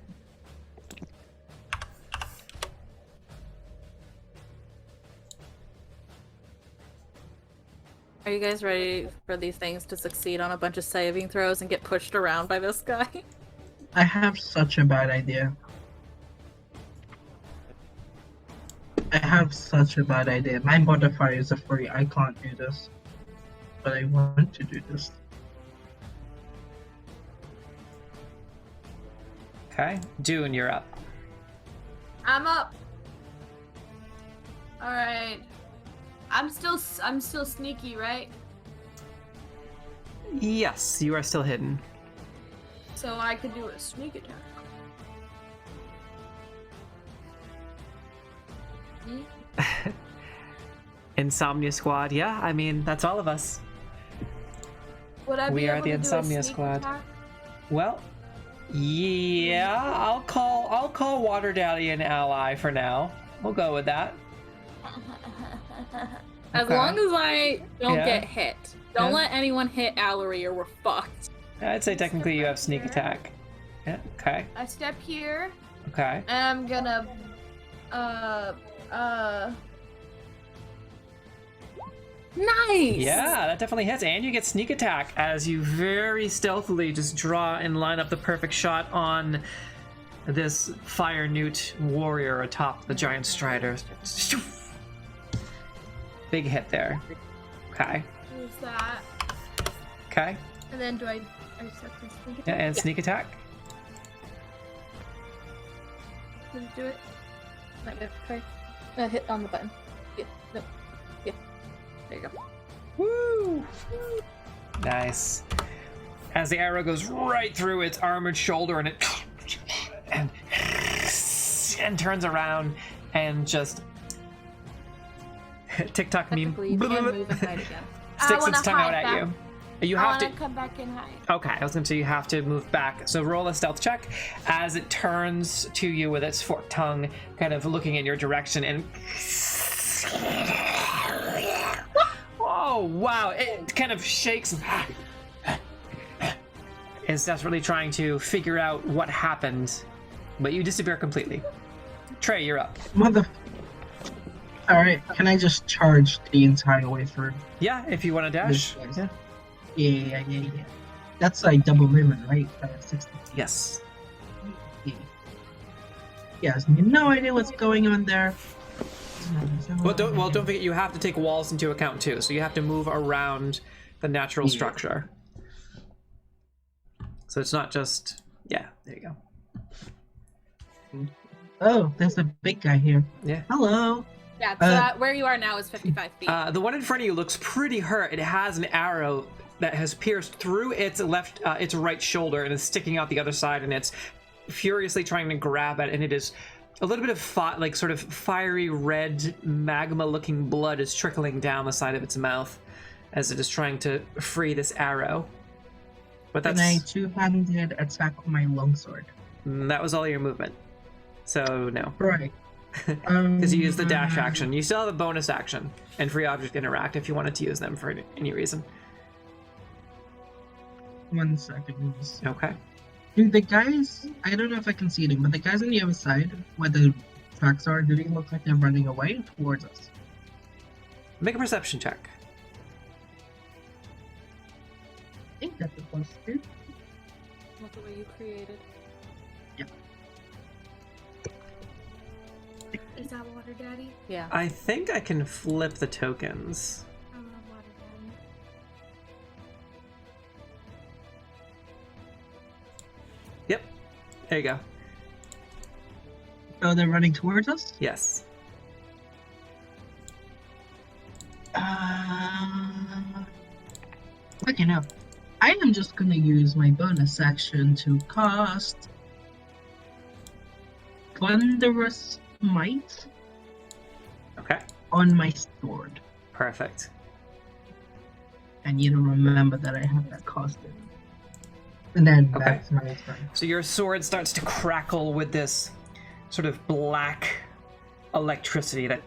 Are you guys ready for these things to succeed on a bunch of saving throws and get pushed around by this guy? I have such a bad idea. My modifiers are free. I can't do this. But I want to do this. Okay. Dune, you're up. I'm up. All right. I'm still sneaky, right? Yes, you are still hidden. So I could do a sneak attack. Insomnia Squad, yeah, I mean, that's all of us. Would I be We are able the to Insomnia do a sneak Squad. attack? Well, yeah, I'll call Water Daddy an ally for now. We'll go with that. As Okay. long as I don't Yeah. get hit. Don't Yeah. let anyone hit Allery or we're fucked. I'd say technically you have sneak attack. Yeah, okay. I step here, Okay. and I'm gonna, Nice! Yeah, that definitely hits. And you get sneak attack as you very stealthily just draw and line up the perfect shot on this fire newt warrior atop the giant strider. Big hit there. Okay. Who's that? Okay. And then do I step to sneak Yeah, attack? and sneak attack. Did it do it? Might be okay. Hit on the button. Yeah. No. Yeah. There you go. Woo! Nice. As the arrow goes right through its armored shoulder and it and turns around and just TikTok meme Technically, you can move and hide again. sticks wanna its tongue out hide at you. You I have wanna to. come back and hide. Okay, I was going to say you have to move back. So roll a stealth check as it turns to you with its forked tongue, kind of looking in your direction and. Oh wow! It kind of shakes. Is desperately trying to figure out what happened, but you disappear completely. Trey, you're up. Mother. Alright, can I just charge the entire way through? Yeah, if you want to dash. Yes. Yeah. Yeah. That's like double movement, right? 60. Yes. Yeah. He has no idea what's going on there. Well, don't forget you have to take walls into account too. So you have to move around the natural structure. So it's not just there you go. Oh, there's a big guy here. Yeah. Hello. Yeah, so that, where you are now is 55 feet. The one in front of you looks pretty hurt. It has an arrow that has pierced through its right shoulder and is sticking out the other side, and it's furiously trying to grab it, and it is a little bit of sort of fiery red magma-looking blood is trickling down the side of its mouth as it is trying to free this arrow. But that's... Can I two-handed attack with my longsword? That was all your movement. So, no. Right. Because you used the dash action. You still have a bonus action and free object interact if you wanted to use them for any reason. 1 second. Okay. Do the guys, I don't know if I can see them, but the guys on the other side, where the tracks are, do they look like they're running away towards us? Make a perception check. I think that's a +2. Not the way you created. Is that water, Daddy? Yeah. I think I can flip the tokens. I love water, Daddy. Yep. There you go. Oh, they're running towards us? Yes. Okay, now. I am just gonna use my bonus action to cast Thunderous Might Okay. on my sword. Perfect. And you don't remember that I have that costed. And then that's my turn. So your sword starts to crackle with this sort of black electricity that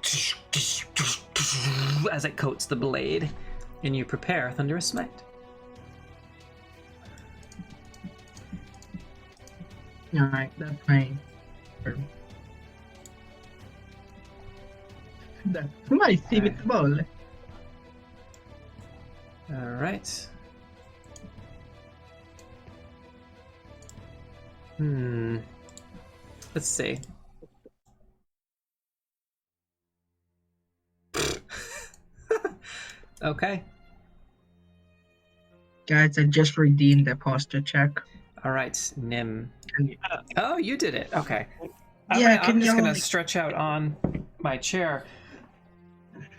as it coats the blade, and you prepare Thunderous Smite. Alright, that's my turn. That's my favorite ball. All right. Let's see. Okay. Guys, I just redeemed the posture check. All right, Nim. And- Oh, you did it. Okay. Yeah, I'm just y'all, gonna like- stretch out on my chair.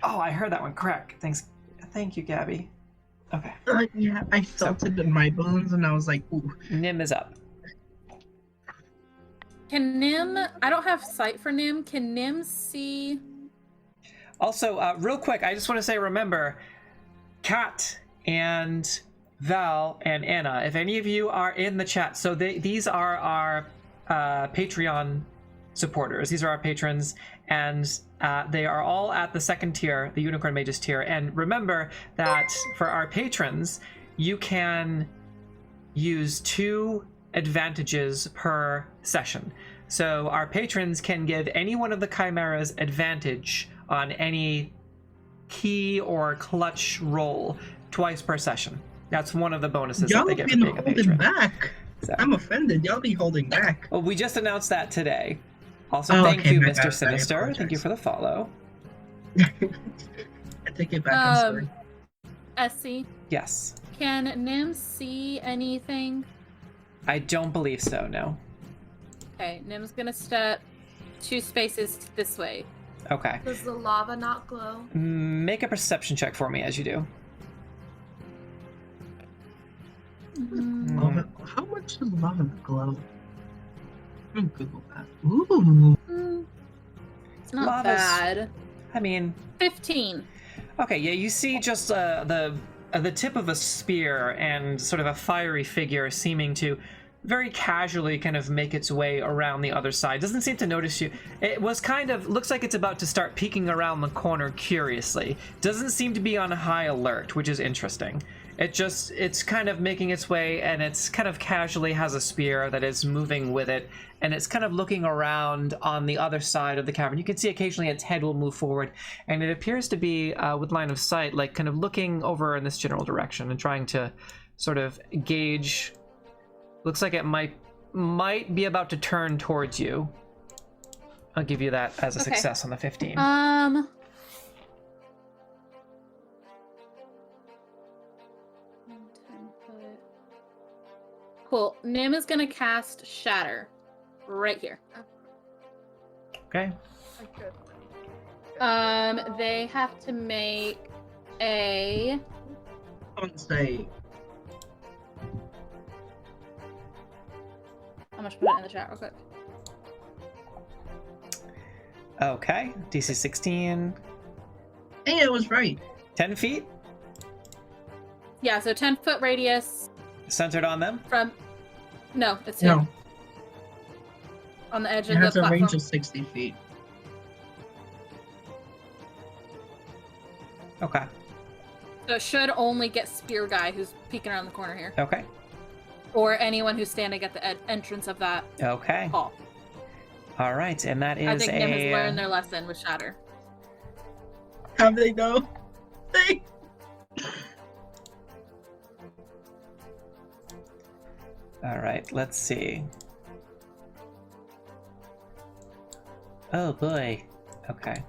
Oh, I heard that one crack. Thank you, Gaby. Okay. Yeah, I felt it in my bones and I was like, ooh. Nim is up. Can Nim... I don't have sight for Nim. Can Nim see... Also, real quick, I just want to say, remember, Kat and Val and Anna, if any of you are in the chat, so these are our Patreon supporters. These are our patrons, and they are all at the second tier, the Unicorn Mages tier. And remember that for our patrons, you can use 2 advantages per session. So our patrons can give any one of the chimeras advantage on any key or clutch roll twice per session. That's one of the bonuses Y'all that they get been for being a holding patron. back. So. I'm offended. Y'all be holding back. Well, we just announced that today. Also, Oh, thank okay, you, my Mr. bad. I Sinister. apologize. Thank you for the follow. I take it back. I'm sorry. Essie, Yes. can Nim see anything? I don't believe so, no. Okay, Nim's gonna step 2 spaces this way. Okay. Does the lava not glow? Make a perception check for me as you do. Lava, how much does lava glow? I'm gonna Google that. Ooh. It's not Lava's- bad. I mean, 15. okay, yeah, you see just the tip of a spear and sort of a fiery figure seeming to very casually kind of make its way around the other side. Doesn't seem to notice you. It was kind of, looks like it's about to start peeking around the corner curiously. Doesn't seem to be on high alert, which is interesting. It's kind of making its way, and it's kind of casually has a spear that is moving with it, and it's kind of looking around on the other side of the cavern. You can see occasionally its head will move forward, and it appears to be, with line of sight, like kind of looking over in this general direction and trying to sort of gauge. Looks like it might be about to turn towards you. I'll give you that as a Okay. success on the 15. 10 foot. Cool. Nim is gonna cast Shatter right here. Okay. They have to make a. I want to say I'm gonna put it in the chat real quick. Okay. DC 16. hey, I was right. 10 feet. Yeah, so 10-foot radius Centered on them. from. No, it's here. No, On the edge it of the has a platform. range of 60 feet. Okay. So it should only get Spear Guy who's peeking around the corner here. Okay. Or anyone who's standing at the entrance of that Okay. hall. All right, and that is I think Nim has a. learned their lesson with Shatter. Have they though? They. All right, let's see. Oh boy. Okay.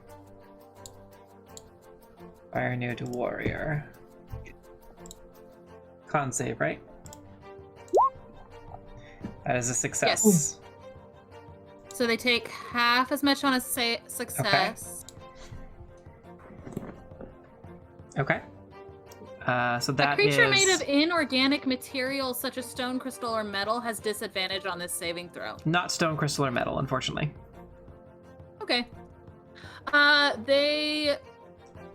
Fire new to warrior. Con save, right? That is a success. Yes. So they take half as much on a success. Okay. So A that creature is made of inorganic materials such as stone, crystal, or metal has disadvantage on this saving throw. not stone, crystal, or metal, unfortunately. Okay. They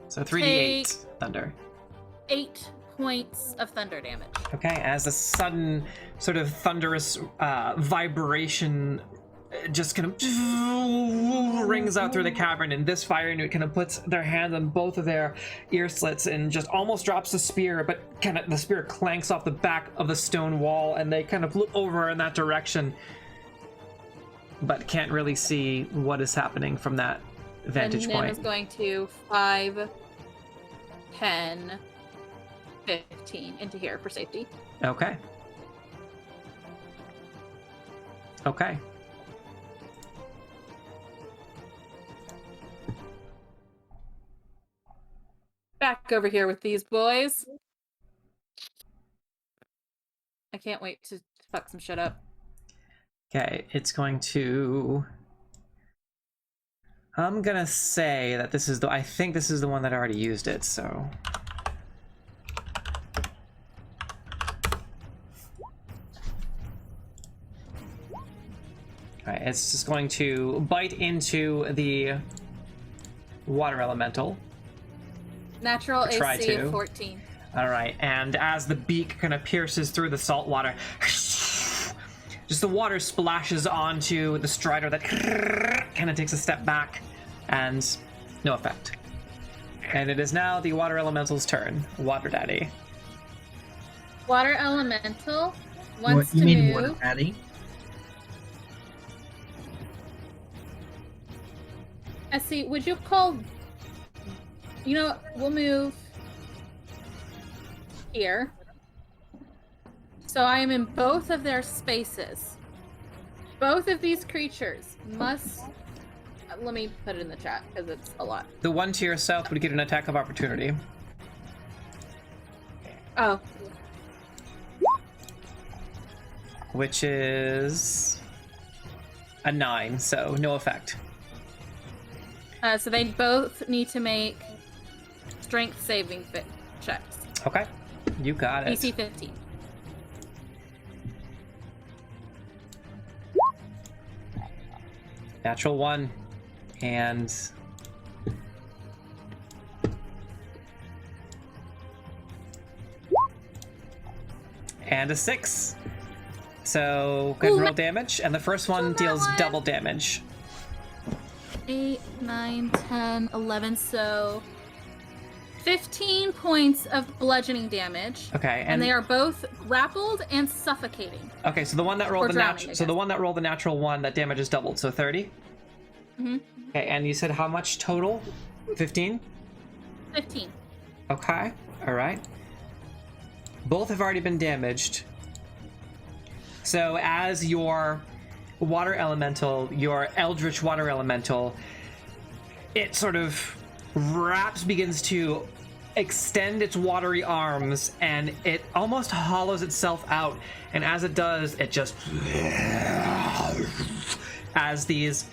So 3d8 thunder. 8 points of thunder damage. Okay, as a sudden sort of thunderous vibration just kind of rings out through the cavern, and this fire newt kind of puts their hands on both of their ear slits and just almost drops the spear, but kind of the spear clanks off the back of the stone wall, and they kind of look over in that direction, but can't really see what is happening from that vantage And Nim point. is going to 5, 10, 15 into here for safety. Okay. Okay. Back over here with these boys. I can't wait to fuck some shit up. Okay, it's going to... I'm gonna say that this is the... I think this is the one that already used it, so... Alright, it's just going to bite into the water elemental. Natural Try AC to. of 14. Alright, and as the beak kind of pierces through the salt water, just the water splashes onto the strider that kind of takes a step back, and no effect. And it is now the water elemental's turn. Water Daddy. Water elemental What wants you to mean, move. water daddy? Essie, would you call... You know, we'll move here. So I am in both of their spaces. Both of these creatures must... Let me put it in the chat, because it's a lot. The one to your south would get an attack of opportunity. Oh, Which is a 9, so no effect. so they both need to make strength saving checks. Okay, you got it. DC 15. Natural 1, and a 6. So good Ooh, roll damage, and the first one that deals one. double damage. 8, 9, 10, 11, so 15 points of bludgeoning damage. Okay, And they are both grappled and suffocating. okay. So the one that rolled Or the drowning, natural, I so the guess. one that rolled the natural 1, that damage is doubled, so 30. Mm-hmm. Okay, and you said how much total? 15. 15. Okay, all right. Both have already been damaged. So as your water elemental, your eldritch water elemental, it sort of begins to extend its watery arms, and it almost hollows itself out. And as it does, it just, as these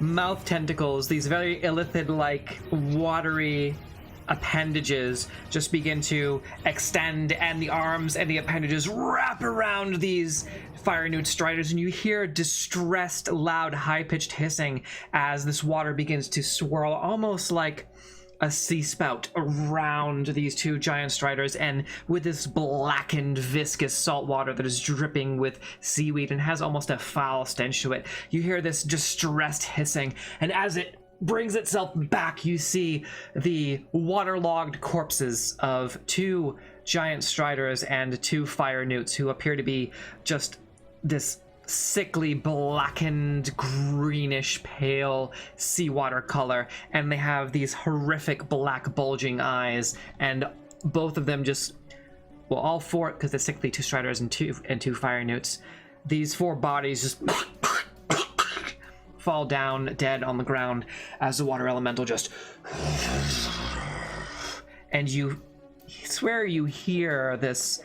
mouth tentacles, these very illithid-like watery appendages just begin to extend, and the arms and the appendages wrap around these fire newt striders, and you hear distressed, loud, high-pitched hissing as this water begins to swirl almost like a sea spout around these two giant striders, and with this blackened, viscous salt water that is dripping with seaweed and has almost a foul stench to it. You hear this distressed hissing, and as it brings itself back, you see the waterlogged corpses of two giant striders and two fire newts who appear to be just this sickly, blackened, greenish, pale seawater color, and they have these horrific black bulging eyes, and both of them just, well, all four, because they're sickly two striders and two fire newts, these four bodies just fall down dead on the ground as the water elemental just, and you swear you hear this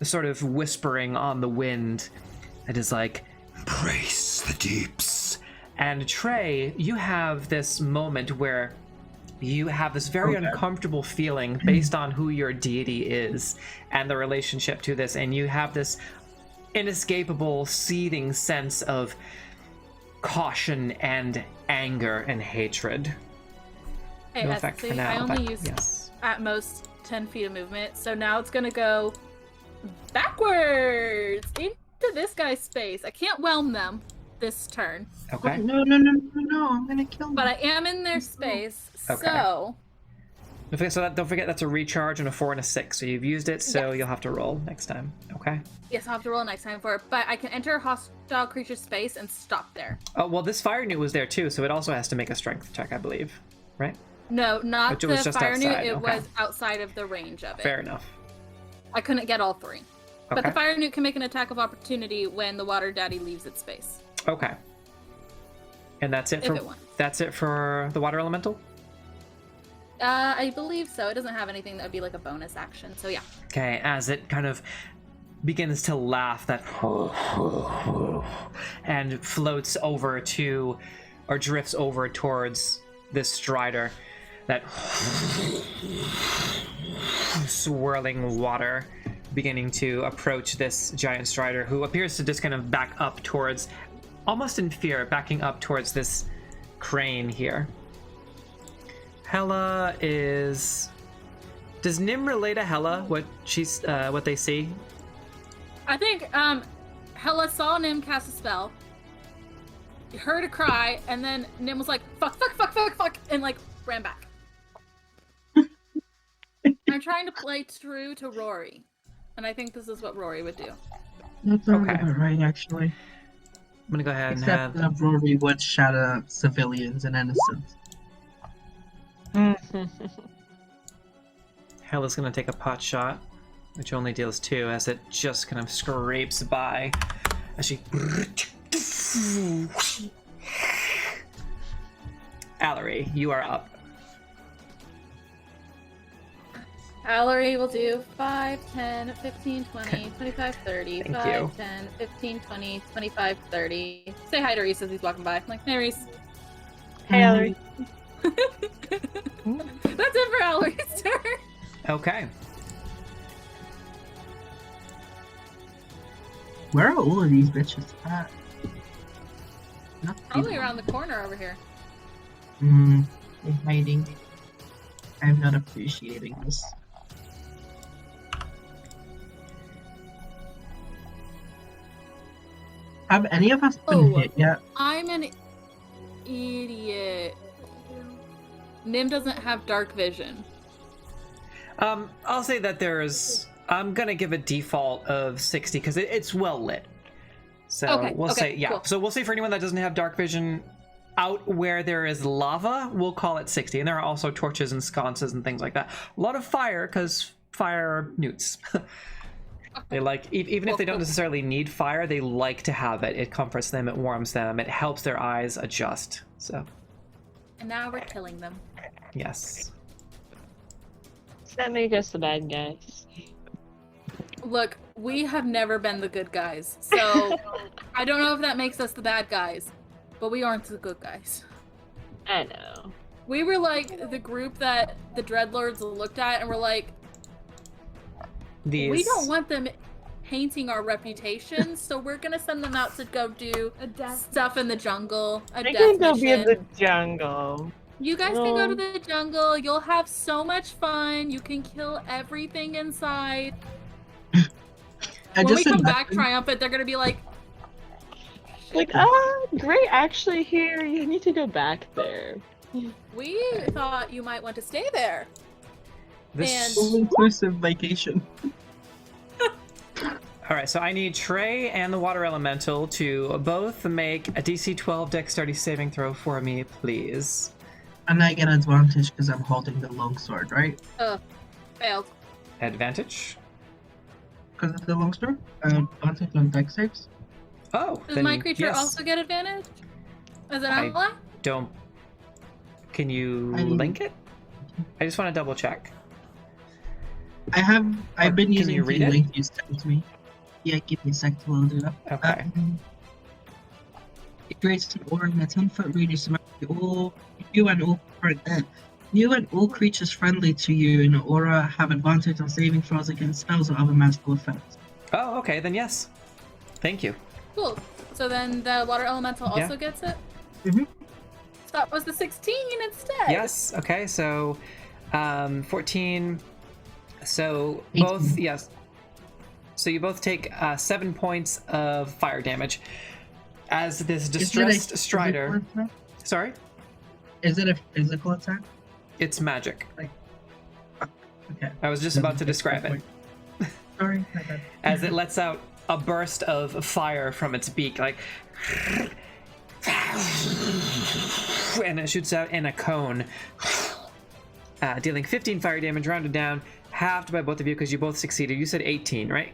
sort of whispering on the wind. It is like, embrace the deeps. And Trey, you have this moment where you have this very uncomfortable feeling based on who your deity is and the relationship to this, and you have this inescapable, seething sense of caution and anger and hatred. Hey, No effect for now, I only but used yes. at most 10 feet of movement, so now it's gonna go backwards into this guy's space. I can't whelm them this turn, Okay. No, I'm gonna kill them. but I am in their space, Okay. so Don't forget that's a recharge and a 4 and a 6. So you've used it, so Yes. you'll have to roll next time. Okay. yes, I'll have to roll next time for it, but I can enter a hostile creature's space and stop there. Oh, well, this fire newt was there too, so it also has to make a strength check, I believe. Right? No, not It was the just fire newt, outside, it okay. was outside of the range of it. Fair enough. I couldn't get all three. But Okay. the fire newt can make an attack of opportunity when the water daddy leaves its space. Okay. And that's it If for it wants. that's it for the water elemental? I believe so. It doesn't have anything that would be like a bonus action, so yeah. Okay, as it kind of begins to laugh, that and floats over to, or drifts over towards this strider, that swirling water beginning to approach this giant strider, who appears to just kind of back up towards, almost in fear, backing up towards this crane here. Hella is... Does Nim relay to Hella what she's what they see? I think Hella saw Nim cast a spell, heard a cry, and then Nim was like, fuck, and like ran back. I'm trying to play true to Rory, and I think this is what Rory would do. That's Okay. about right, actually. I'm gonna go ahead and Except have... that Rory would shatter civilians and innocents. Hella's gonna take a pot shot, which only deals 2, as it just kind of scrapes by as she... Allery, you are up. Allery will do 5, 10, 15, 20, 25, 30, Thank 5, you. 10, 15, 20, 25, 30. Say hi to Reese as he's walking by. I'm like, hey, Reese. Hey, Ellery. That's it for Allery's turn. Okay. Where are all of these bitches at? Not Probably these around the corner over here. ones. They're hiding. I'm not appreciating this. Have any of us been Oh. hit yet? I'm an idiot. Nim doesn't have dark vision. I'll say that there's... I'm gonna give a default of 60, because it's well lit. So Okay, we'll okay, say, yeah. cool. So we'll say for anyone that doesn't have dark vision, out where there is lava, we'll call it 60. And there are also torches and sconces and things like that. A lot of fire, because fire are newts. They like, even if they don't necessarily need fire, they like to have it. It comforts them, it warms them, it helps their eyes adjust. So, And now we're killing them. yes. Does that make us the bad guys? Look, we have never been the good guys, so I don't know if that makes us the bad guys, but we aren't the good guys. I know. We were like the group that the Dreadlords looked at and were like, These... we don't want them painting our reputation, so we're gonna send them out to go do A death. stuff in the jungle. They can go be in the jungle. You guys can go to the jungle. You'll have so much fun. You can kill everything inside. When we come back triumphant, they're gonna be like, great, actually here, you need to go back there. we thought you might want to stay there. This... All-inclusive vacation. Alright, so I need Trey and the Water Elemental to both make a DC 12 Dexterity saving throw for me, please. And I get advantage because I'm holding the longsword, right? Failed. Advantage? Because of the longsword? Advantage on dex saves? Oh, Does then my creature yes. have get advantage? As an I- ally? Don't... Can you I mean- link it? I just want to double check. I've been Can using you the read it? link you sent to me. Yeah, give me a sec to load it up. Okay. It creates an aura in a 10-foot radius around you and all creatures friendly to you in the aura have advantage on saving throws against spells or other magical effects. Oh, okay, then yes. Thank you. Cool. So then the water elemental Yeah. also gets it? Mhm. So that was the 16 instead. Yes, okay, so 14. So 18. both, yes. So you both take 7 points of fire damage. As this distressed Strider. Sorry? Is it a physical attack? It's magic. Okay. I was just about to describe it. Sorry, my bad. As it lets out a burst of fire from its beak, like. And it shoots out in a cone, dealing 15 fire damage, rounded down, halved by both of you because you both succeeded. You said 18, right?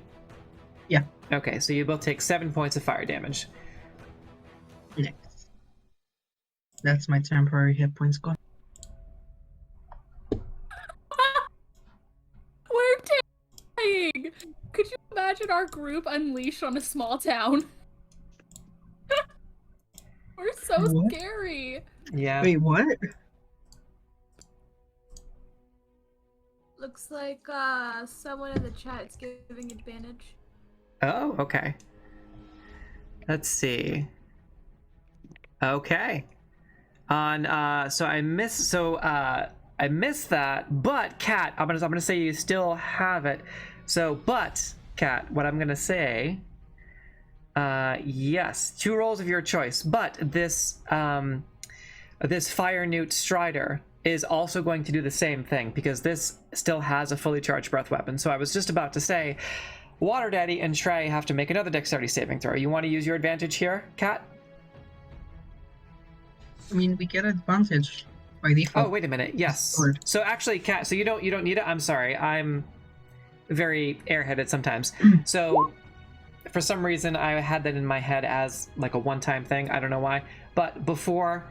Yeah. Okay, so you both take 7 points of fire damage. Next. That's my temporary hit points gone. We're dying! Could you imagine our group unleashed on a small town? We're so What? scary. Yeah. Wait, what? Looks like someone in the chat's giving advantage. Oh, okay. Let's see. Okay. On so I missed that, but Kat, I'm gonna say you still have it. So, but Kat, what I'm gonna say, yes, 2 rolls of your choice, but this Fire Newt Strider is also going to do the same thing because this still has a fully charged breath weapon. So I was just about to say, Water Daddy and Trey have to make another dexterity saving throw. You want to use your advantage here, Kat? I mean, we get advantage by default. Oh, wait a minute. Yes. Sword. So actually, Kat, so you don't need it. I'm sorry. I'm very airheaded sometimes. So for some reason, I had that in my head as like a one-time thing. I don't know why. But before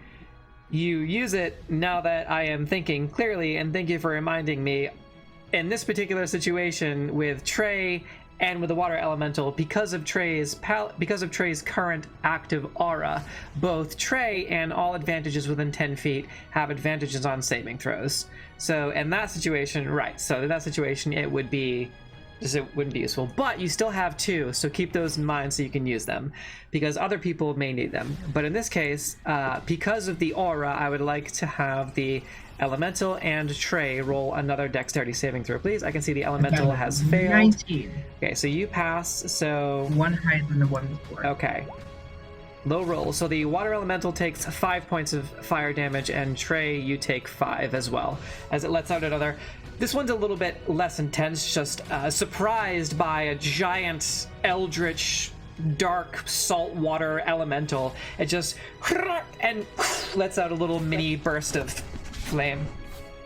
you use it, now that I am thinking clearly, and thank you for reminding me, in this particular situation with Trey and with the water elemental, because of Trey's current active aura, both Trey and all advantages within 10 feet have advantages on saving throws. So in that situation, right, so in that situation it wouldn't be useful, but you still have 2, so keep those in mind so you can use them, because other people may need them. But in this case, because of the aura, I would like to have the elemental and Trey roll another dexterity saving throw, please. I can see the elemental has failed. 19. Okay, so you pass, so... One higher than the one before. Okay. Low roll. So the water elemental takes 5 points of fire damage, and Trey, you take 5 as well, as it lets out another... This one's a little bit less intense, just surprised by a giant eldritch dark saltwater elemental. It just and lets out a little mini burst of flame,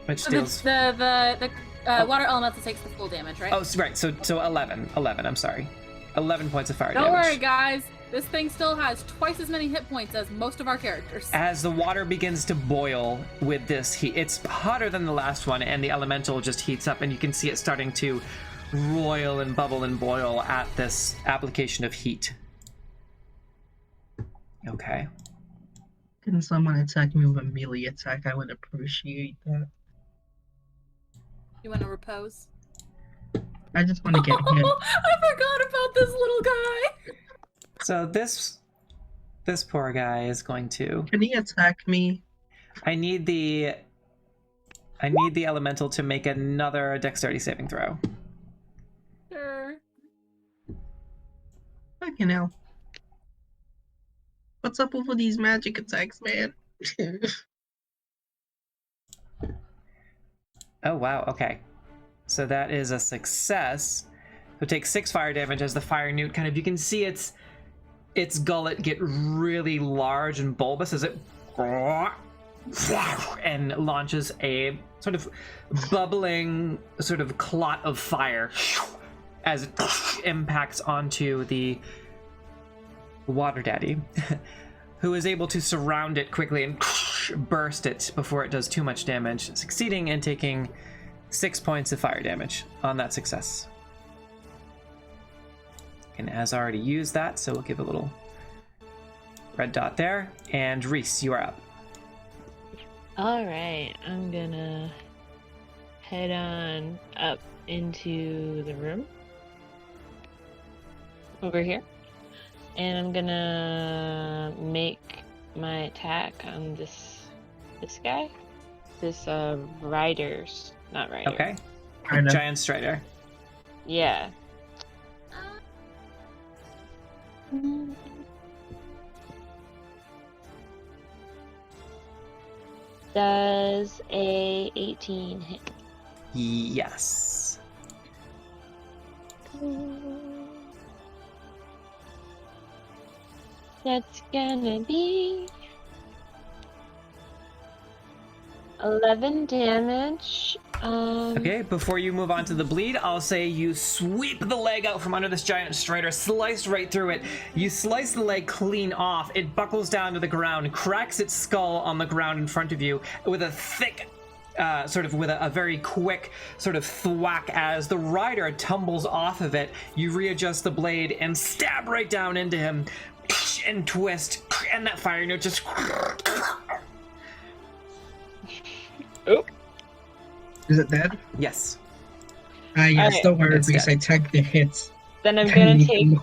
which deals. The Water elemental takes the full damage, right? Oh, right. So 11. 11, I'm sorry. 11 points of fire Don't damage. worry, guys. This thing still has twice as many hit points as most of our characters. As the water begins to boil with this heat, it's hotter than the last one, and the elemental just heats up, and you can see it starting to roil and bubble and boil at this application of heat. Okay. Can someone attack me with a melee attack? I would appreciate that. You want to repose? I just want to get hit. I forgot about this little guy. So this poor guy is going to... Can he attack me? I need the elemental to make another dexterity saving throw. Sure. Fucking hell. What's up with all these magic attacks, man? Oh, wow. Okay. So that is a success. So take 6 fire damage as the fire newt kind of... You can see its gullet get really large and bulbous as it... and launches a sort of bubbling sort of clot of fire as it impacts onto the water daddy, who is able to surround it quickly and burst it before it does too much damage, succeeding in taking 6 points of fire damage on that success. And has already used that, so we'll give a little red dot there. And Reese, you are up. Alright, I'm gonna head on up into the room. Over here. And I'm gonna make my attack on this guy. This riders, not rider. Okay. Kinda. Giant Strider. Yeah. Does a 18 hit? Yes. That's gonna be 11 damage. Okay, before you move on to the bleed, I'll say you sweep the leg out from under this giant strider, slice right through it. You slice the leg clean off. It buckles down to the ground, cracks its skull on the ground in front of you with a thick, with a very quick sort of thwack. As the rider tumbles off of it, you readjust the blade and stab right down into him and twist, and that fire note just... Oop. Is it dead? Yes. Yes, Alright. don't worry, It's because dead. I tagged the hits. Then I'm gonna take You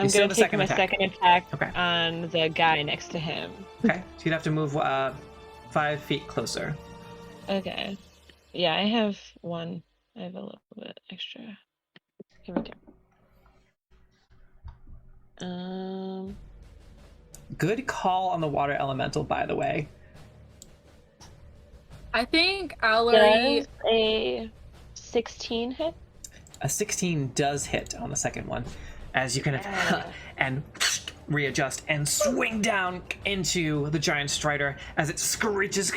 still have a second my attack. second attack Okay. on the guy next to him. Okay, so you'd have to move 5 feet closer. Okay. Yeah, I have one. I have a little bit extra. Here we go. Good call on the water elemental, by the way. I think Allery. Does a 16 hit? A 16 does hit on the second one, as you kind of and readjust and swing down into the giant strider as it screeches.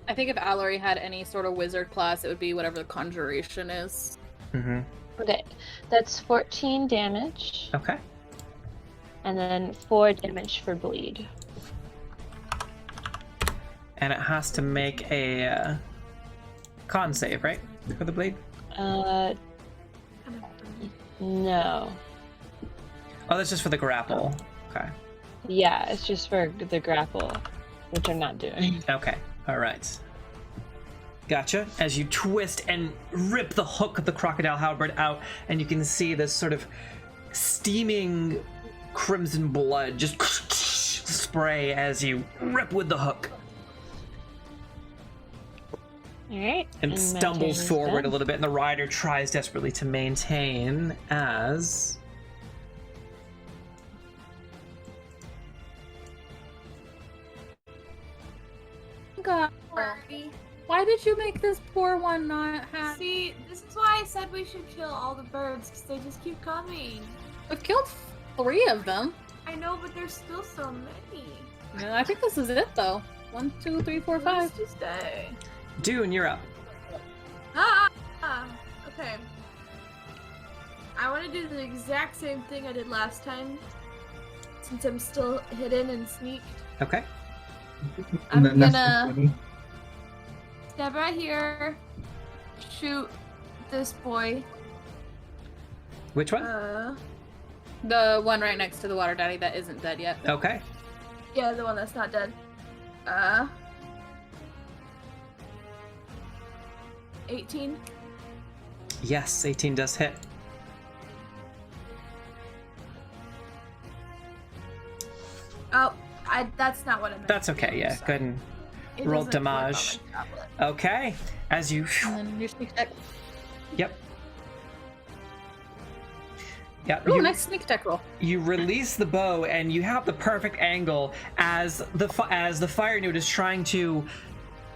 I think if Allery had any sort of wizard class, it would be whatever the conjuration is. Mm-hmm. Okay, that's 14 damage, Okay. and then 4 damage for bleed. And it has to make a con save, right? For the blade? No. Oh, that's just for the grapple. Okay. Yeah, it's just for the grapple, which I'm not doing. Okay. All right. Gotcha. As you twist and rip the hook of the crocodile halberd out, and you can see this sort of steaming crimson blood just spray as you rip with the hook. Alright. And my turn stumbles is forward done. a little bit, and the rider tries desperately to maintain as... God. Why did you make this poor one not happy? See, this is why I said we should kill all the birds, because they just keep coming. We've killed 3 of them. I know, but there's still so many. Yeah, I think this is it though. 1, 2, 3, 4, 5. Tuesday. Dune, you're up. Okay. I want to do the exact same thing I did last time, since I'm still hidden and sneaked. Okay. I'm And then that's gonna- funny. Step right here. Shoot this boy. Which one? The one right next to the water daddy that isn't dead yet. Okay. Yeah, the one that's not dead. 18. Yes, 18 does hit. Oh, that's not what I meant. That's okay, yeah. Go ahead and It roll doesn't work on damage. my tablet. Okay. As you... And then your sneak attack. Yep. Yep. Ooh, you- nice sneak attack roll. You release the bow, and you have the perfect angle as the fire newt is trying to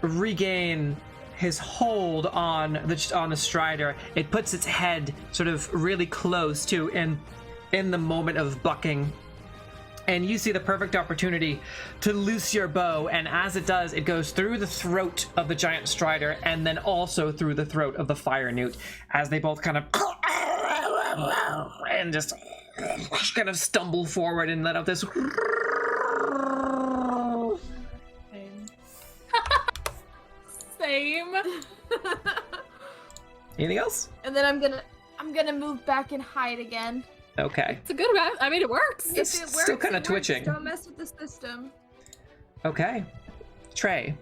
regain his hold on the strider. It puts its head sort of really close to in the moment of bucking, and you see the perfect opportunity to loose your bow. And as it does, it goes through the throat of the giant strider, and then also through the throat of the fire newt, as they both kind of and just kind of stumble forward and let out this. Same. Anything else? And then I'm gonna move back and hide again. Okay. It's a good one. I mean, it works. It's If it still works, kinda it works. twitching. Don't mess with the system. Okay. Trey.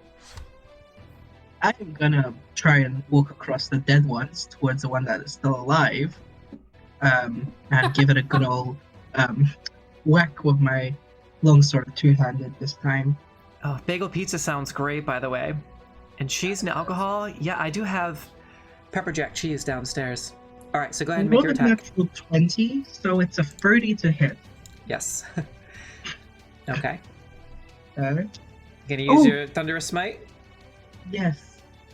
I'm gonna try and walk across the dead ones towards the one that is still alive, and give it a good old whack with my longsword, two-handed this time. Oh, bagel pizza sounds great, by the way. And cheese and alcohol? Yeah, I do have pepper jack cheese downstairs. All right, so go ahead and make your Rolled a attack. natural 20, so it's a 30 to hit. Yes. Okay. Gonna Gonna use Oh. your thunderous smite? yes.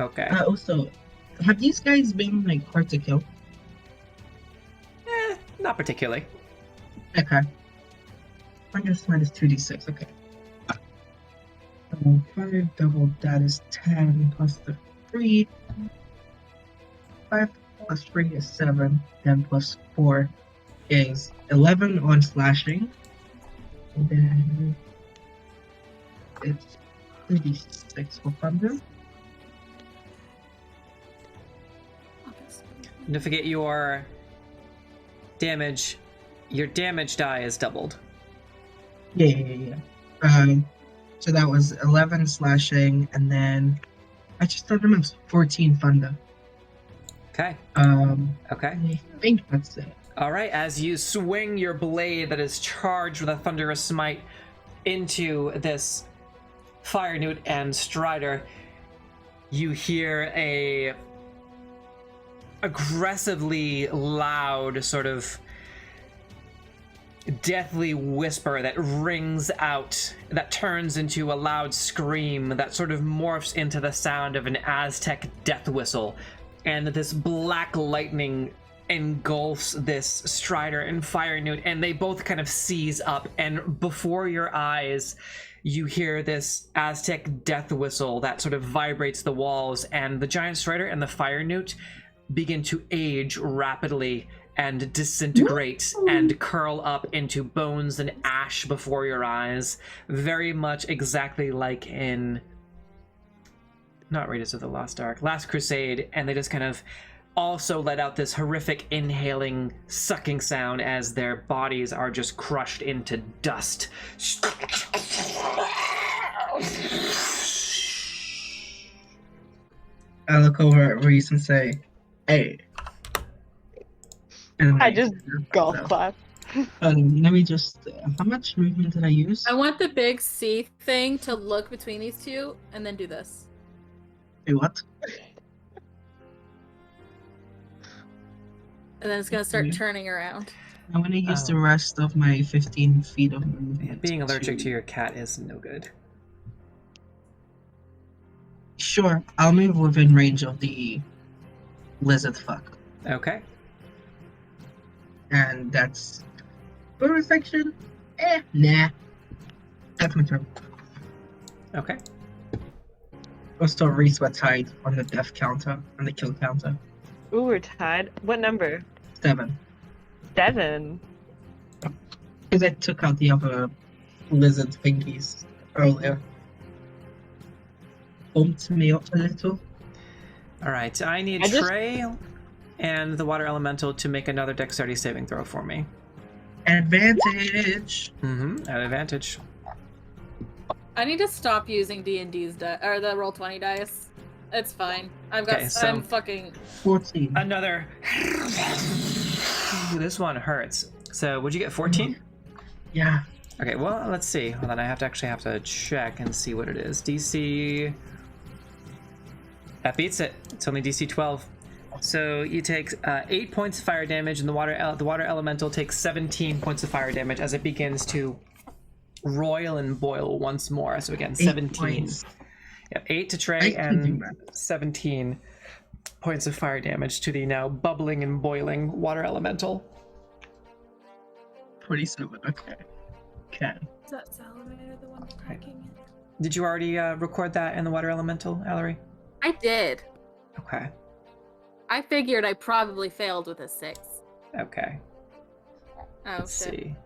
Okay. Also, have these guys been like hard to kill? Not particularly. Okay. Thunderous minus 2d6. Okay. 5 double, that is 10 plus the 3. 5 plus 3 is 7. 10 plus 4 is 11 on slashing. And then it's 3d6 for thunder. Don't forget your damage. Your damage die is doubled. Yeah. So that was 11 slashing, and then I just thought it was 14 thunder. Okay. Okay. I think that's it. All right, as you swing your blade that is charged with a thunderous smite into this fire newt and strider, you hear a aggressively loud sort of deathly whisper that rings out, that turns into a loud scream that sort of morphs into the sound of an Aztec death whistle, and this black lightning engulfs this strider and fire newt, and they both kind of seize up, and before your eyes you hear this Aztec death whistle that sort of vibrates the walls, and the giant strider and the fire newt begin to age rapidly and disintegrate and curl up into bones and ash before your eyes, very much exactly like in not Raiders of the Lost Ark, Last Crusade, and they just kind of also let out this horrific inhaling, sucking sound as their bodies are just crushed into dust. I look over at Reese and say, "Hey." And I just golf clap. Let me just. How much movement did I use? I want the big C thing to look between these two and then do this. Wait, what? And then it's gonna start Okay. turning around. I'm gonna use Oh. the rest of my 15 feet of movement. Being allergic to your cat is no good. Sure, I'll move within range of the lizard fuck. Okay. And that's bonus action? Nah. That's my turn. Okay. Also, Reese were tied on the death counter and the kill counter. Ooh, we're tied. What number? 7. 7. Because I took out the other lizard thingies earlier. Bumped me up a little. All right, I need I just- Trey and the water elemental to make another dexterity saving throw for me. Advantage! At advantage. I need to stop using D&D's or the Roll20 dice. It's fine. I've got. Okay, so- I'm fucking. 14. Another. Ooh, this one hurts. So, would you get 14? Yeah. Okay, well, let's see. Hold on, I have to check and see what it is. DC. That beats it. It's only DC 12. So you take 8 points of fire damage, and the water elemental takes 17 points of fire damage as it begins to roil and boil once more. So again, 17. Points. Yep, 8 to Trey I can do and that. 17 points of fire damage to the now bubbling and boiling water elemental. 27, okay. Okay. Is that salamander the one attacking it? Did you already record that in the water elemental, Ellery? I did. Okay. I figured I probably failed with a 6. Okay. Oh Let's shit. see.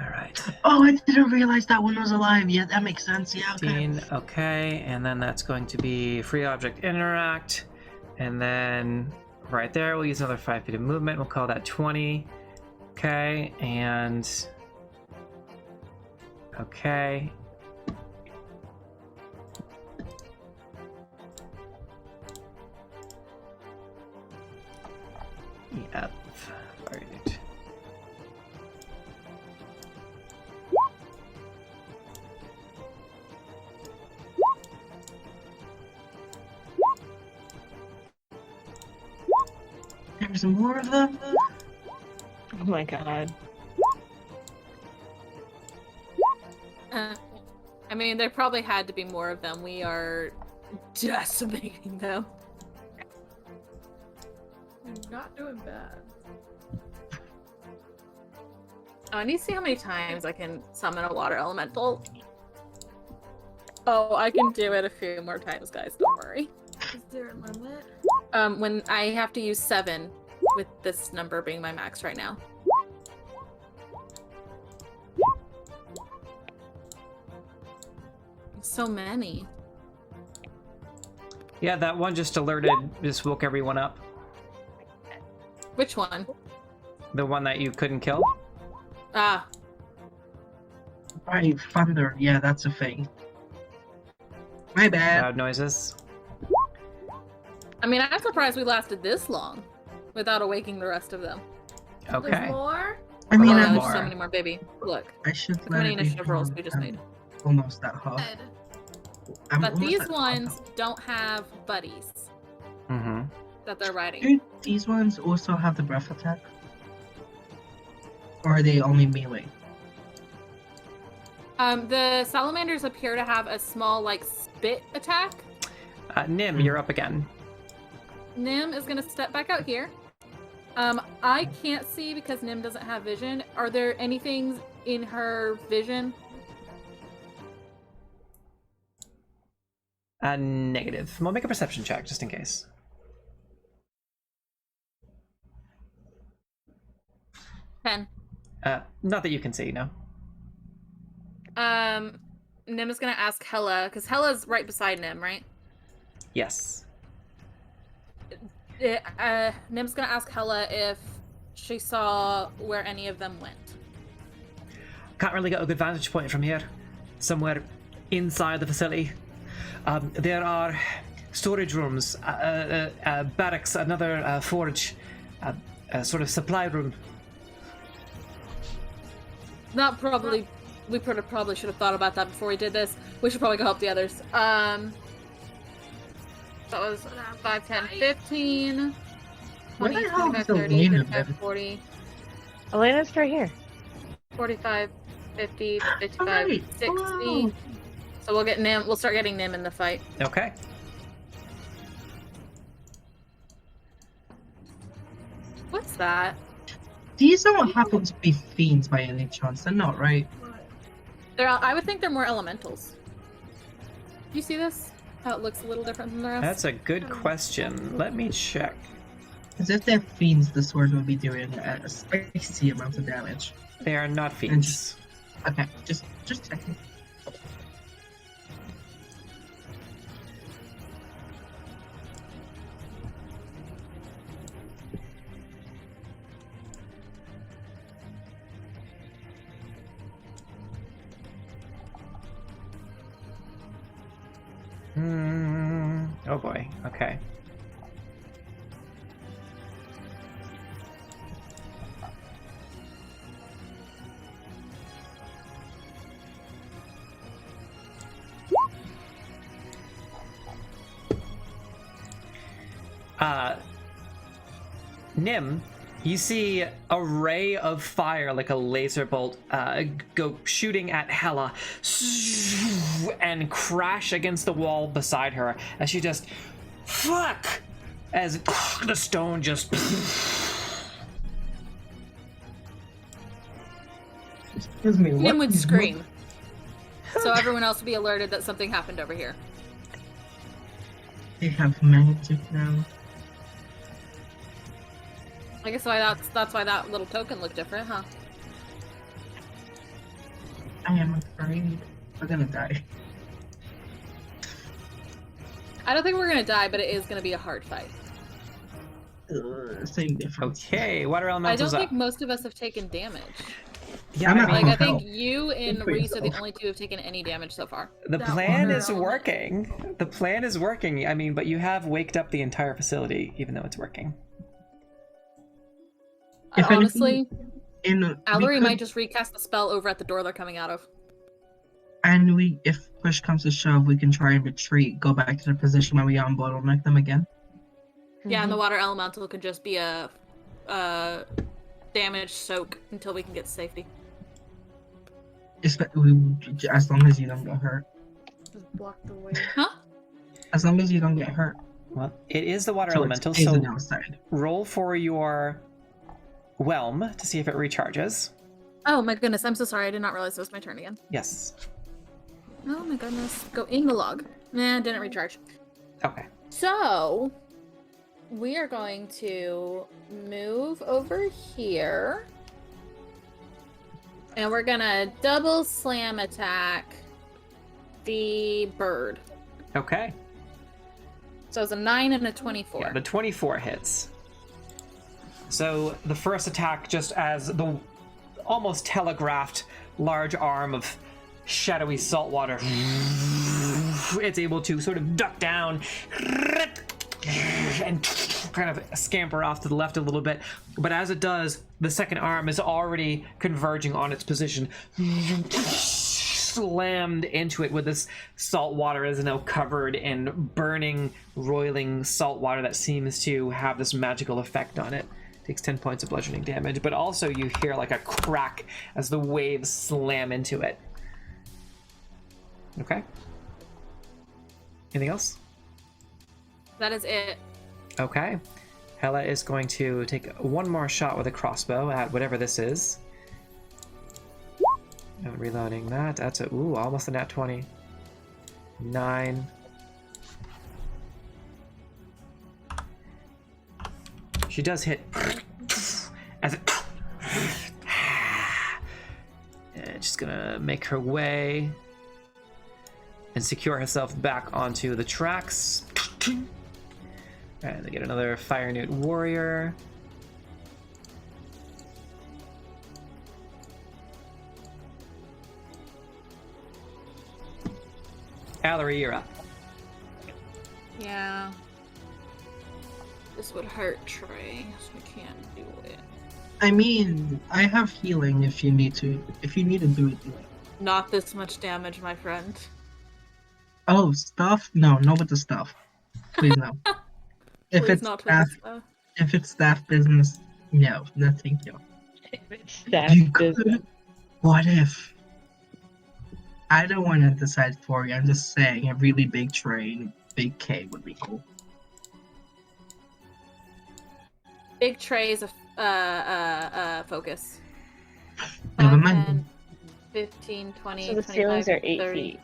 All right. Oh, I didn't realize that one was alive. Yeah, that makes sense. Yeah, okay. 15, okay, and then that's going to be free object interact, and then right there we'll use another 5 feet of movement. We'll call that 20. Okay, and okay. Yep. Right. There's more of them? Oh my god. I mean, there probably had to be more of them. We are decimating them. You're not doing bad. Oh, I need to see how many times I can summon a water elemental. Oh, I can do it a few more times, guys. Don't worry. Is there a limit? When I have to use 7, with this number being my max right now. So many. Yeah, that one just woke everyone up. Which one? The one that you couldn't kill? Ah, Right, thunder. Yeah, that's a thing. My bad. Loud noises. I mean, I'm surprised we lasted this long without awaking the rest of them. Okay. There's more? I mean, Oh, Or yeah, more. there's so many more, baby. Look, I should look how let many it be initiative rolls known we just I'm made. almost at half. Good. I'm But almost these at ones half. don't have buddies Mm-hmm. that they're riding. Do these ones also have the breath attack? Or are they only melee? The salamanders appear to have a small, like, spit attack. Nim, you're up again. Nim is gonna step back out here. I can't see because Nim doesn't have vision. Are there anything in her vision? Negative. We'll make a perception check just in case. 10. Not that you can see, no. Nim is gonna ask Hella, because Hella's right beside Nim, right? Yes. Nim's gonna ask Hella if she saw where any of them went. Can't really get a good vantage point from here. Somewhere inside the facility. There are storage rooms, barracks, another forge, a sort of supply room. Not probably. We probably should have thought about that before we did this. We should probably go help the others. That was 5, 10, 15, Where 20, the hell 25, is 30, Elena 35, been? 40, Elena's right here. 45, 50, 55, Alright, 60. hello. So we'll get Nim. We'll start getting Nim in the fight. Okay. What's that? These don't happen to be fiends by any chance. They're not, right? What? I would think they're more elementals. Do you see this? How it looks a little different than the rest? That's a good question. Let me check. As if they're fiends, the sword will be doing a spicy amount of damage. They are not fiends. Okay, just checking. Oh boy. Okay. Nim, you see a ray of fire, like a laser bolt, go shooting at Hela and crash against the wall beside her as she just fuck as the stone just. Excuse me. Nim would scream. So everyone else would be alerted that something happened over here. They have magic now. I guess that's why that little token looked different, huh? I am afraid we're gonna die. I don't think we're gonna die, but it is gonna be a hard fight. Same difference. Okay, water I elementals don't up. think most of us have taken damage. Yeah, I'm I at mean, Like, I Oh, think hell. you and Good for Reese are the yourself. only two who have taken any damage so far. the That plan water is element. working. The plan is working. I mean, but you have waked up the entire facility, even though it's working. If Honestly, we Allery could- might just recast the spell over at the door they're coming out of. And if push comes to shove, we can try and retreat, go back to the position where we bottleneck them again. Yeah, and the water elemental could just be a damage soak until we can get to safety. As long as you don't get hurt. Just block the way. Huh? As long as you don't get hurt. Well, it is the water So elemental, it's so phasing outside. roll for your whelm to see if it recharges. Oh my goodness, I'm so sorry. I did not realize it was my turn again. Yes. Oh my goodness. Go in the log. Nah, didn't recharge. Okay. So, we are going to move over here. And we're gonna double slam attack the bird. Okay. So it's a 9 and a 24. Yeah, the 24 hits. So the first attack, just as the almost telegraphed large arm of shadowy saltwater, it's able to sort of duck down and kind of scamper off to the left a little bit. But as it does, the second arm is already converging on its position. Slammed into it with this salt water is now covered in burning, roiling salt water that seems to have this magical effect on it. Takes 10 points of bludgeoning damage, but also you hear like a crack as the waves slam into it. Okay. Anything else? That is it. Okay. Hela is going to take one more shot with a crossbow at whatever this is. And reloading that. That's a almost a nat 20. 9. She does hit as it and she's gonna make her way and secure herself back onto the tracks. And they get another Fire Newt warrior. Allery, you're up. Yeah. This would hurt Trey, so I can't do it. I mean, I have healing if you need to. If you need to do it, do it. Not this much damage, my friend. Oh, stuff? No, with the stuff. Please no. If Please it's not staff, with this, though. if it's staff business, no, thank you. Staff You business. could. What if? I don't want to decide for you. I'm just saying a really big train, big K would be cool. Big Trey is a focus. Never 5, mind. 10, 15, 20, So the 25, ceilings are 8 30. feet.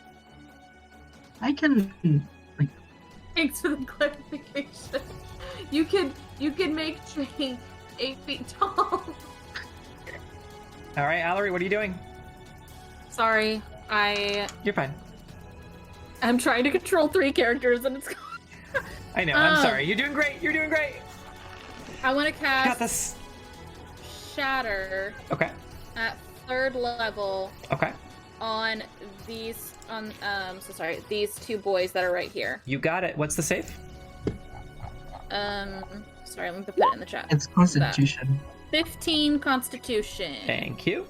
I can like Thanks for the clarification. You can make Trey 8 feet tall. All right, Allery, what are you doing? Sorry, You're fine. I'm trying to control 3 characters and it's. I know. I'm sorry. You're doing great. You're doing great. I want to Got cast this. Shatter Okay. at 3rd level Okay. on these these 2 boys that are right here. You got it. What's the save? Sorry, let me put it in the chat. it's Constitution. 15 Constitution. Thank you.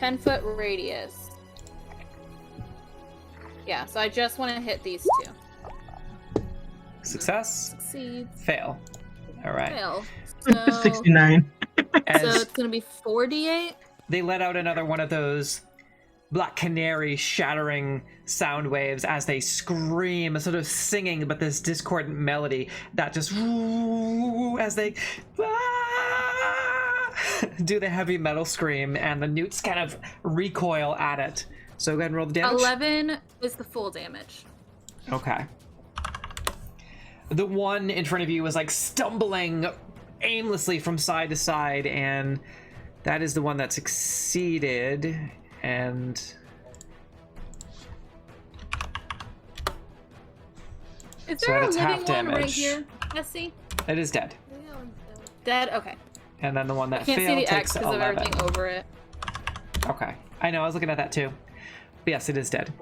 10-foot radius. Yeah, so I just want to hit these 2. Success. Succeed. Fail. All right. Fail. So, 69. so As it's gonna be 48. they let out another one of those Black Canary shattering sound waves as they scream, sort of singing, but this discordant melody that just as they do the heavy metal scream, and the newts kind of recoil at it. So go ahead and roll the damage. 11 is the full damage. Okay. The one in front of you is like stumbling aimlessly from side to side, and that is the one that succeeded. And Is So there a that's living half one right damage. here, Essie? it is dead. Dead? Okay. And then the one that Can't see failed the X takes because of 11. everything over it. Okay. I know, I was looking at that too. But yes, it is dead.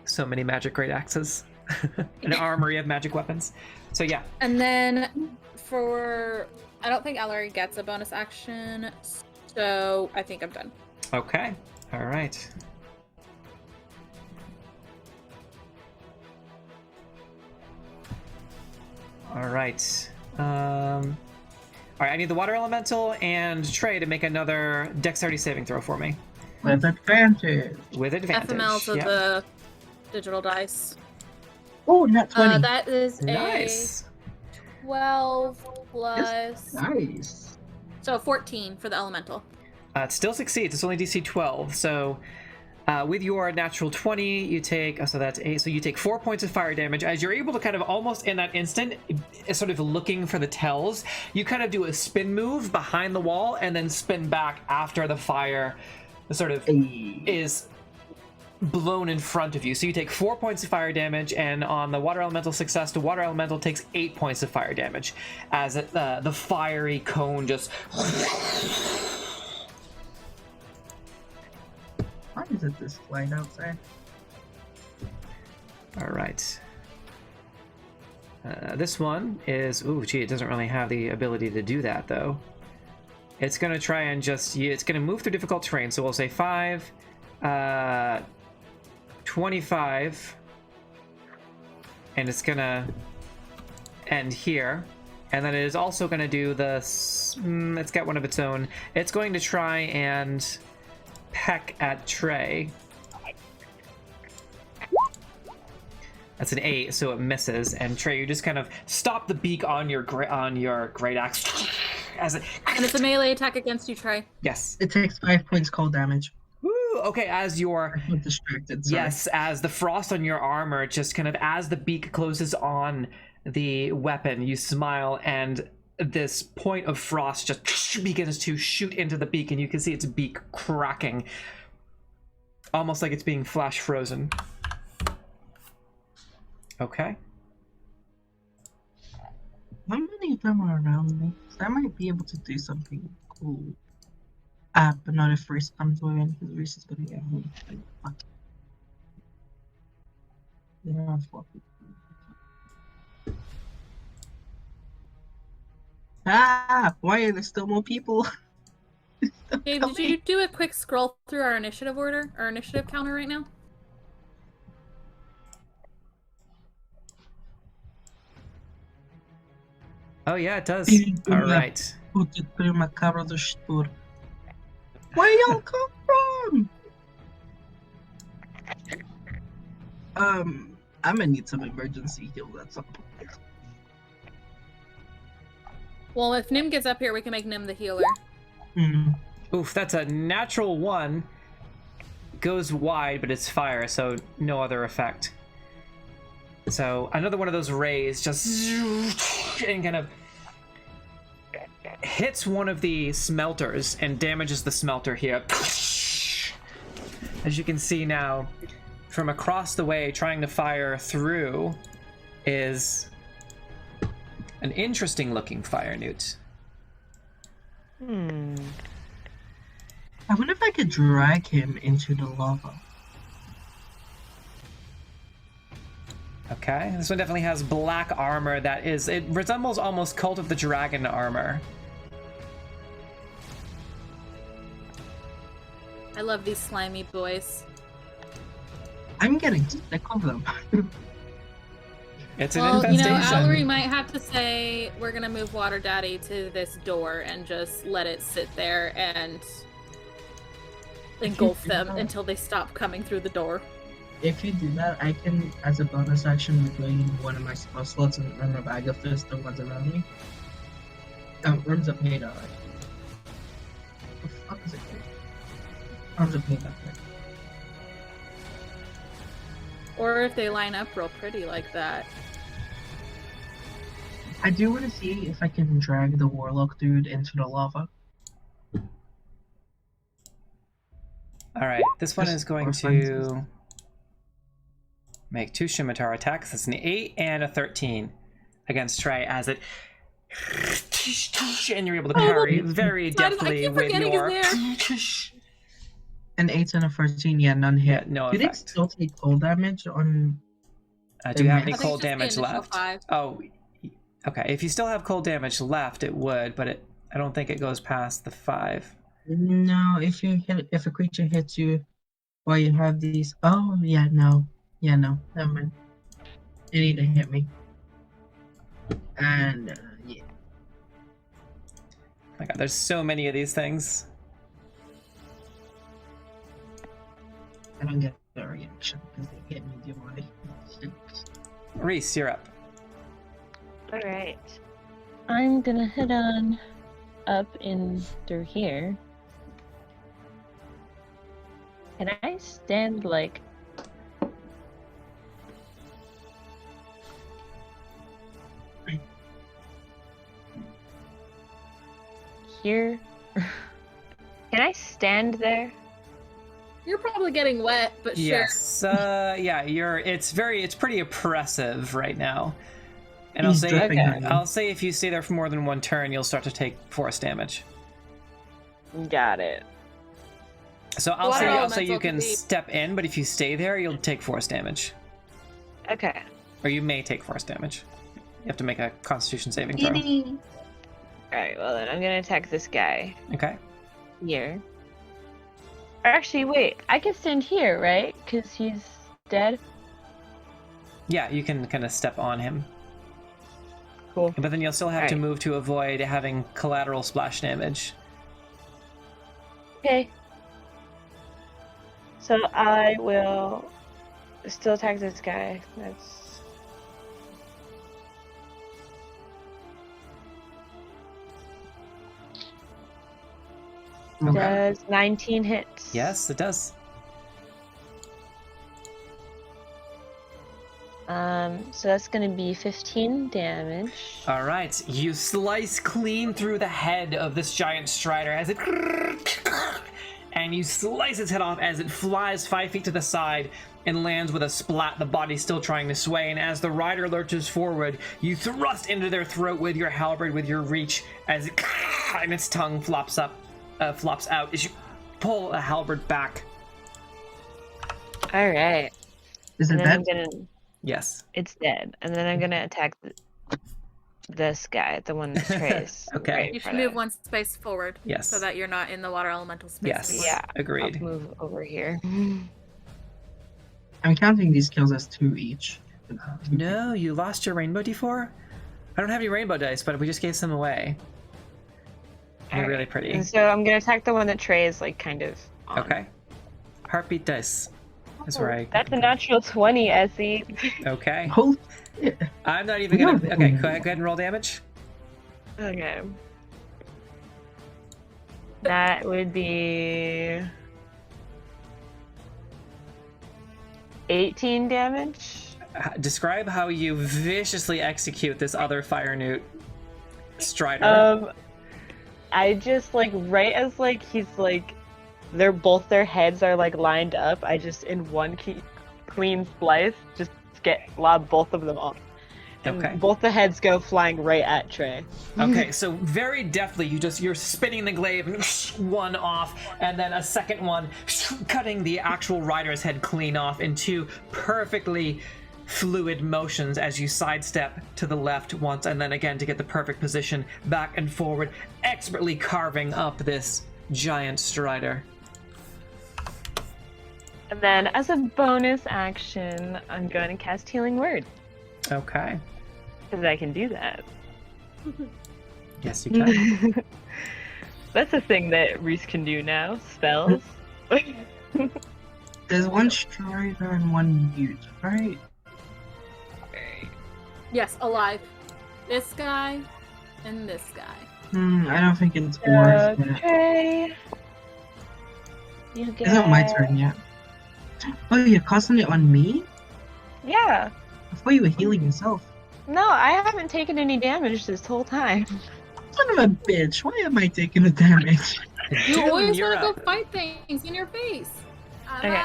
So many magic great axes. An armory of magic weapons. So yeah. And then for... I don't think Allery gets a bonus action, so I think I'm done. Okay. All right. All right. All right, I need the water elemental and Trey to make another dexterity saving throw for me. With advantage. With advantage. FML to Yep. the digital dice. Oh, not 20. That is Nice. a 12 plus... Nice. So 14 for the elemental. It still succeeds. It's only DC 12. So with your natural 20, you take, so that's 8. So you take 4 points of fire damage. As you're able to kind of almost in that instant, sort of looking for the tells, you kind of do a spin move behind the wall and then spin back after the fire sort of is blown in front of you. So you take 4 points of fire damage, and on the water elemental success, the water elemental takes 8 points of fire damage as the fiery cone just... Why is it this light outside? All right. This one is... Ooh, gee, it doesn't really have the ability to do that, though. It's going to try and just... It's going to move through difficult terrain, so we'll say 5, 25, and it's going to end here. And then it is also going to do the... It's got one of its own. It's going to try and peck at Trey. That's an 8, so it misses. And Trey, you just kind of stop the beak on your great axe as it. And it's a melee attack against you, Trey. Yes. It takes 5 points cold damage. Woo! Okay, as your I'm distracted. Sorry. yes, as the frost on your armor just kind of as the beak closes on the weapon, you smile, and this point of frost just begins to shoot into the beak, and you can see its beak cracking, almost like it's being flash frozen. Okay. How many of them are around me? So I might be able to do something cool. But not if Reese comes in, because Reese is gonna get home. Fuck. There are 4 people. Ah! Why are there still more people? Gabe, did you do a quick scroll through our initiative order, our initiative counter right now? Oh yeah, it does. All right. Macabro do Stur. Where y'all come from? I'm gonna need some emergency heal at some point. Well, if Nim gets up here, we can make Nim the healer. Hmm. Oof, that's a natural 1. goes wide, but it's fire, so no other effect. So another one of those rays just and kind of hits one of the smelters and damages the smelter here. As you can see now, from across the way, trying to fire through is an interesting looking fire newt. Hmm. I wonder if I could drag him into the lava. Okay, this one definitely has black armor that is, it resembles almost Cult of the Dragon armor. I love these slimy boys. I'm getting sick of them. It's an Well, you know, infestation. Allery might have to say we're gonna move Water Daddy to this door and just let it sit there and engulf them until they stop coming through the door. If you do that, I can, as a bonus action, drain one of my spell slots and run a bag of fist the ones around me. Arms of Made What the fuck is it called? Arms of Made Or if they line up real pretty like that. I do want to see if I can drag the warlock dude into the lava. All right, this one Just is going for funsies. to make 2 scimitar attacks. That's an 8 and a 13 against Trey as it, and you're able to parry very Why did I deftly keep with forgetting your. he's An 8 and a 13, yeah, none hit. Yeah, no Do they effect. still take cold damage on... Do you have I any think cold it's just the damage initial left? 5. Oh, okay. If you still have cold damage left, it would, but I don't think it goes past the 5. No, if a creature hits you while you have these... Oh, yeah, no. Yeah, no. Never mind. It need to hit me. And, yeah. Oh my god, there's so many of these things. I don't get the reaction because they hit me, do I? Reese, you're up. Alright. I'm gonna head on up in through here. Can I stand like here? Can I stand there? You're probably getting wet, but sure. Yes. Yeah, it's pretty oppressive right now. And He's dripping on you. I'll say if you stay there for more than one turn, you'll start to take force damage. Got it. So I'll Water say elemental you can can be- step in, but if you stay there, you'll take force damage. Okay. Or you may take force damage. You have to make a Constitution saving throw. Alright, well then I'm gonna attack this guy Okay. here. Or actually, wait, I can stand here, right? Because he's dead? Yeah, you can kind of step on him. Cool. But then you'll still have to Alright. move to avoid having collateral splash damage. Okay. So I will still attack this guy. That's... Okay. Does 19 hits? Yes, it does. So that's gonna be 15 damage. All right, you slice clean through the head of this giant strider as it, and you slice its head off as it flies 5 feet to the side and lands with a splat, the body still trying to sway. And as the rider lurches forward, you thrust into their throat with your halberd, with your reach, as it, and its tongue flops out as you pull a halberd back. All right. Is And it then I'm dead? gonna. Yes. It's dead. And then I'm gonna attack this guy, the one that trays. Okay. right in You should front move of- one space forward. Yes. So that you're not in the water elemental space Yes. anymore. Yeah. Agreed. I'll move over here. I'm counting these kills as 2 each. No, you lost your rainbow d4? I don't have any rainbow dice, but we just gave some away. They're Alright. really pretty. And so I'm gonna attack the one that trays, like, kind of on. Okay. Heartbeat dice. That's where I. That's a natural 20, Essie. Okay. Holy shit. I'm not even gonna. Okay, go ahead and roll damage. Okay. That would be 18 damage. Describe how you viciously execute this other fire newt strider. I just like right as like he's like both their heads are like lined up. I just in one clean slice just lob both of them off. And Okay. both the heads go flying right at Trey. Okay, so very deftly you're spinning the glaive and one off, and then a second one cutting the actual rider's head clean off in two perfectly fluid motions as you sidestep to the left once and then again to get the perfect position back and forward, expertly carving up this giant strider. And then as a bonus action, I'm going to cast Healing Word. Okay. Because I can do that. Yes, you can. That's a thing that Reese can do now. Spells. There's one strider and one mute, right? Yes, alive. This guy and this guy. I don't think it's worth it. Okay. You get... It's not my turn yet. Oh, you're casting it on me? Yeah. I thought you were healing yourself. No, I haven't taken any damage this whole time. Son of a bitch, why am I taking the damage? You Doom, always you're want to up. go fight things in your face. Okay.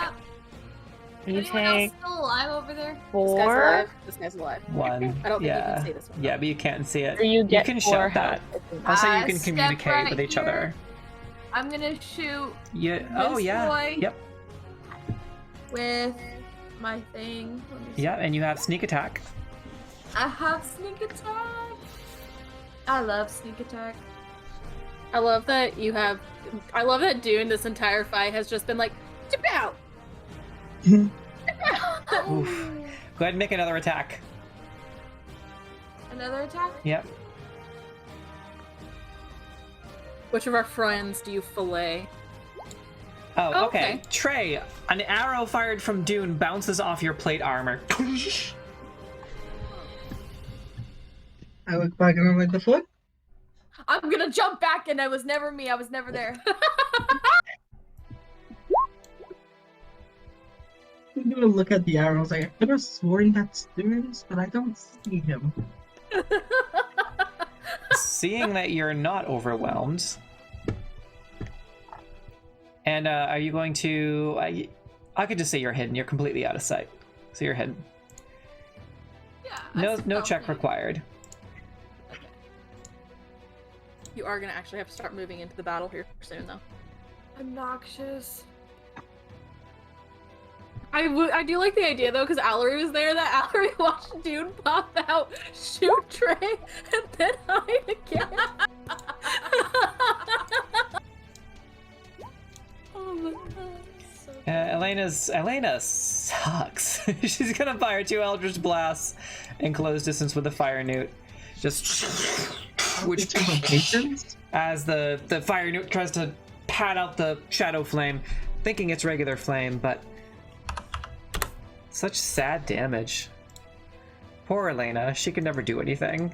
You Anyone else take still alive over there? This guy's 4. alive. This guy's alive. One. I don't think you Yeah. can see this one. Yeah, but you can't see it. Or you get can 4 shout that. health. Also, you can Step communicate right with each here. other. I'm gonna shoot Yeah. Oh, This yeah. boy. Yep. with my thing. Let me see. Yeah, and you have sneak attack. I have sneak attack. I love sneak attack. I love that you have. I love that Dune this entire fight has just been like, "Chip out." Oof. Go ahead and make another attack. Another attack? Yep. Which of our friends do you fillet? Oh, Oh, okay. okay. Trey, an arrow fired from Dune bounces off your plate armor. I look back and I'm like, the fuck? I'm gonna jump back and it was never me. I was never there. I'm gonna look at the arrows. Like, I could have sworn that's Stearns, but I don't see him. Seeing that you're not overwhelmed. And are you going to... I could just say you're hidden. You're completely out of sight. So you're hidden. Yeah. No check required. You are gonna actually have to start moving into the battle here soon, though. Obnoxious. I do like the idea though, because Allery was there. That Allery watched Dune pop out, shoot Trey, and then hide again. Oh my god. So Elena sucks. She's gonna fire 2 Eldritch Blasts in close distance with the fire newt. Just which Locations? as the fire newt tries to pat out the shadow flame, thinking it's regular flame, but such sad damage. Poor Elena, she could never do anything.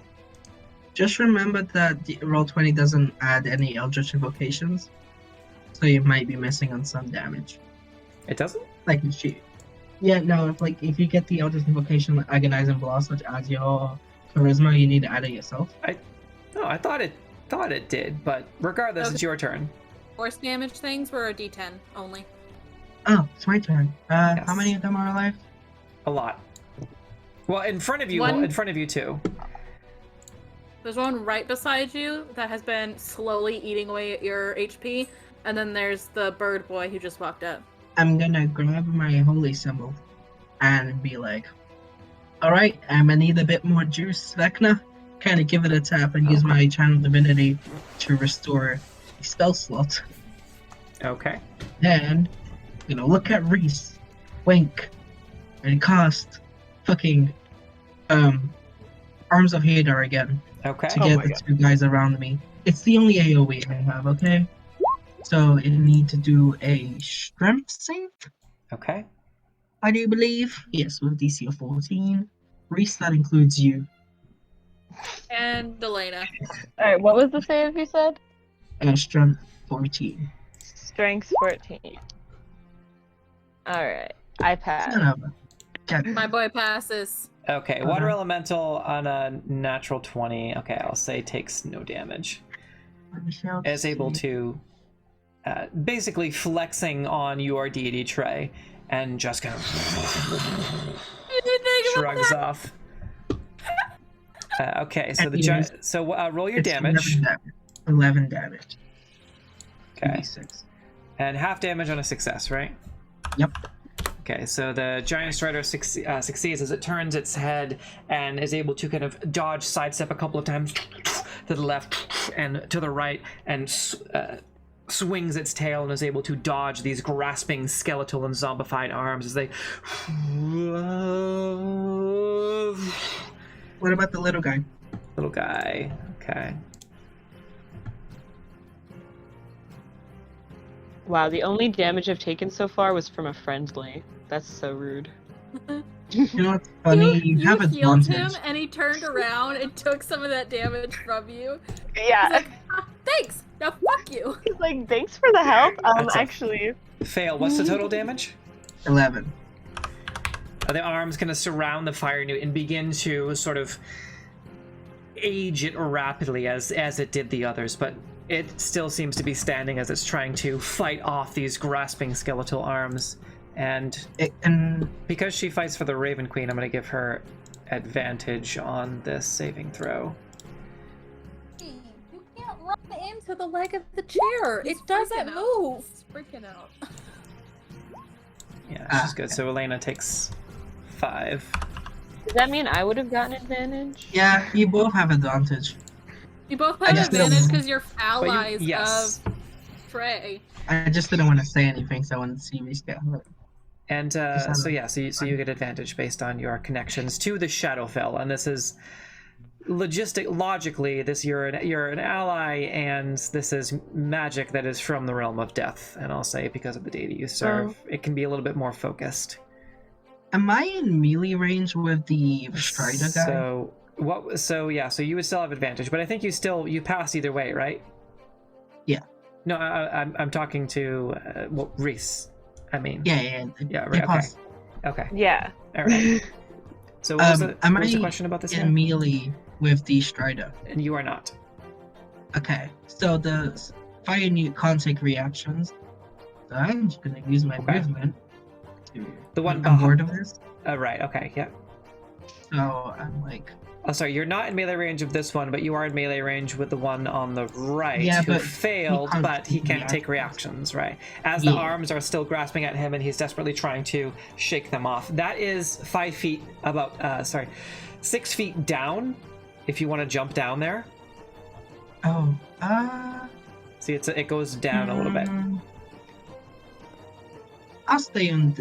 Just remember that the Roll20 doesn't add any Eldritch Invocations, so you might be missing on some damage. It doesn't? Like, yeah, no, if you get the Eldritch Invocation like Agonizing Blast, which adds your Charisma, you need to add it yourself. No, I thought it did, but regardless, Okay. it's your turn. force damage things were a D10 only. Oh, it's my turn. Yes. How many of them are alive? A lot. Well, in front of you, One- in front of you too. There's one right beside you that has been slowly eating away at your HP, and then there's the bird boy who just walked up. I'm gonna grab my holy symbol and be like, alright, I'm gonna need a bit more juice, Vecna. Kind of give it a tap and use my channel divinity to restore a spell slot. Okay. Then, look at Reese, wink, and cast fucking Arms of Hadar again Okay. to get the 2 guys around me. It's the only AoE I have, okay? So it need to do a strength save, Okay. I do believe. Yes, with DC of 14. Reese, that includes you. And Elena. Alright, what was the save you said? Strength 14. Strength 14. Alright. I pass. Son of a- God. My boy passes. Okay, water elemental on a natural 20. Okay, I'll say takes no damage. Is able to basically flexing on your deity tray and just kind of shrugs off. Okay, so the giant. So roll your damage. 11 damage. Okay. 6. And half damage on a success, right? Yep. Okay, so the giant strider succeeds as it turns its head and is able to kind of dodge, sidestep a couple of times to the left and to the right, and swings its tail and is able to dodge these grasping skeletal and zombified arms as they. What about the little guy? Little guy. Okay. Wow, the only damage I've taken so far was from a friendly. That's so rude. You know what's funny? You have healed him advantage. and he turned around and took some of that damage from you. Yeah. Like, thanks. Now fuck you. He's like, thanks for the help. That's Actually. Fail. What's the total damage? 11. The arms kind of surround the fire newt and begin to sort of age it rapidly as it did the others, but it still seems to be standing as it's trying to fight off these grasping skeletal arms. And because she fights for the Raven Queen, I'm going to give her advantage on this saving throw. You can't run into the leg of the chair. It doesn't move. It's freaking out. Yeah, she's good. So Elena takes 5. Does that mean I would have gotten advantage? Yeah, you both have advantage. You both I have just advantage didn't- because you're allies yes. of Trey. I just didn't want to say anything, so I wanted to see me scale. And so you get advantage based on your connections to the Shadowfell, and this is logically this you're an ally, and this is magic that is from the realm of death. And I'll say because of the deity you serve, it can be a little bit more focused. Am I in melee range with the Strider guy? So you would still have advantage, but I think you pass either way, right? Yeah. No, I'm talking to Reese. I mean. Yeah, right. Okay. pass. Okay. Yeah. All right. So what was the I question about this in again? melee with the Strider? And you are not. Okay, so the fire newt can't take reactions. So I'm just gonna use my movement to. The one I'm behind. bored of this. Right. Okay. Yeah. So I'm like. Oh, sorry. You're not in melee range of this one, but you are in melee range with the one on the right Yeah, who but failed, but he can't take reactions. Right. As the arms are still grasping at him, and he's desperately trying to shake them off. That is 5 feet. 6 feet down. If you want to jump down there. Oh. See, it goes down a little bit. I'll stay on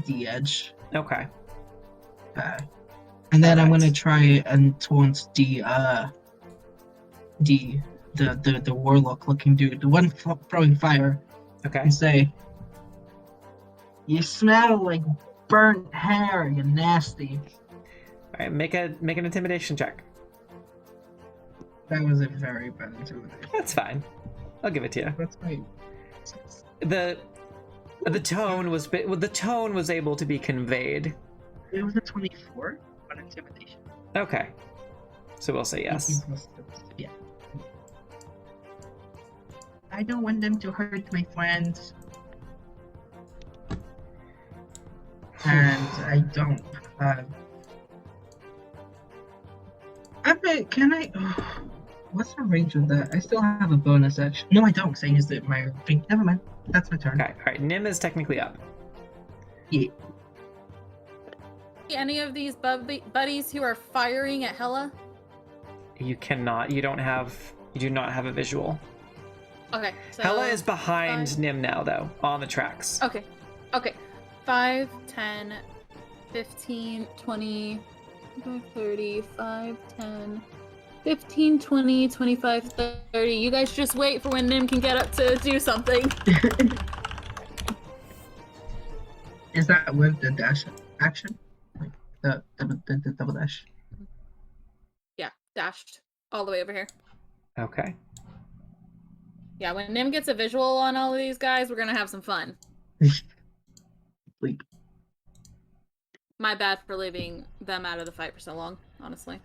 the edge. Okay. And then I'm Alright. gonna try and taunt the warlock looking dude, the one throwing fire, Okay. and say, "You smell like burnt hair, you nasty." All right. Make an intimidation check. That was a very bad intimidation. That's fine. I'll give it to you. That's right. The tone was able to be conveyed. It was a 24 on intimidation. Okay. So we'll say yes. Yeah. I don't want them to hurt my friends. And I don't have. Can I? What's the range of that? I still have a bonus action. No, I don't, because I used it in my thing. Never mind. That's my turn. Okay. All right. Nim is technically up. Yeah. Any of these buddies who are firing at Hella? You cannot. You do not have a visual. Okay. So Hella is behind 5. Nim now, though, on the tracks. Okay. 5, 10, 15, 20, 30, 5, 10, 15, 20, 25, 30. You guys just wait for when Nim can get up to do something. Is that with the dash action? Like the double dash? Yeah, dashed all the way over here. Okay. Yeah, when Nim gets a visual on all of these guys, we're gonna have some fun. Sleep. My bad for leaving them out of the fight for so long, honestly.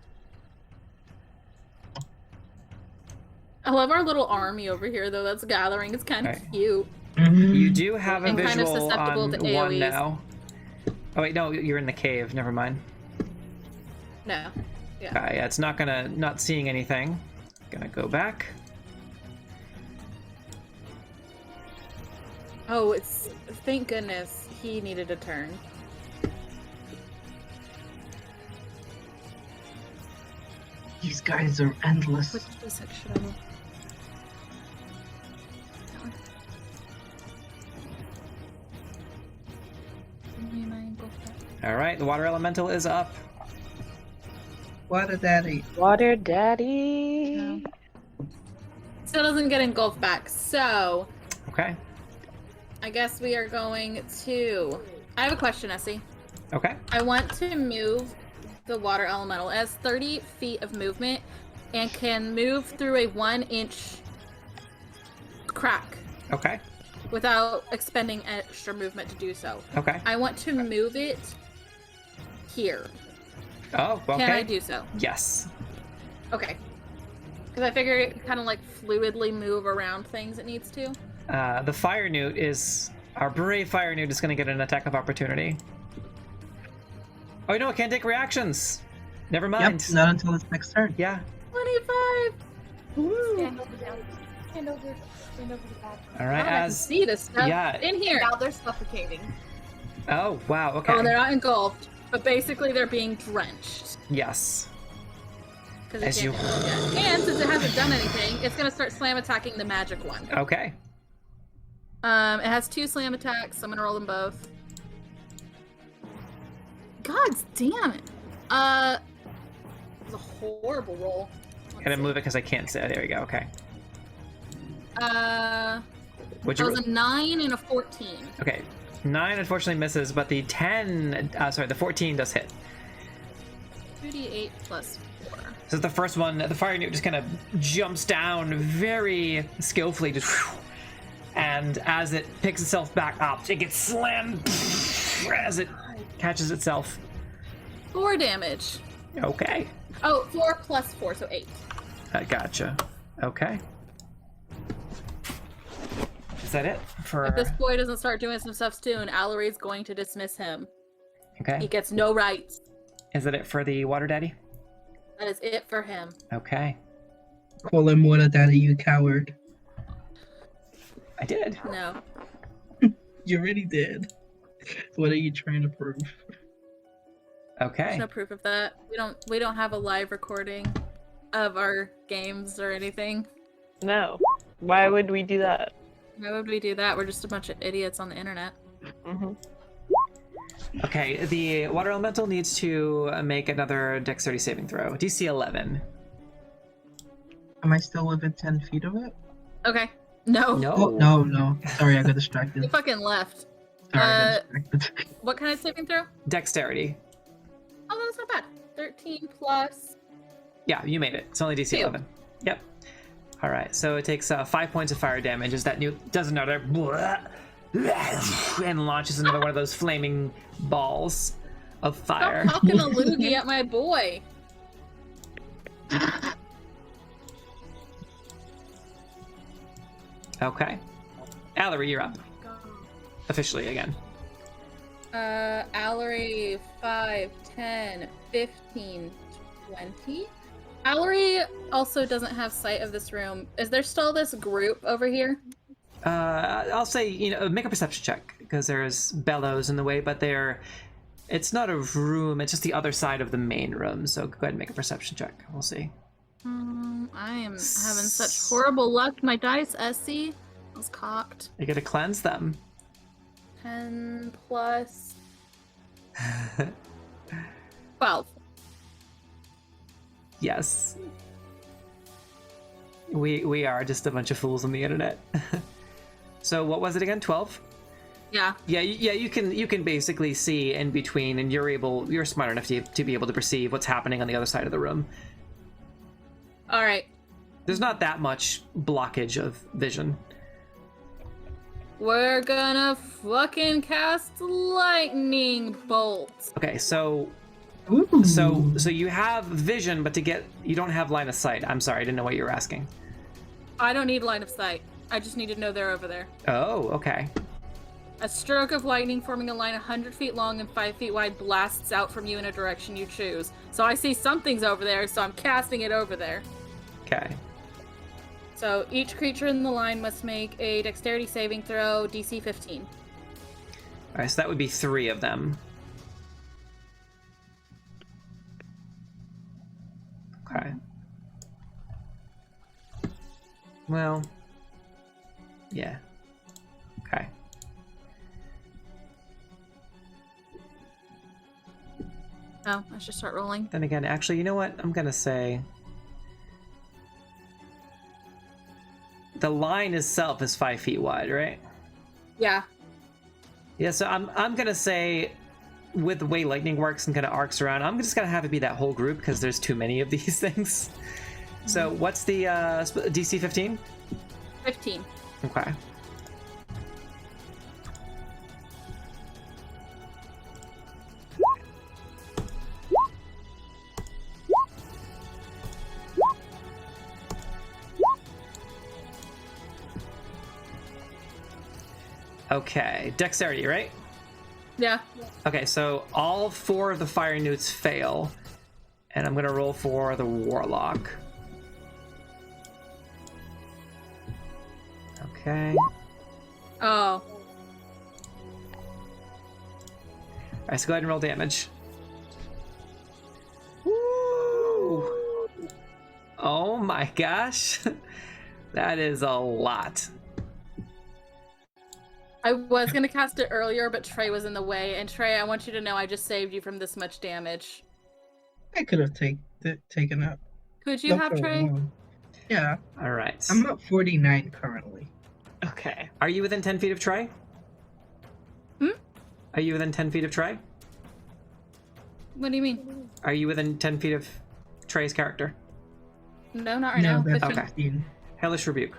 I love our little army over here, though, that's gathering. It's kind of Okay. cute. You do have a And kind of visual susceptible on to one AoEs. now. Oh wait, no, you're in the cave. Never mind. No. Yeah. Yeah, it's not seeing anything. Gonna go back. Oh, thank goodness he needed a turn. These guys are endless. Which D6 should I roll? That one. Give me my gold back. All right, the water elemental is up. What a daddy. Water daddy. No. Still doesn't get engulfed back, so Okay. I guess we are going to... I have a question, Essie. Okay. I want to move the water elemental. It has 30 feet of movement and can move through a 1-inch crack Okay. without expending extra movement to do so. Okay. I want to move it here. Oh, okay. Can I do so? Yes. Okay. Because I figure it kind of like fluidly move around things it needs to. The fire newt is our brave fire newt is going to get an attack of opportunity. Oh no, it can't take reactions. Never mind. Yep, not until its next turn. Yeah. 25! Stand over down. Stand over the back. All right. I can As see this stuff yeah. in here. Now they're suffocating. oh wow. Okay. Oh, they're not engulfed, but basically they're being drenched. Yes. Because As it can't hit them yet. And since it hasn't done anything, it's gonna start slam attacking the magic one. Okay. It has 2 slam attacks. I'm gonna roll them both. God damn it! It was a horrible roll. Let's Gonna see. move it because I can't say. There we go. Okay. What'd That you was a 9 and a 14. Okay. 9 unfortunately misses, but the 14 does hit. 2d8 plus 4. So the first one, the fire newt just kind of jumps down very skillfully, just and as it picks itself back up, it gets slammed as it catches itself. 4 damage. Okay. Oh, 4 plus 4, so 8. Gotcha. Okay. Is that it for? If this boy doesn't start doing some stuff soon, Alary's going to dismiss him. He Okay. gets no rights. Is that it for the water daddy? That is it for him. Okay. Call him what a daddy, you coward. I did. No. You really did. What are you trying to prove? Okay. There's no proof of that. We don't have a live recording of our games or anything. No. Why would we do that? Why would we do that? We're just a bunch of idiots on the internet. Mm-hmm. Okay. The water elemental needs to make another dexterity saving throw. DC 11. Am I still within 10 feet of it? Okay. No. No. Oh, no. Sorry, I got distracted. You fucking left. Sorry, I got distracted. What kind of saving throw? Dexterity. Oh, that's not bad. 13 plus. Yeah, you made it. It's only DC 11. Yep. All right, so it takes 5 points of fire damage as that newt does another and launches another one of those flaming balls of fire. Stop talking a loogie at my boy. Okay. Alary, you're up. Officially again. Alary, 5, 10, 15, 20. Alary also doesn't have sight of this room. Is there still this group over here? I'll say, make a perception check, because there's bellows in the way, but it's not a room, it's just the other side of the main room, so go ahead and make a perception check. We'll see. I am having such horrible luck. My dice, Essie, was cocked. You gotta cleanse them. 10 plus 12. Yes. We are just a bunch of fools on the internet. So what was it again? 12? Yeah. Yeah, you can basically see in between, and you're smart enough to be able to perceive what's happening on the other side of the room. All right. There's not that much blockage of vision. We're gonna fucking cast lightning bolt. Okay, so Ooh. so you have vision, but you don't have line of sight. I'm sorry, I didn't know what you were asking. I don't need line of sight. I just need to know they're over there. Oh, okay. A stroke of lightning forming a line 100 feet long and 5 feet wide blasts out from you in a direction you choose. So I see something's over there, so I'm casting it over there. Okay. So each creature in the line must make a dexterity saving throw, DC 15. All right, so that would be 3 of them. Okay. Well, yeah. Okay. Oh, I should start rolling. Then again, actually, you know what? I'm gonna say the line itself is 5 feet wide, right? Yeah. Yeah. So I'm gonna say, with the way lightning works and kind of arcs around, I'm just gonna have it be that whole group because there's too many of these things. So what's the DC 15? 15. Okay. Okay, dexterity, right? Yeah. Okay, so all 4 of the fire newts fail, and I'm gonna roll for the warlock. Okay. Oh. Alright, so go ahead and roll damage. Woo! Oh my gosh. That is a lot. I was gonna cast it earlier, but Trey was in the way. And Trey, I want you to know I just saved you from this much damage. I could have taken up. Could you have, for Trey? one. Yeah, Alright. I'm at 49 currently. Okay. Are you within 10 feet of Trey? Hmm? Are you within 10 feet of Trey? What do you mean? Are you within 10 feet of Trey's character? No, not right No, now. that's 15. Okay. 15. Hellish Rebuke.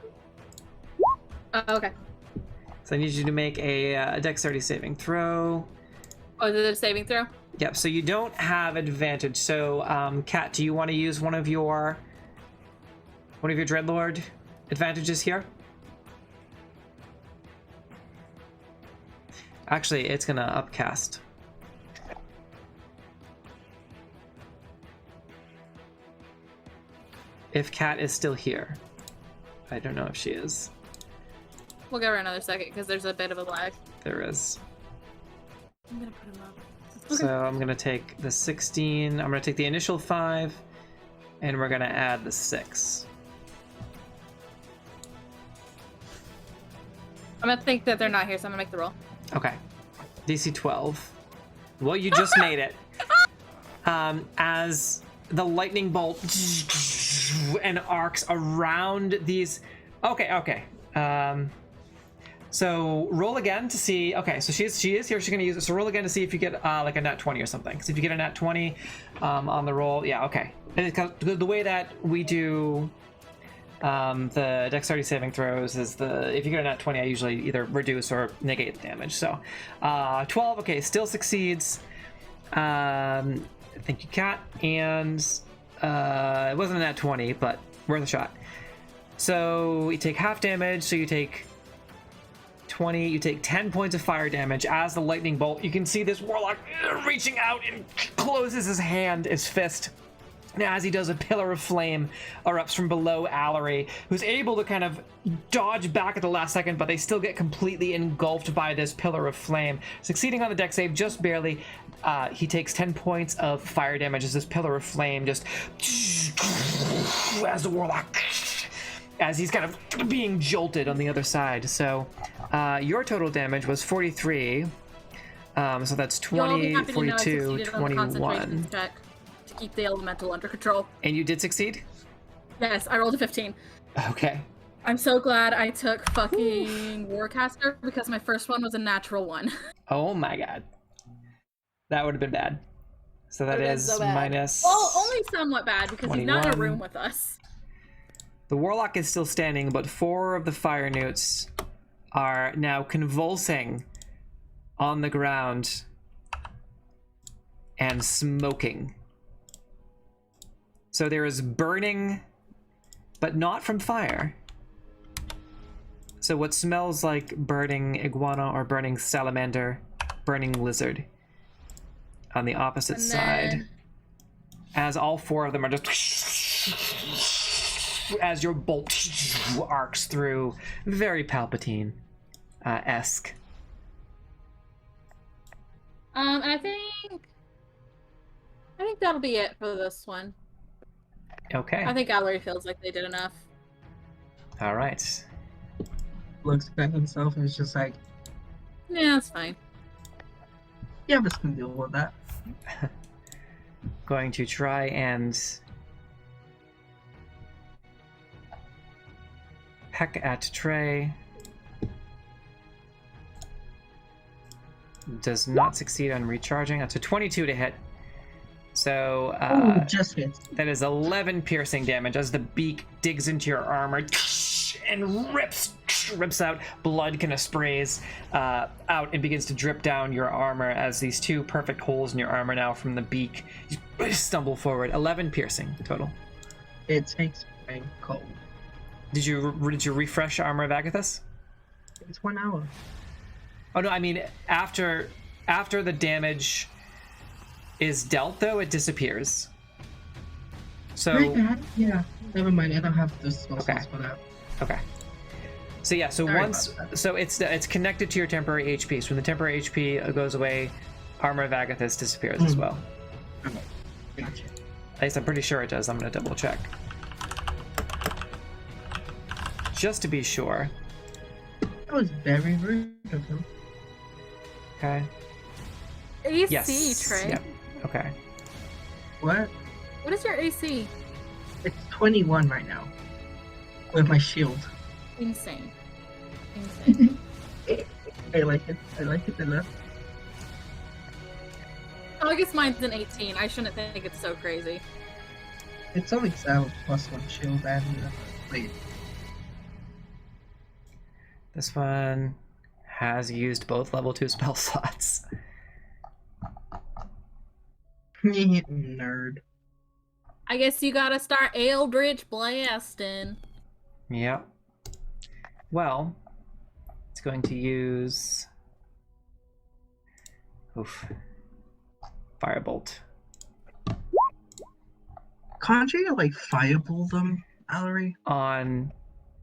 Oh, okay. So I need you to make a dexterity saving throw. Oh, is it a saving throw? Yep, so you don't have advantage. So, Kat, do you want to use one of your Dreadlord advantages here? Actually, it's gonna upcast. If Kat is still here. I don't know if she is. We'll give her another second because there's a bit of a lag. There is. I'm gonna put him up. So I'm gonna take the 16, I'm gonna take the initial 5, and we're gonna add the 6. I'm gonna think that they're not here, so I'm gonna make the roll. Okay. DC 12. Well, you just made it. As the lightning bolt and arcs around these. Okay. So roll again to see. Okay, so she is here. She's gonna use it. So roll again to see if you get like a nat 20 or something. Because if you get a nat 20 on the roll, yeah, okay. And the way that we do the dexterity saving throws is if you get a nat 20, I usually either reduce or negate the damage. So 12, okay, still succeeds. Thank you, Kat. And it wasn't a nat 20, but worth a shot. So you take half damage, so you take 20, you take 10 points of fire damage as the lightning bolt. You can see this warlock reaching out and closes his fist. Now, as he does, a pillar of flame erupts from below Allery, who's able to kind of dodge back at the last second, but they still get completely engulfed by this pillar of flame. Succeeding on the dex save just barely, he takes 10 points of fire damage as this pillar of flame just as the warlock, as he's kind of being jolted on the other side. So your total damage was 43. So that's 20, 42, 21. To keep the elemental under control. And you did succeed? Yes, I rolled a 15. Okay. I'm so glad I took fucking Warcaster because my first one was a natural one. Oh my god. That would have been bad. So that is so bad. minus... Well, only somewhat bad because he's not in a 21. room with us. The warlock is still standing, but 4 of the fire newts are now convulsing on the ground and smoking. So there is burning, but not from fire. So what smells like burning iguana or burning salamander, burning lizard on the opposite And side. then- As all four of them are just as your bolt arcs through, very Palpatine esque. I think that'll be it for this one. Okay. I think Gallery feels like they did enough. All right. Looks at himself and is just like, Yeah, that's fine. yeah, this can deal with that. Going to try and peck at Trey. Does not succeed on recharging. That's a 22 to hit. So Ooh, just hits. that is 11 piercing damage as the beak digs into your armor and rips out. Blood kind of sprays out and begins to drip down your armor as these two perfect holes in your armor now from the beak you stumble forward. 11 piercing total. It takes my cold. Did you refresh Armor of Agathis? It's 1 hour. Oh no, I mean after the damage is dealt, though, it disappears. So Yeah, never mind. I don't have the spell Okay. slots for that. okay. So yeah, so Sorry once about that. so it's connected to your temporary HP. So when the temporary HP goes away, Armor of Agathis disappears as well. Okay, gotcha. At least I'm pretty sure it does. I'm gonna double check. Just to be sure. That was very rude of him. Okay. AC, Yes. Trey. Yep. Okay. What? What is your AC? It's 21 right now. With my shield. Insane. Insane. I like it. I like it enough. Oh, I guess mine's an 18. I shouldn't think it's so crazy. It's only 7 plus 1 shield and wait. This one has used both level 2 spell slots. Nerd. I guess you gotta start Eldritch blasting. Yep. Well, it's going to use Firebolt. Can't you like fireball them, Allery? On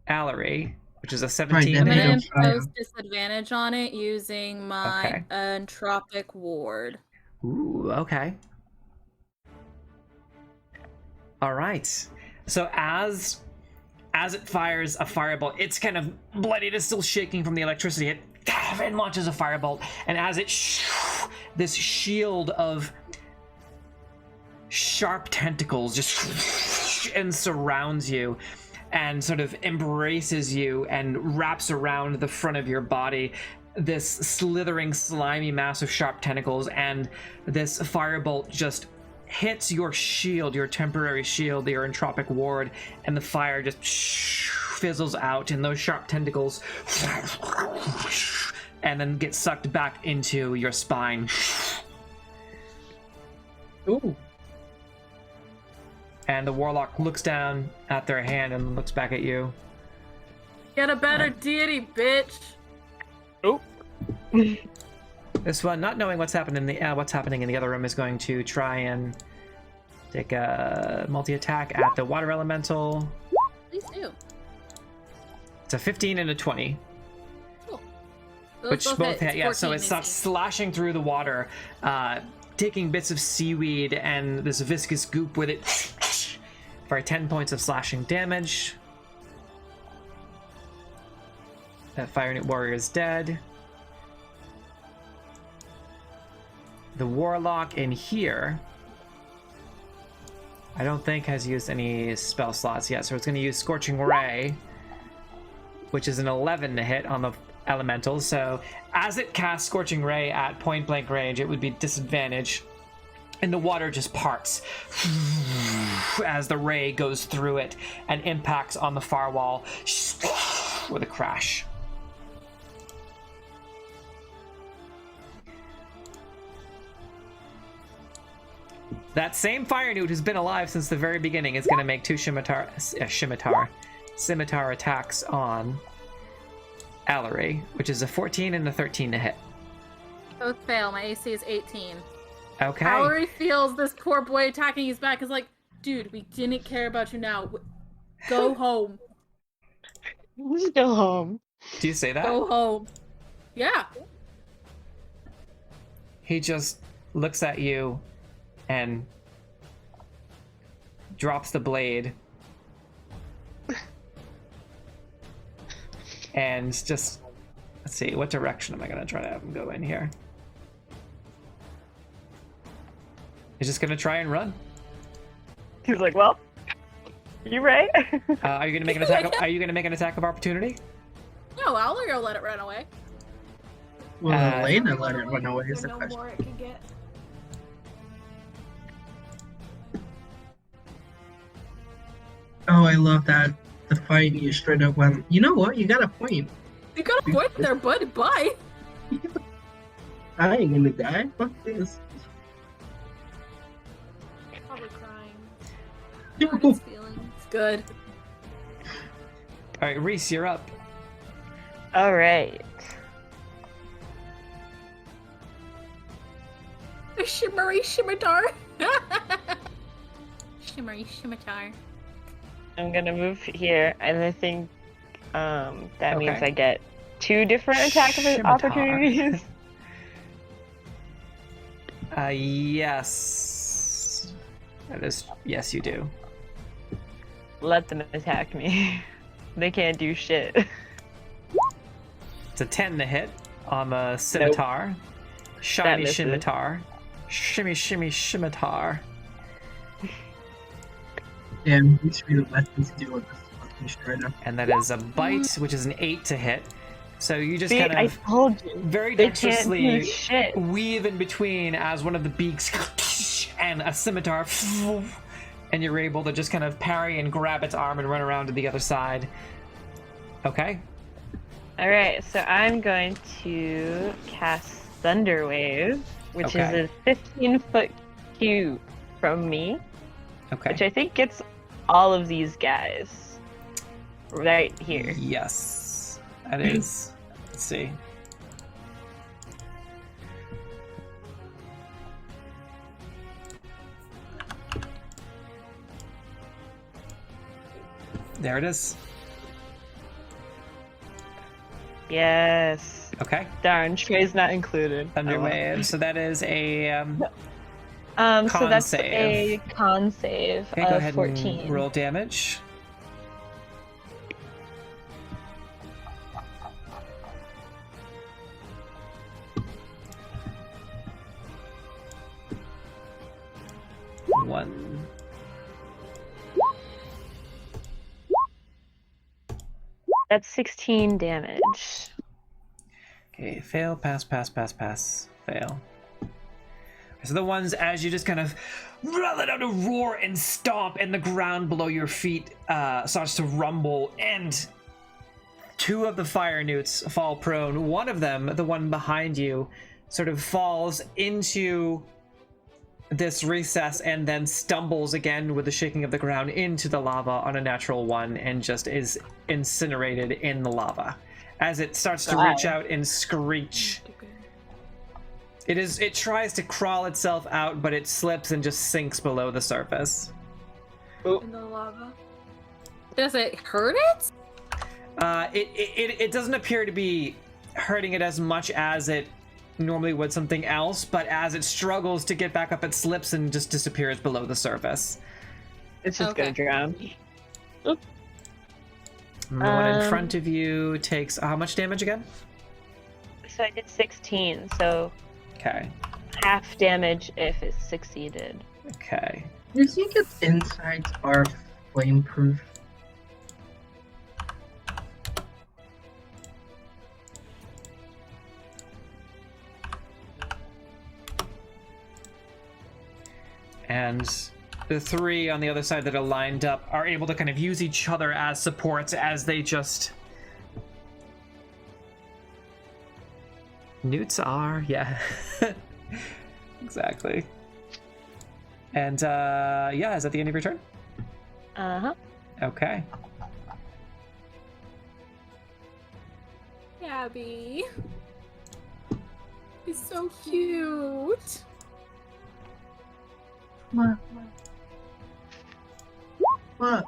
Allery, which is a Right, 17 then I'm to they gonna hit. don't fire. impose disadvantage on it using my Okay. entropic ward. Ooh, okay. All right. So as it fires a firebolt, it's kind of bloodied. It's still shaking from the electricity. It launches a firebolt, and as it this shield of sharp tentacles just and surrounds you and sort of embraces you and wraps around the front of your body, this slithering slimy mass of sharp tentacles, and this firebolt just hits your shield, your temporary shield, your entropic ward, and the fire just fizzles out, and those sharp tentacles and then get sucked back into your spine. Ooh. And the warlock looks down at their hand and looks back at you. Get a better deity, bitch. Oh. This one, not knowing what's happening in the other room, is going to try and take a multi-attack at the water elemental. Please do. It's a 15 and a 20. Cool. Those Which both hit. hit, yeah. So 14 it starts AC. slashing through the water, taking bits of seaweed and this viscous goop with it for 10 points of slashing damage. That Fire Unit Warrior is dead. The Warlock in here, I don't think has used any spell slots yet, so it's going to use Scorching Ray, which is an 11 to hit on the elemental. So as it casts Scorching Ray at point blank range, it would be disadvantage, and the water just parts as the ray goes through it and impacts on the far wall with a crash. That same fire newt who's been alive since the very beginning is going to make 2 scimitar attacks on Allery, which is a 14 and a 13 to hit. Both fail. My AC is 18. Okay. Allery feels this poor boy attacking his back is like, dude, we didn't care about you now. Go home. Just go home. Do you say that? Go home. Yeah. He just looks at you and drops the blade and just, let's see, what direction am I going to try to have him go in here? He's just going to try and run. He's like, well, you right? Are you going to make an attack? Are you going to make an attack of opportunity? No, Allery will let it run away. Will Elena let it run away is the no question. more it can get. Oh, I love that. The fight you straight up went, you know what? You got a point. You got a point there, bud. Bye. I ain't gonna die. Fuck this. Probably crying. Hurt his feelings. Good. All right, Reese, you're up. All right. Shimmery Scimitar. Shimmery Scimitar. I'm gonna move here, and I think that means Okay. I get 2 different attack Scimitar. opportunities. Yes. That is, yes, you do. Let them attack me. They can't do shit. It's a 10 to hit on the scimitar. Shiny misses. scimitar. Shimmy, shimmy, scimitar. Damn, these are the best things to do with this fucking straight up. And that is a bite, which is an 8 to hit. So you just See, kind I of told you. very They can't do dexterously shit. weave in between as one of the beaks and a scimitar, and you're able to just kind of parry and grab its arm and run around to the other side. Okay. All right, so I'm going to cast Thunder Wave, which Okay. is a 15-foot cube from me, Okay. which I think gets all of these guys right here. Yes. That is. Let's see. There it is. Yes. Okay. Darn, Trey's not included. Thunder Oh, well. Wave. So that is a. So Con that's save. a con save Okay, go of ahead 14. and roll damage. One. That's 16 damage. Okay, fail, pass, pass, pass, pass, fail. So the ones, as you just kind of let out a roar and stomp, and the ground below your feet starts to rumble, and 2 of the fire newts fall prone. One of them, the one behind you, sort of falls into this recess and then stumbles again with the shaking of the ground into the lava on a natural 1 and just is incinerated in the lava. As it starts to reach out and screech. It tries to crawl itself out, but it slips and just sinks below the surface. In the lava. Does it hurt it? It doesn't appear to be hurting it as much as it normally would something else, but as it struggles to get back up, it slips and just disappears below the surface. It's just Okay. gonna drown. And the one in front of you takes how much damage again? So I did 16, so Okay. half damage if it succeeded. Okay. Do you think its insides are flame-proof? And the 3 on the other side that are lined up are able to kind of use each other as supports as they just... Newts are, yeah. Exactly. And yeah, is that the end of your turn? Uh-huh. Okay. Gaby. He's so cute. What? What?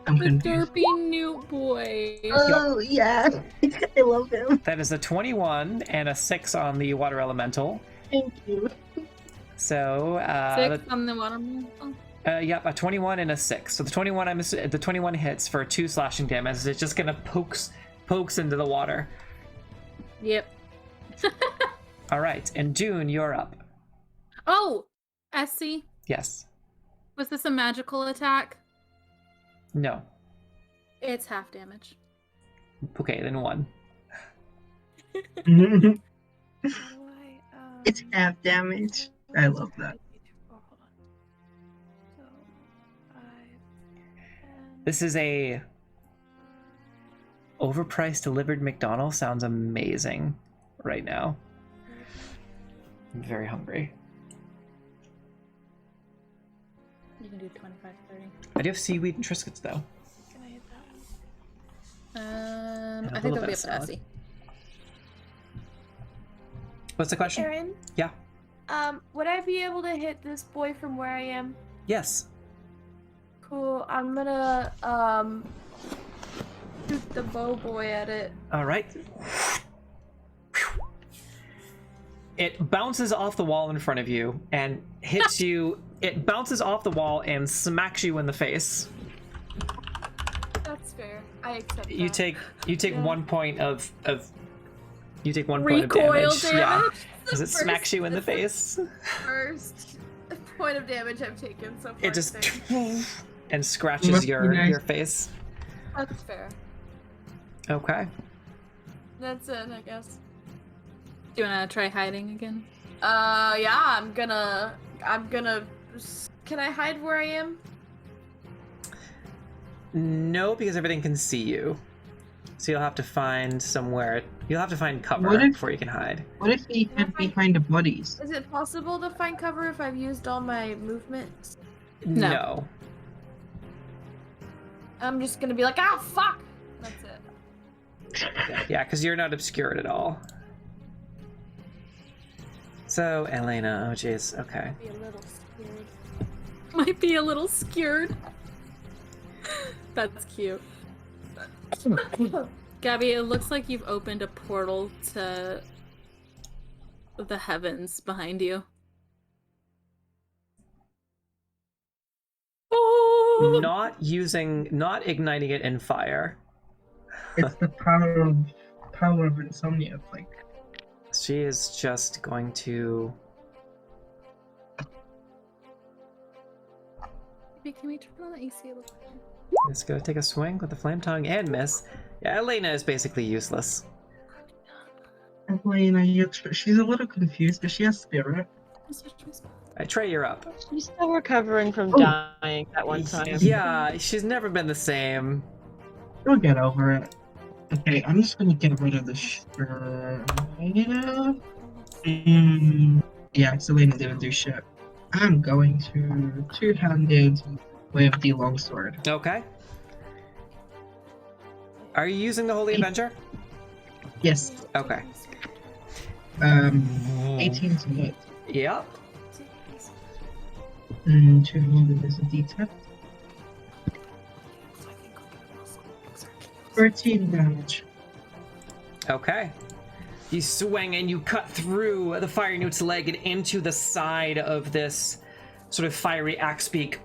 I'm The confused. derpy newt boy. Oh, yeah. I love him. That is a 21 and a 6 on the water elemental. Thank you. So, 6 on the watermelon. yep, a 21 and a 6. So the 21 hits for 2 slashing damage. It's just gonna pokes into the water. Yep. All right, and Dune, you're up. Oh, Essie, Yes. was this a magical attack? No. It's half damage. Okay, then 1. It's half damage. I love that. Oh, hold on. So, 5, 10. This is a overpriced delivered McDonald's. Sounds amazing right now. I'm very hungry. You can do 25, 30. I do have seaweed and Triscuits though. Can I hit that? a I little think that'll bit be of up to salad. Essie. What's the question? Aaron? Yeah. Would I be able to hit this boy from where I am? Yes. Cool. I'm gonna shoot the bow boy at it. All right. It bounces off the wall in front of you and hits you. It bounces off the wall and smacks you in the face. That's fair. I accept You that. take Yeah. 1 point of you take 1 Recoil point of damage. Yeah, That's because it the smacks first- you in the that's the face. First point of damage I've taken so far. It just today. and scratches Must be your nice. face. That's fair. Okay. That's it, I guess. Do you want to try hiding again? Yeah, I'm gonna. Can I hide where I am? No, because everything can see you. So you'll have to find somewhere. You'll have to find cover What if- before you can hide. What if he hid behind the bodies? Is it possible to find cover if I've used all my movements? No. I'm just gonna be like, ah, fuck! That's it. Yeah, because you're not obscured at all. So, Elena, oh jeez, okay. Be a little scared. Might be a little scared. That's cute. Gaby, it looks like you've opened a portal to the heavens behind you. Oh! Not igniting it in fire. It's the power of insomnia. Like, She is just going to. Maybe can we turn on the AC a little bit? Let's go take a swing with the flame tongue and miss. Yeah, Elena is basically useless. Elena, she's a little confused, but she has spirit. Alright, Trey, you're up. She's still recovering from Oh. dying that one time. Yeah, she's never been the same. We'll get over it. Okay, I'm just gonna get rid of the spirit. Yeah, Selena didn't do shit. I'm going to two-handed with the longsword. Okay. Are you using the Holy Avenger? Yes, Okay. 18 to hit. Yep. 200 is a d10. 13 damage. Okay. You swing and you cut through the fire newt's leg and into the side of this sort of fiery axe beak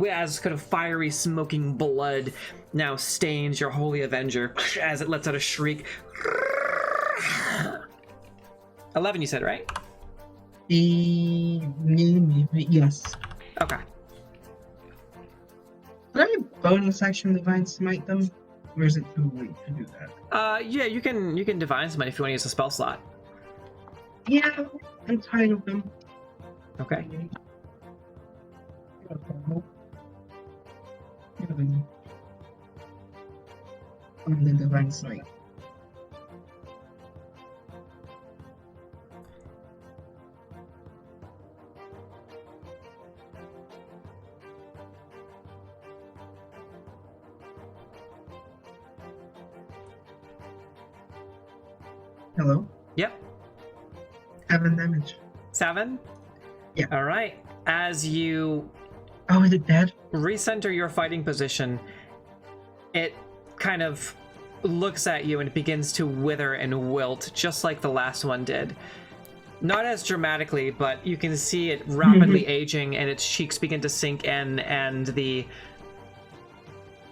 as kind of fiery smoking blood now stains your Holy Avenger as it lets out a shriek. 11 you said, right? Yes. Okay. Could I bonus action divine smite them? Or is it too late to do that? Yeah, you can divine somebody if you want to use a spell slot. Yeah, I'm tired of them. Okay. On the divine smite. Hello? Yep. 7 damage. 7? Yeah. All right. As you Oh, is it dead? recenter your fighting position, it kind of looks at you and it begins to wither and wilt, just like the last one did. Not as dramatically, but you can see it rapidly aging, and its cheeks begin to sink in, and the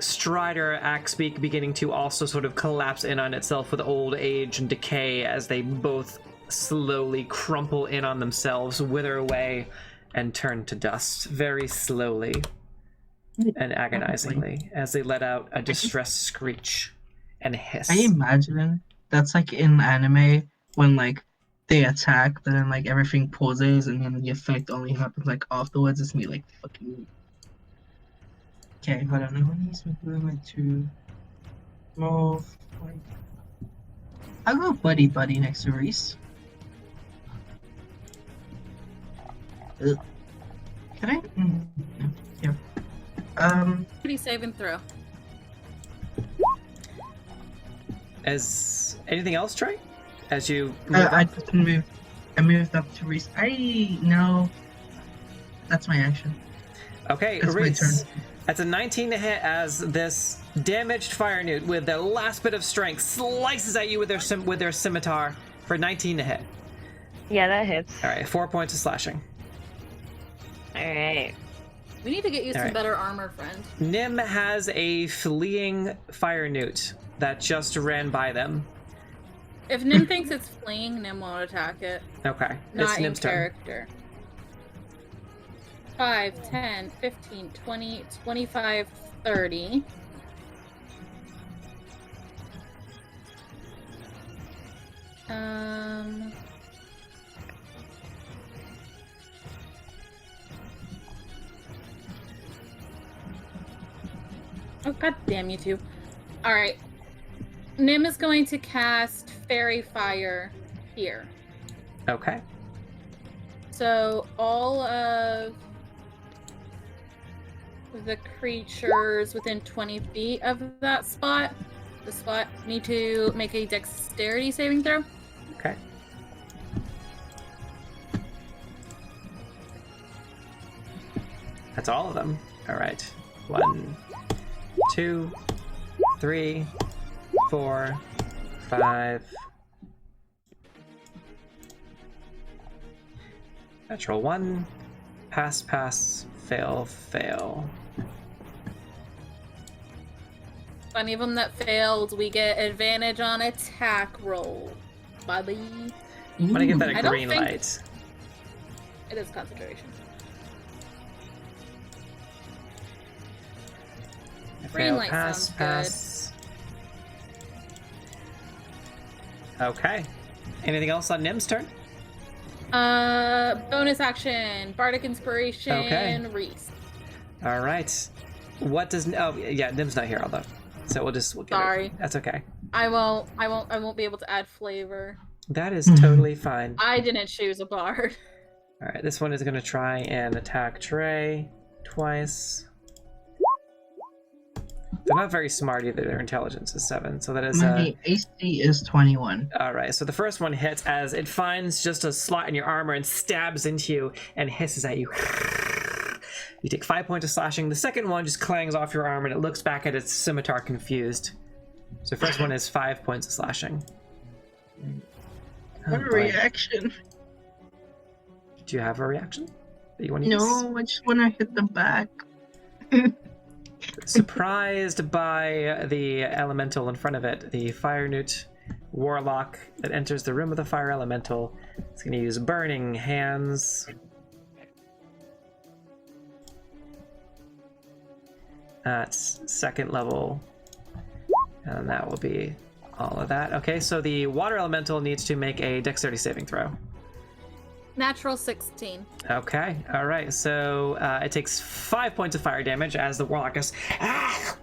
Strider axe beak beginning to also sort of collapse in on itself with old age and decay as they both slowly crumple in on themselves, wither away, and turn to dust very slowly and agonizingly as they let out a distressed screech and hiss. I imagine that's like in anime when like they attack, but then like everything pauses and then the effect only happens like afterwards. It's me like fucking. Okay, hold on. I want to use my movement to move. I'll go buddy next to Reese. Ugh. Can I? No. Yeah. Pretty save and throw. As anything else, Trey? As you I just moved. I moved up to Reese. No. That's my action. Okay, That's my Reese. turn. That's a 19 to hit as this damaged fire newt with the last bit of strength slices at you with their scimitar for 19 to hit. Yeah, that hits. All right, 4 points of slashing. All right. We need to get you some Alright. better armor, friend. Nim has a fleeing fire newt that just ran by them. If Nim thinks it's fleeing, Nim won't attack it. Okay, Not it's in Nim's turn. character. 5, 10, 15, 20, 25, 30. Oh, god damn you two. Alright. Nim is going to cast Fairy Fire here. Okay. So all of the creatures within 20 feet of that spot, need to make a dexterity saving throw. Okay. That's all of them. All right. 1, 2, 3, 4, 5. Natural 1. Pass, pass, fail, fail. Any of them that failed, we get advantage on attack roll. Buddy. I'm gonna get that I a don't green think- light. It is concentration. Green Fail, light pass, sounds pass. Okay. Anything else on Nim's turn? Bonus action, Bardic Inspiration, Okay. Reese. All right. What does? Oh, yeah. Nim's not here, although. So we'll get Sorry. it. That's okay. I won't be able to add flavor. That is totally fine. I didn't choose a bard. All right. This one is going to try and attack Trey twice. They're not very smart either. Their intelligence is 7, so that is. My AC is 21. All right. So the first one hits as it finds just a slot in your armor and stabs into you and hisses at you. You take 5 points of slashing. The second one just clangs off your arm and it looks back at its scimitar confused. So the first one is 5 points of slashing. Oh, What a boy. reaction. Do you have a reaction that you want to use? No, I just want to hit the back. Surprised by the elemental in front of it, the fire newt warlock that enters the room of the fire elemental. It's going to use burning hands. That's second level, and that will be all of that. Okay, so the water elemental needs to make a dexterity saving throw. Natural 16. Okay, all right. So it takes 5 points of fire damage as the warlock goes. Ah!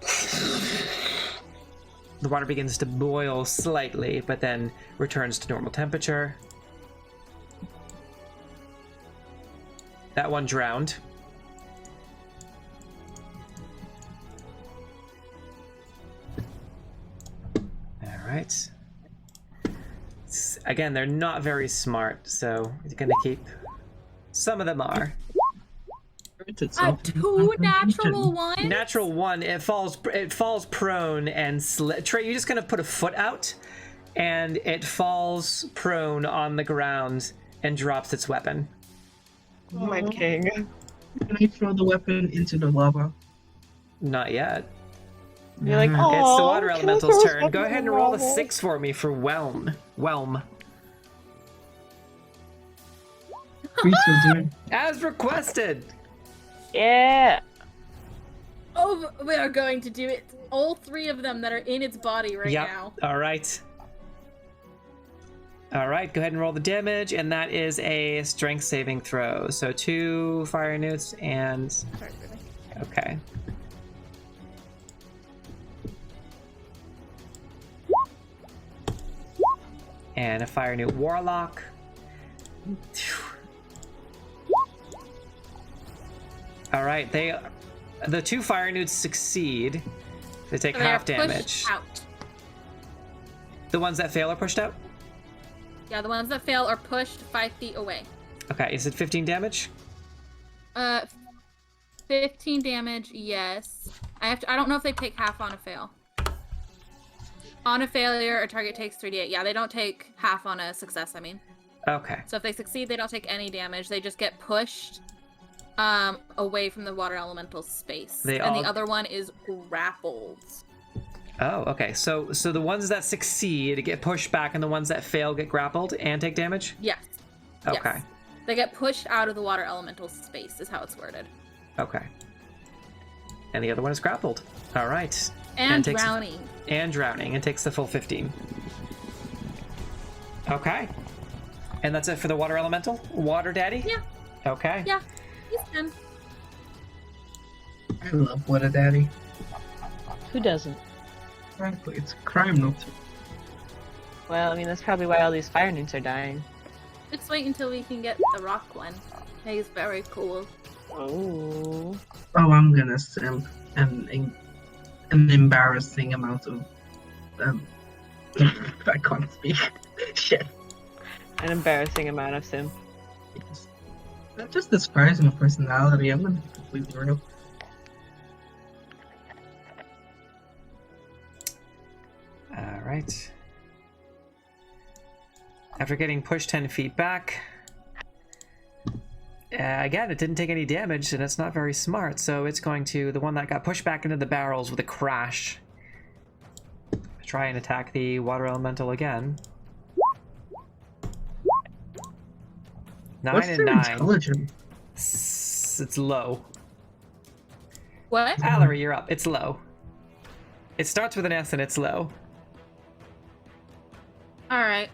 The water begins to boil slightly, but then returns to normal temperature. That one drowned. All right. Again, they're not very smart, so you're gonna keep. Some of them are. I have 2 natural ones. Natural 1. It falls prone and Trey, you're just gonna put a foot out, and it falls prone on the ground and drops its weapon. Oh, my king. Can I throw the weapon into the lava? Not yet. You're like, It's oh, the water elemental's turn. Go ahead and roll a 6 for me for Whelm. Whelm. Please do. As requested. Yeah. Oh, we are going to do it. All 3 of them that are in its body right now. All right. All right, go ahead and roll the damage, and that is a strength saving throw. So 2 fire newts and... Sorry, really. Okay. And a fire newt warlock. All right, the 2 fire newts succeed. They take So they half are pushed damage. out. The ones that fail are pushed out? Yeah, the ones that fail are pushed 5 feet away. Okay, is it 15 damage? 15 damage, yes. I don't know if they take half on a fail. On a failure, a target takes 3d8. Yeah, they don't take half on a success, I mean. Okay. So if they succeed, they don't take any damage. They just get pushed away from the water elemental space. The other one is grappled. Oh, okay. So the ones that succeed get pushed back, and the ones that fail get grappled and take damage? Yes. Okay. Yes. They get pushed out of the water elemental space, is how it's worded. Okay. And the other one is grappled. All right. And takes, drowning. And drowning, and takes the full 15. Okay. And that's it for the water elemental? Water daddy? Yeah. Okay. Yeah. He's done. I love Water Daddy. Who doesn't? Frankly, it's a crime not to. Well, I mean, that's probably why all these fire newts are dying. Just wait until we can get the rock one. He's very cool. Oh. Oh, I'm gonna simp an embarrassing amount of I can't speak. Shit. An embarrassing amount of sim. Yes. That just describes my personality. I'm gonna be completely real. All right. After getting pushed 10 feet back, again, it didn't take any damage, and it's not very smart, so it's going to, the one that got pushed back into the barrels with a crash, try and attack the water elemental again. 9 What's and their 9. intelligence? It's low. What? Valerie, you're up. It's low. It starts with an S and it's low. Alright.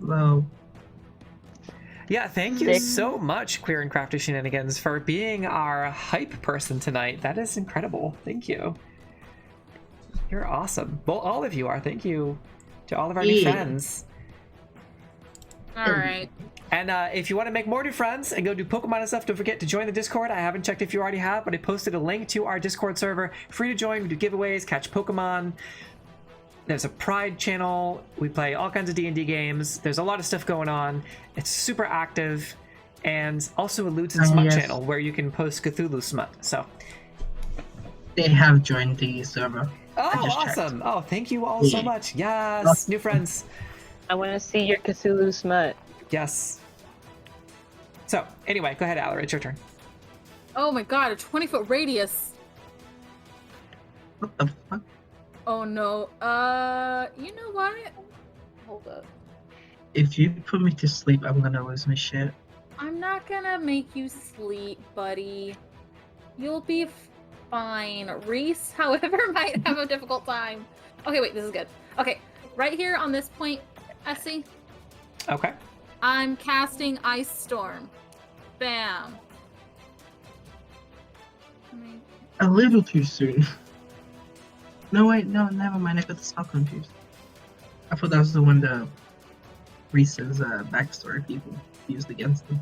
Low. Yeah, thank you Sick. so much, Queer and Crafty Shenanigans, for being our hype person tonight. That is incredible. Thank you. You're awesome. Well, all of you are. Thank you to all of our new Yeah. friends. Alright. And if you want to make more new friends and go do Pokemon and stuff, don't forget to join the Discord. I haven't checked if you already have, but I posted a link to our Discord server. Free to join. We do giveaways, catch Pokemon. There's a Pride channel. We play all kinds of D&D games. There's a lot of stuff going on. It's super active. And also a Loots and Smut yes. channel where you can post Cthulhu smut. So. They have joined the server. Oh, just checked. awesome. Oh, thank you all so Yeah. much. Yes. Awesome. New friends. I want to see your Cthulhu smut. Yes. So, anyway, go ahead, Allery. It's your turn. Oh my god, a 20-foot radius. What the fuck? Oh no. You know what? Hold up. If you put me to sleep, I'm gonna lose my shit. I'm not gonna make you sleep, buddy. You'll be fine. Reese, however, might have a difficult time. Okay, wait, this is good. Okay, right here on this point, Essie, Okay. I'm casting Ice Storm. Bam. A little too soon. No, wait, no, never mind. I got the spell confused. I thought that was the one that Reese's backstory people used against them.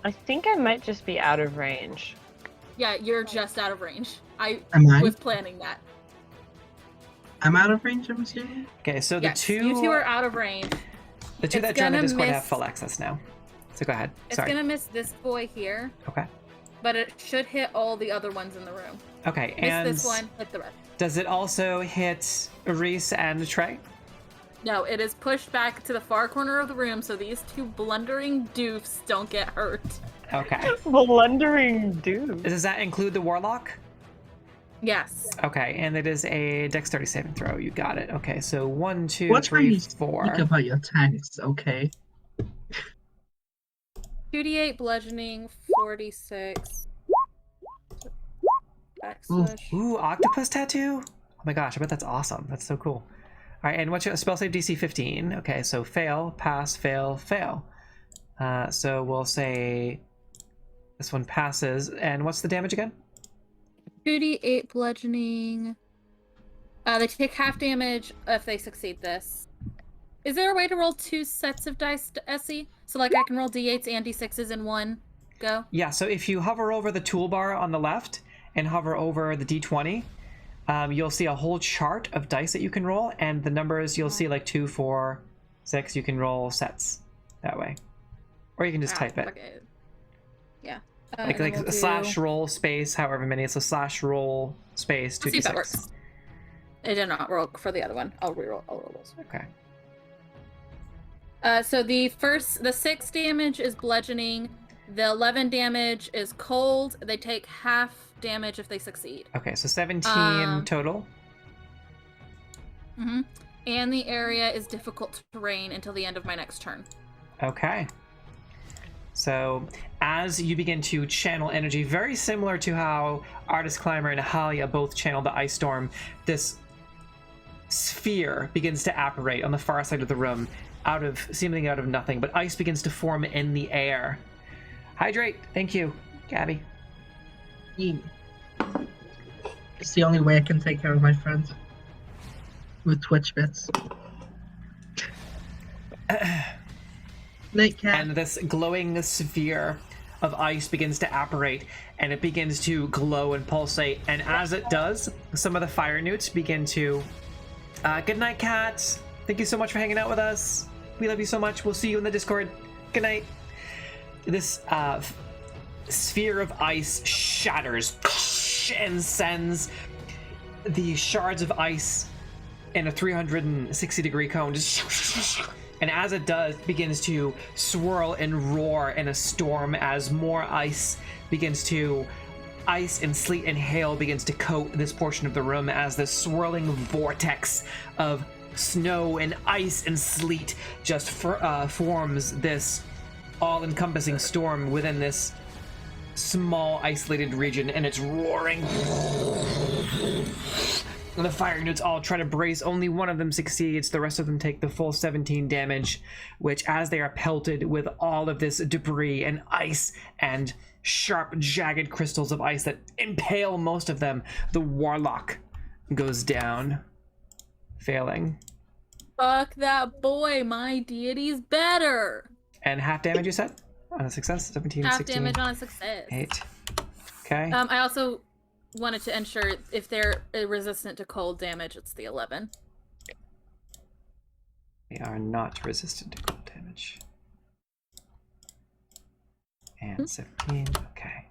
I think I might just be out of range. Yeah, you're just out of range. I Am I? was planning that. I'm out of range, I'm assuming? Okay, so Yes, you two are out of range. the two it's that joined the gonna Discord have miss- full access now. So go ahead. It's Sorry. gonna miss this boy here, Okay. but it should hit all the other ones in the room. Okay, Miss and this one, hit the rest. does it also hit Reese and Trey? No, it is pushed back to the far corner of the room so these two blundering doofs don't get hurt. Okay. Blundering dude. Does that include the Warlock? Yes. Okay, and it is a dexterity saving throw. You got it. Okay, so 1, 2, What time 3, you 4. speak about your tanks, okay? 2d8 bludgeoning, 46. Backslash. Ooh, octopus tattoo? Oh my gosh, I bet that's awesome. That's so cool. All right, and what's your spell save DC 15? Okay, so fail, pass, fail, fail. So we'll say this one passes. And what's the damage again? 2d8 bludgeoning. They take half damage if they succeed this. Is there a way to roll 2 sets of dice, Essie? So like I can roll d8s and d6s in one go? Yeah, so if you hover over the toolbar on the left and hover over the d20, you'll see a whole chart of dice that you can roll, and the numbers you'll see like 2, 4, 6. You can roll sets that way, or you can just type it. Okay. Yeah. Like and then we'll slash do- roll space, however many. It's a slash roll space Let's see if that 2d6. works. It did not roll for the other one. I'll roll those. Okay. So the 6 damage is bludgeoning. The 11 damage is cold. They take half damage if they succeed. Okay, so 17 total. Mm-hmm. And the area is difficult terrain until the end of my next turn. Okay. So as you begin to channel energy, very similar to how Artist Climber and Halia both channel the Ice Storm, this sphere begins to apparate on the far side of the room, seemingly out of nothing, but ice begins to form in the air. Hydrate. Thank you, Gaby. It's the only way I can take care of my friends. With Twitch bits. Night cat. And this glowing sphere of ice begins to apparate, and it begins to glow and pulsate. And as it does, some of the fire newts begin to... good night, cats. Thank you so much for hanging out with us. We love you so much. We'll see you in the Discord. Good night. This sphere of ice shatters and sends the shards of ice in a 360-degree cone. And as it does, begins to swirl and roar in a storm as more ice and sleet and hail begins to coat this portion of the room as the swirling vortex of snow and ice and sleet just forms this all-encompassing storm within this small isolated region, and it's roaring. And the fire units all try to brace. Only one of them succeeds. The rest of them take the full 17 damage, which, as they are pelted with all of this debris and ice and sharp, jagged crystals of ice that impale most of them, the Warlock goes down, failing. Fuck that boy. My deity's better. And half damage, you said? On a success? 17, Half 16, damage on a success. 8. Okay. I also wanted to ensure if they're resistant to cold damage, it's the 11. They are not resistant to cold damage. And 17, okay.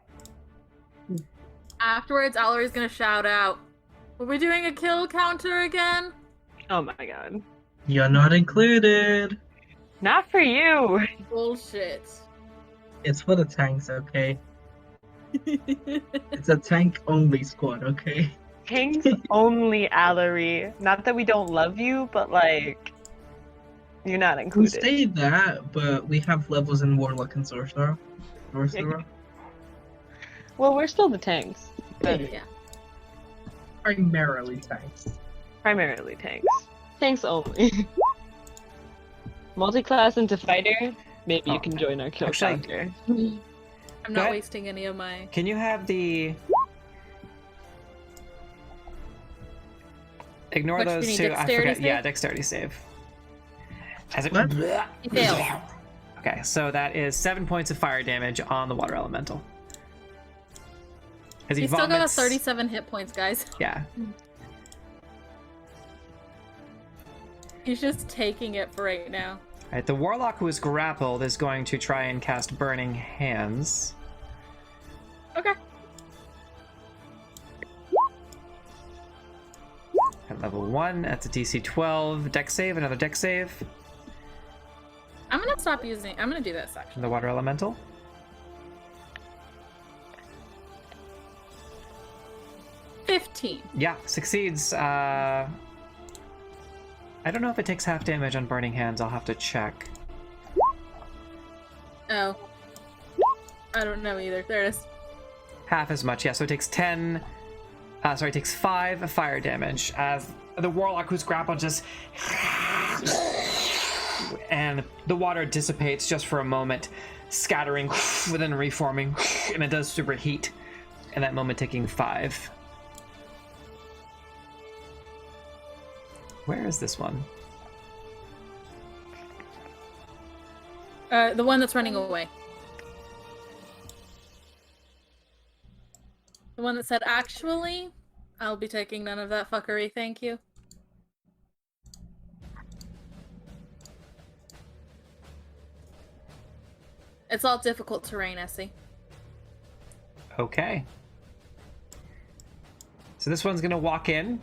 Afterwards, Allery's gonna shout out, "Are we doing a kill counter again?" Oh my god. You're not included. Not for you. Bullshit. It's for the tanks, okay? It's a tank-only squad, okay? Tanks only, Allery. Not that we don't love you, but like, you're not We included. say that, but we have levels in Warlock and Sorcerer. Well, we're still the tanks. But Yeah. Primarily tanks. primarily tanks. Tanks only. Multi-class into fighter. Maybe you can join our kill Actually- counter. I'm Go not ahead. wasting any of my. Can you have the... Ignore Which those do you two. need, I dexterity forget. Yeah, save? dexterity save. As it... What? He fails. Okay, so that is 7 points of fire damage on the water elemental. As he He's still got vomits... 37 hit points, guys. Yeah. He's just taking it for right now. Alright, the warlock who is grappled is going to try and cast Burning Hands. Okay. At level 1, that's a DC 12. Dex save, another dex save. I'm gonna stop using. I'm gonna do this actually. The water elemental. 15. Yeah, succeeds. I don't know if it takes half damage on Burning Hands. I'll have to check. Oh. I don't know either. There it is. Half as much, yeah. So it takes 10. Sorry, it takes 5 fire damage as the warlock who's grappled just. And the water dissipates just for a moment, scattering, then reforming, and it does superheat. In that moment, taking 5. Where is this one? The one that's running away. The one that said, actually, I'll be taking none of that fuckery, thank you. It's all difficult terrain, Essie. Okay. So this one's gonna walk in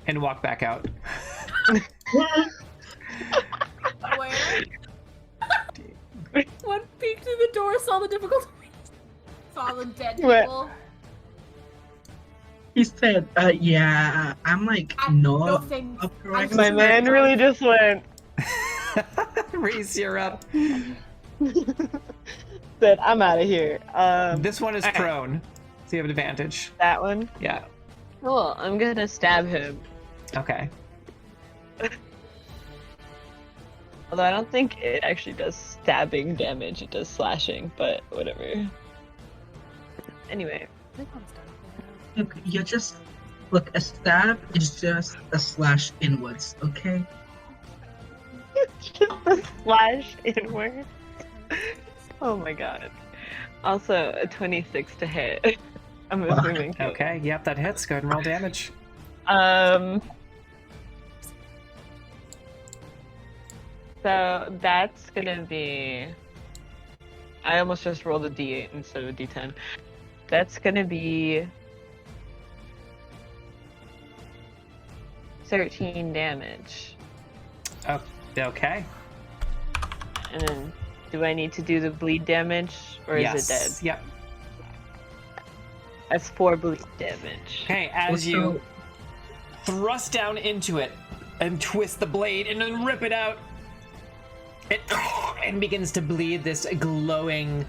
and walk back out. Where? One peeked through the door, saw the difficult terrain. Saw the dead What? people. He said, yeah, I'm like, No no. thanks. Correct. My man really just went. Raise your up. Said, I'm out of here. This one is alright. prone, so you have an advantage. That one. Yeah. Cool. I'm gonna stab him. Okay. Although I don't think it actually does stabbing damage. It does slashing, but whatever. Anyway. Look, you're just look. A stab is just a slash inwards. Okay. Just a slash inward. Oh my god. Also, a 26 to hit. I'm assuming. Okay, yep, that hits. Go ahead and roll damage. So that's gonna be. I almost just rolled a d8 instead of a d10. That's gonna be 13 damage. Oh, okay. And then, do I need to do the bleed damage, or is Yes. it dead? Yep. That's 4 bleed damage. Okay, as you thrust down into it and twist the blade and then rip it out, it and begins to bleed this glowing,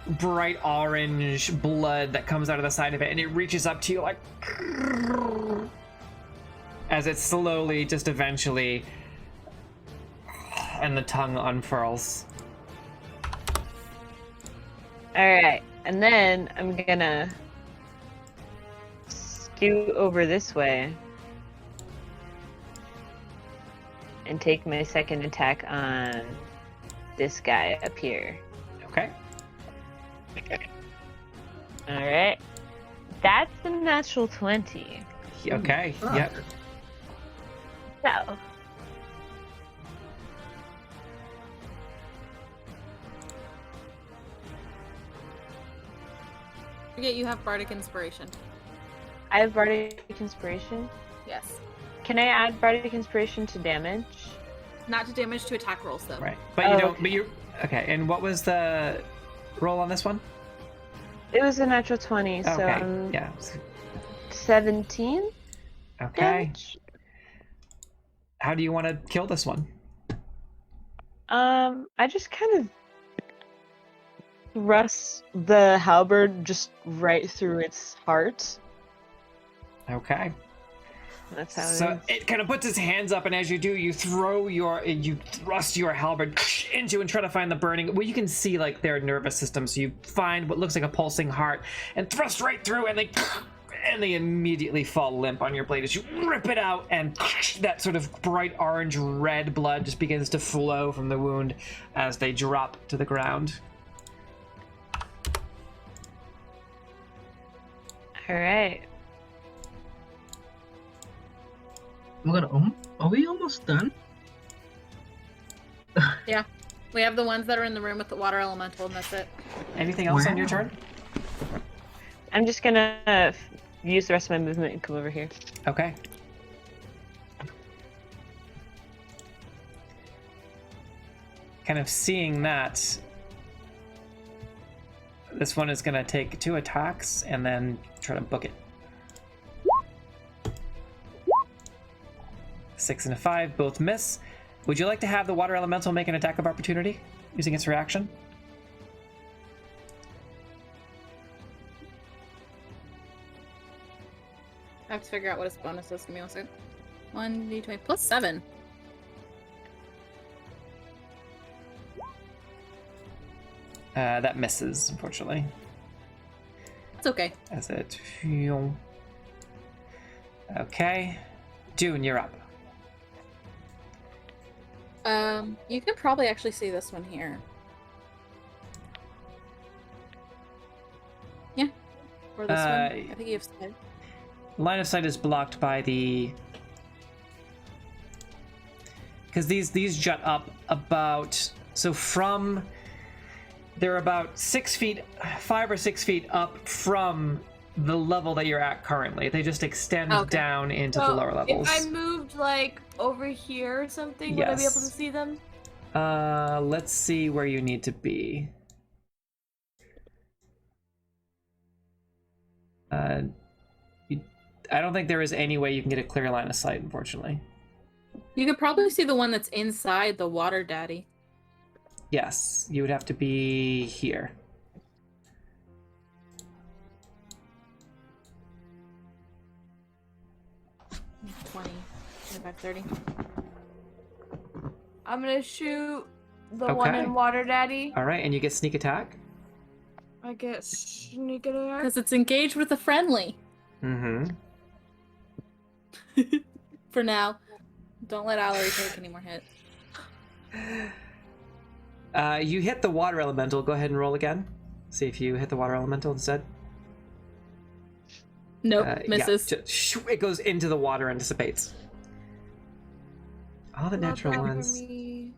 bright orange blood that comes out of the side of it, and it reaches up to you like as it slowly, just eventually, and the tongue unfurls. Alright, and then I'm gonna scoot over this way and take my second attack on this guy up here. Okay. Alright. That's a natural 20. Okay. Fuck. Yep. So, Forget you have Bardic Inspiration. I have Bardic Inspiration. Yes. Can I add Bardic Inspiration to damage? Not to damage, to attack rolls, though. Right. But you Oh, don't. okay. But you. Okay. And what was the roll on this one? It was a natural 20, so Okay. I'm Yeah. 17 Okay. damage. How do you want to kill this one? I just kind of thrust the halberd just right through its heart. Okay. That's how So it is. it kind of puts its hands up, and as you do, you thrust your halberd into and try to find the burning. Well, you can see like their nervous system, so you find what looks like a pulsing heart and thrust right through, and they immediately fall limp on your blade as you rip it out, and that sort of bright orange red blood just begins to flow from the wound as they drop to the ground. All right. Are we almost done? Yeah. We have the ones that are in the room with the water elemental, and that's it. Anything else on your Wow. turn? I'm just gonna use the rest of my movement and come over here. Okay. Kind of seeing that, this one is going to take 2 attacks and then try to book it. 6 and a 5, both miss. Would you like to have the water elemental make an attack of opportunity using its reaction? I have to figure out what his bonus is. Give me 1 second. 1d20 plus 7. That misses, unfortunately. It's okay. As it... Okay. Dune, you're up. You can probably actually see this one here. Yeah. Or this one. I think you have sight. Line of sight is blocked by the... Because these jut up about... So from... They're about 6 feet, 5 or 6 feet up from the level that you're at currently. They just extend down into the lower levels. If I moved like over here or something, would I be able to Yes. see them? Let's see where you need to be. I don't think there is any way you can get a clear line of sight, unfortunately. You could probably see the one that's inside the water daddy. Yes, you would have to be here. Mm, 20, 25, 30. I'm gonna shoot the one Okay. in Water Daddy. All right, and you get sneak attack. I get sneak attack. Because it's engaged with a friendly. Mm-hmm. For now. Don't let Allery take any more hits. You hit the water elemental. Go ahead and roll again. See if you hit the water elemental instead. Nope, Yeah, misses. it goes into the water and dissipates. All the Not natural bad for ones. me.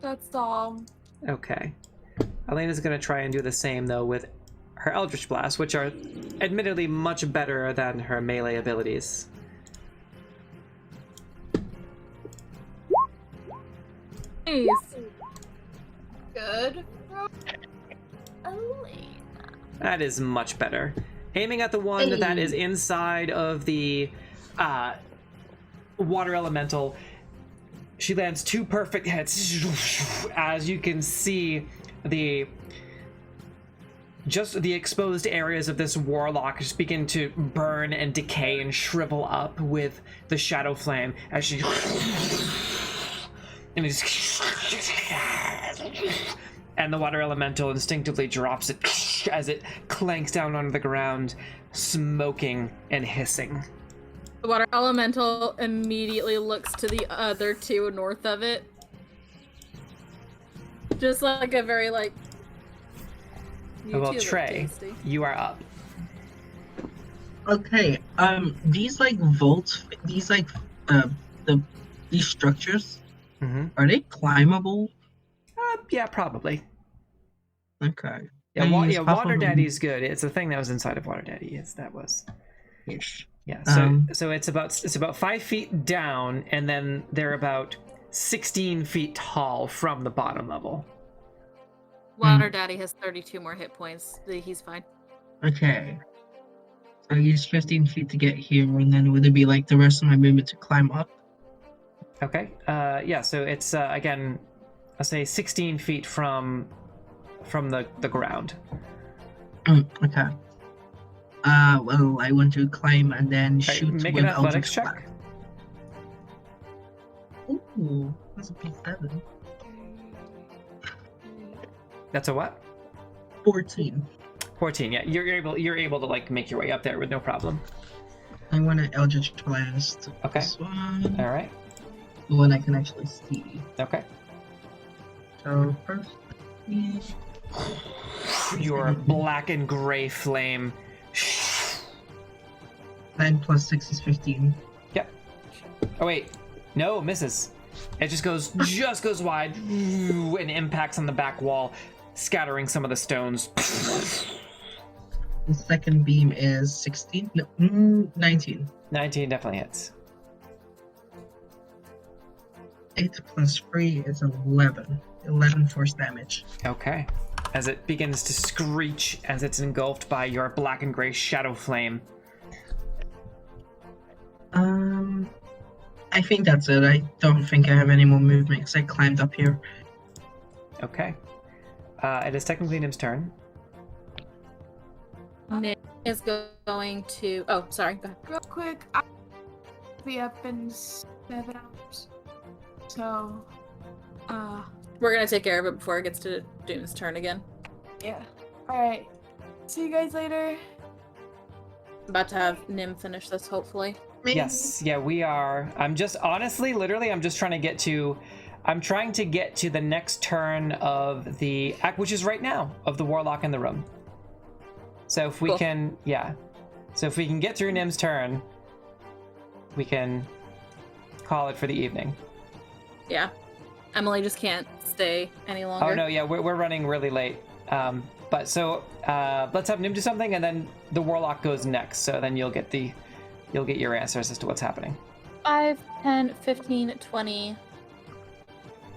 That's all. Okay. Elena's going to try and do the same, though, with her Eldritch Blast, which are admittedly much better than her melee abilities. Nice. Good. Elena. That is much better. Aiming at the one that is inside of the water elemental, she lands 2 perfect hits. As you can see, the exposed areas of this warlock just begin to burn and decay and shrivel up with the shadow flame as she and the water elemental instinctively drops it as it clanks down onto the ground, smoking and hissing. The water elemental immediately looks to the other 2 north of it. Just like a very, like... you Well, two look Trey, tasty. you are up. Okay, these like vaults, these like these structures, Mm-hmm. are they climbable? Yeah, probably. Okay. Yeah, I use yeah. half Water of them. Daddy's good. It's the thing that was inside of Water Daddy. Yes, that was. Ish. Yeah. So so it's about 5 feet down, and then they're about 16 feet tall from the bottom level. Water Daddy has 32 more hit points. He's fine. Okay. I use 15 feet to get here, and then would it be like the rest of my movement to climb up? Okay. Yeah. So it's again, I'll say 16 feet from the ground. Okay. Well, I want to climb and then Right, shoot make with an athletics Eldritch check. Blast. Ooh, that's a +7. That's a what? 14. 14. Yeah. You're able to like make your way up there with no problem. I want an Eldritch Blast. Okay. This one. All right. The one I can actually see. Okay. So first is Your black and gray flame. 9 + 6 is 15. Yep. Oh wait, no, misses. It just goes wide and impacts on the back wall, scattering some of the stones. The second beam is 16? No, 19. 19 definitely hits. 8 plus 3 is 11. 11 force damage. Okay. As it begins to screech as it's engulfed by your black and gray shadow flame. I think that's it. I don't think I have any more movement because I climbed up here. Okay. It is technically Nim's turn. Nim is going to. Oh, sorry. Go ahead. Real quick, I'll be up in 7 hours. So, We're gonna take care of it before it gets to Doom's turn again. yeah. Alright. See you guys later. About to have Nim finish this, hopefully. Yes, yeah, we are. I'm just honestly, literally, I'm just trying to get to. I'm trying to get to the next turn of the act, which is right now, of the warlock in the room. So if we Cool. can, yeah. So if we can get through Nim's turn, we can call it for the evening. Yeah. Emily just can't stay any longer. Oh no, yeah, we're running really late. But so let's have Nim do something, and then the warlock goes next. So then you'll get your answers as to what's happening. 5, 10, 15, 20,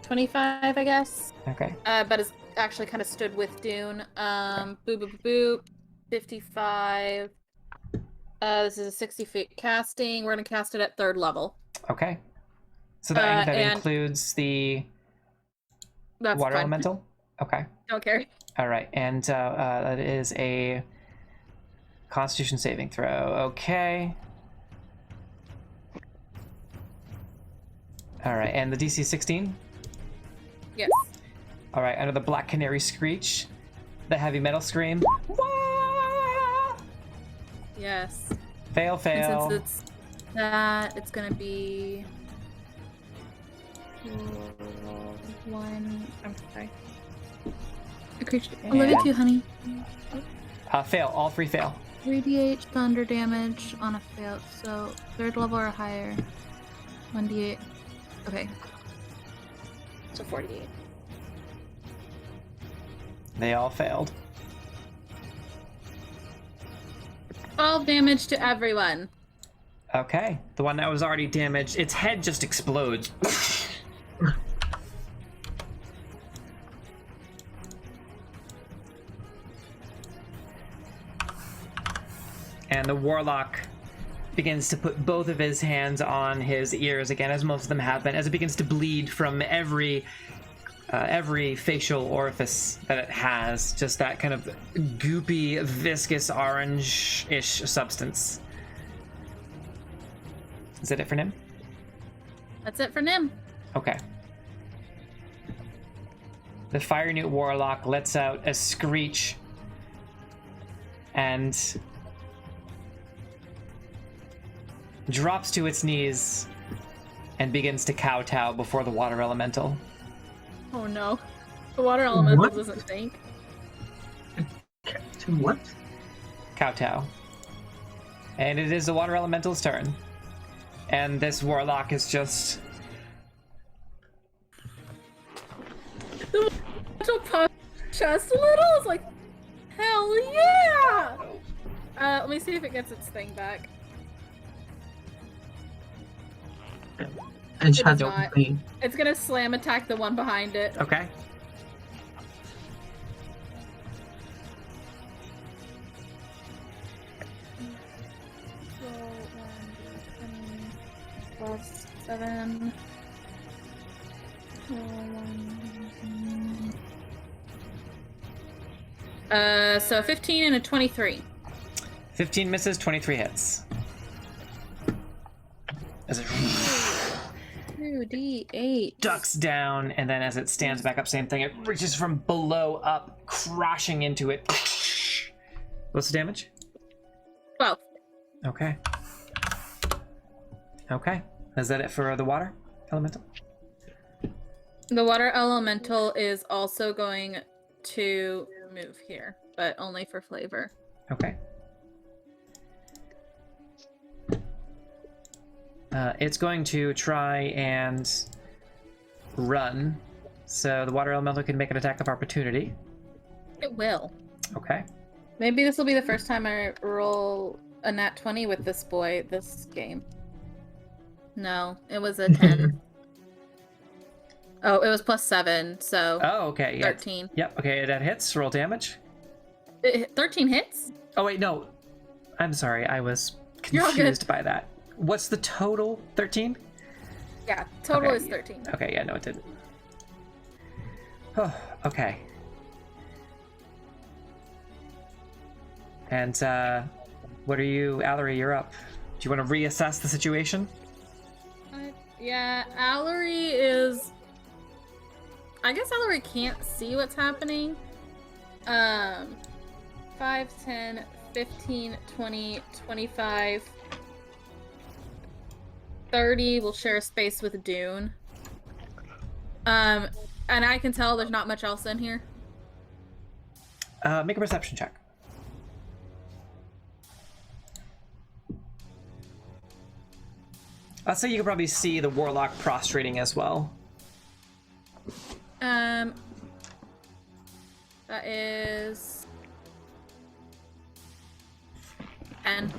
25, I guess. Okay. But it's actually kind of stood with Dune. Boop, boop, boop, boop. 55. This is a 60 feet casting. We're going to cast it at 3rd level. Okay. So that and includes the That's water fine. elemental? Okay. Don't care. All right. And that is a Constitution saving throw. Okay. All right. And the DC 16? Yes. All right. Under the Black Canary Screech, the Heavy Metal Scream. Wah! Yes. Fail, fail. And since it's that, it's going to be... 1... I'm sorry. A creature. I love you too, honey. Fail. All 3 fail. 3d8 thunder damage on a fail. So 3rd level or higher. 1d8. Okay. So 48. They all failed. 12 damage to everyone. Okay. The one that was already damaged, its head just explodes. And the warlock begins to put both of his hands on his ears again, as most of them have been, as it begins to bleed from every facial orifice that it has. Just that kind of goopy, viscous, orange-ish substance. Is that it for Nim? That's it for Nim. Okay. The Fire Newt Warlock lets out a screech and drops to its knees and begins to kowtow before the Water Elemental. Oh no. The water elemental What? doesn't think. To what? Kowtow. And it is the Water Elemental's turn. And this Warlock is just... The elemental puffed chest a little. It's like, hell yeah! Let me see if it gets its thing back. And It Shadow does not. Queen. It's gonna slam attack the one behind it. Okay. Plus 7. So 15 and a 23. 15 misses, 23 hits. As it 2d8. ducks down, and then as it stands back up, same thing. It reaches from below up, crashing into it. What's the damage? 12. Okay. Okay. Is that it for the water elemental? The water elemental is also going to move here, but only for flavor. Okay. It's going to try and run. So the water elemental can make an attack of opportunity. It will. Okay. Maybe this will be the first time I roll a nat 20 with this boy this game. No, it was a 10. Oh, it was +7, so Oh, okay. Yeah. 13. Yep. Okay, that hits. Roll damage. 13 hits? Oh wait, no. I'm sorry. I was You're all good. confused by that. What's the total? 13? Yeah, total Okay. is 13. Okay. Yeah. No, it didn't. Oh. Okay. And what are you, Allery? You're up. Do you want to reassess the situation? Yeah, Allery is... I guess Allery can't see what's happening. 5, 10, 15, 20, 25, 30 will share a space with Dune. And I can tell there's not much else in here. Make a perception check. I'll say you can probably see the warlock prostrating as well. That is 10.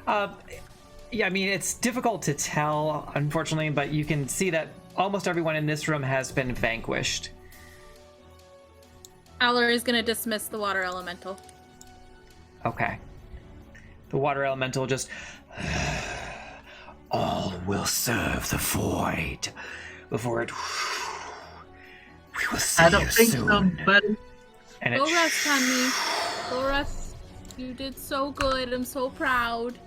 Yeah, I mean, it's difficult to tell, unfortunately, but you can see that almost everyone in this room has been vanquished. Allery is gonna dismiss the water elemental. Okay. The water elemental just... All will serve the void before it... We will see I don't you think soon. so, buddy. And Go it... rest, honey. Go rest. You did so good. I'm so proud.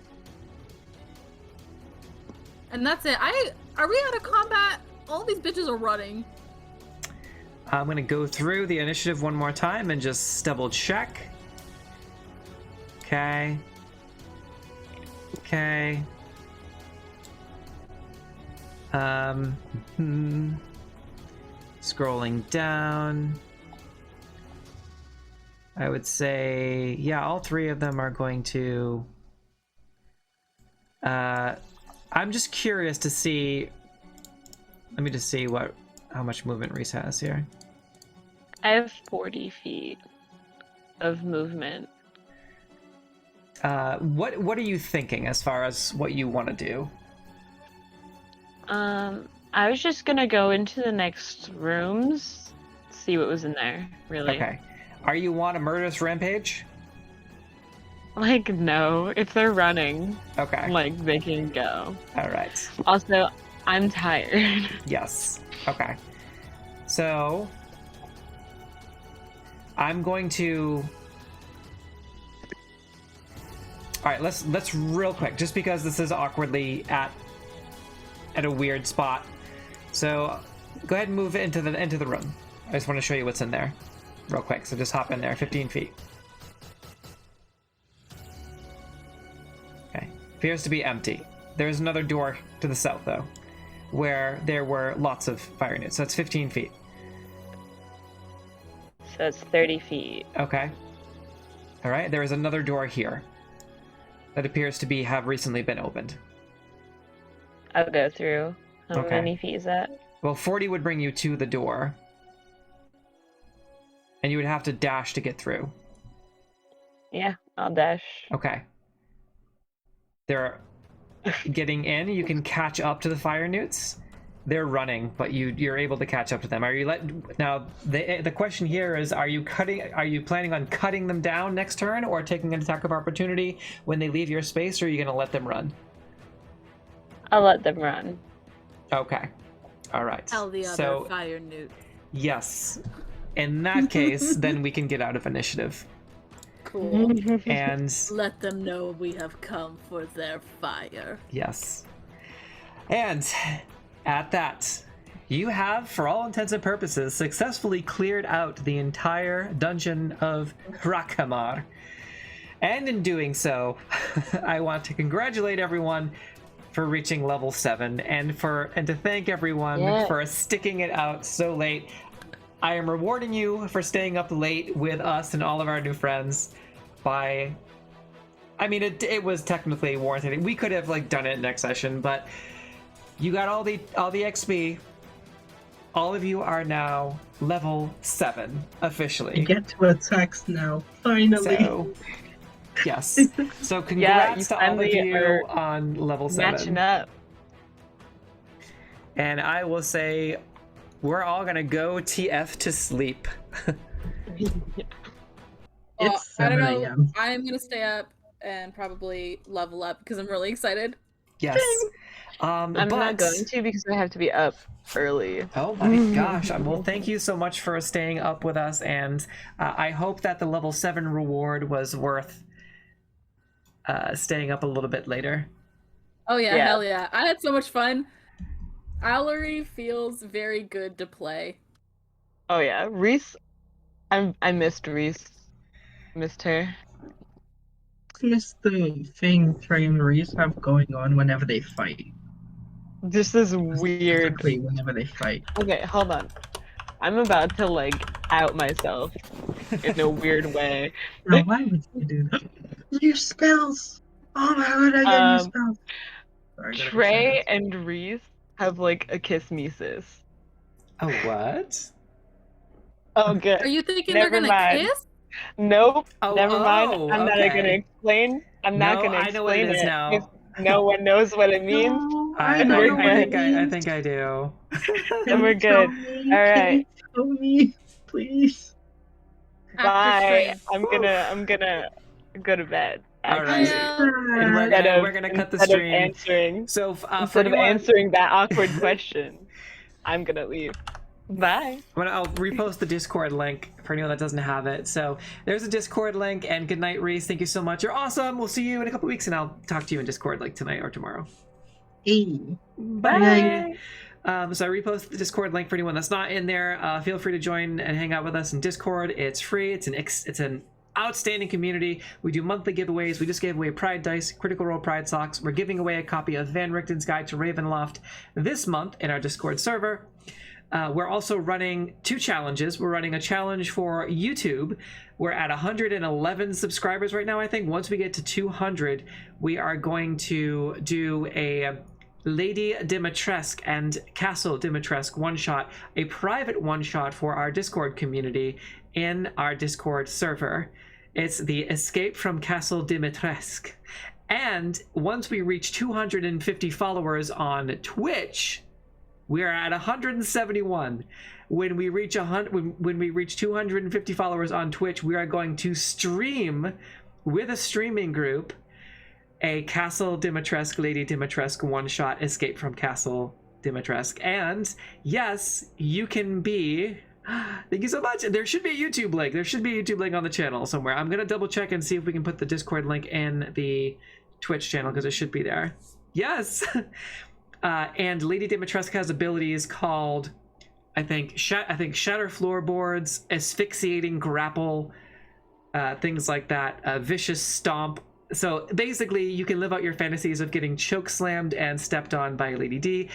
And that's it. Are we out of combat? All these bitches are running. I'm going to go through the initiative one more time and just double check. Okay. Okay. Scrolling down. I would say, yeah, all three of them are going to... I'm just curious to see... Let me just see how much movement Reese has here. I have 40 feet of movement. What are you thinking as far as what you want to do? I was just gonna go into the next rooms, see what was in there, really. Okay. Are you on a murderous rampage? Like, no, if they're running, Okay. like, they can go. All right. Also, I'm tired. Yes. Okay. So I'm going to... All right, let's real quick, just because this is awkwardly at a weird spot. So go ahead and move into the room. I just want to show you what's in there real quick. So just hop in there, 15 feet. Okay. Appears to be empty. There's another door to the south, though, where there were lots of fire units. So it's 15 feet. So it's 30 feet. Okay. All right. There is another door here that appears to have recently been opened. I'll go through. How Okay. many feet is that? Well, 40 would bring you to the door. And you would have to dash to get through. Yeah, I'll dash. Okay. They're getting in. You can catch up to the fire newts. They're running, but you're able to catch up to them. Are you now? The question here is: Are you planning on cutting them down next turn, or taking an attack of opportunity when they leave your space, or are you going to let them run? I'll let them run. Okay. All right. Tell the other fire newt. Yes. In that case, then we can get out of initiative. Cool. And Let them know we have come for their fire. yes. And at that, you have, for all intents and purposes, successfully cleared out the entire dungeon of Hrakhamar. And in doing so, I want to congratulate everyone for reaching level 7 and to thank everyone for sticking it out so late. I am rewarding you for staying up late with us and all of our new friends by... I mean, it was technically warranted. We could have done it next session, but you got all the XP, all of you are now level 7 I officially. get to attacks now, finally. So, yes. So congrats to all of finally you are on level 7. Matching up. And I will say, we're all gonna go TF to sleep. It's I don't 7 know. a.m. I'm gonna stay up and probably level up because I'm really excited. Yes. I'm but... not going to because I have to be up early. Oh my gosh. Well, thank you so much for staying up with us, and I hope that the level 7 reward was worth staying up a little bit later. Oh yeah, Yeah. hell yeah! I had so much fun. Allery feels very good to play. Oh yeah, Reese. I missed Reese. Missed her. Here's the thing Trey and Reese have going on whenever they fight. This is weird. Specifically whenever they fight. Okay, hold on. I'm about to like out myself in a weird way. Now, why would you do that? Your spells! Oh my god, I get new spells! Sorry, I got Trey excited. and Reese have like a kismesis. Oh, what? Oh good. Are you thinking Never they're gonna mind. kiss? Nope. Oh, Never mind. oh, I'm not okay. gonna explain. I'm not No, gonna I know what explain it is now. because no one knows what it means. No, I know we're what it good. I means. think I do. And we're Tell good. me, All can right. you tell me, please? Bye. After I'm gonna go to bed. All actually. right. Well, And Instead of- we're gonna cut the instead of stream. answering, So for instead of anyone, answering that awkward question, I'm gonna leave. Bye. I'll repost the Discord link for anyone that doesn't have it. So there's a Discord link, and good night, Reese. Thank you so much. You're awesome. We'll see you in a couple weeks, and I'll talk to you in Discord like tonight or tomorrow. Hey. Bye. So I reposted the Discord link for anyone that's not in there. Feel free to join and hang out with us in Discord. It's free. It's an outstanding community. We do monthly giveaways. We just gave away Pride Dice, Critical Role Pride Socks. We're giving away a copy of Van Richten's Guide to Ravenloft this month in our Discord server. We're also running 2 challenges. We're running a challenge for YouTube. We're at 111 subscribers right now, I think. Once we get to 200, we are going to do a Lady Dimitrescu and Castle Dimitrescu one-shot, a private one-shot for our Discord community in our Discord server. It's the Escape from Castle Dimitrescu. And once we reach 250 followers on Twitch, we are at 171. When we reach when we reach 250 followers on Twitch, we are going to stream with a streaming group a Castle Dimitrescu, Lady Dimitrescu one-shot Escape from Castle Dimitrescu. And yes, you can be... Thank you so much. There should be a YouTube link. There should be a YouTube link on the channel somewhere. I'm going to double check and see if we can put the Discord link in the Twitch channel because it should be there. Yes! And Lady Dimitrescu has abilities called, I think shatter floorboards, asphyxiating grapple, things like that, vicious stomp. So basically, you can live out your fantasies of getting choke slammed and stepped on by Lady D.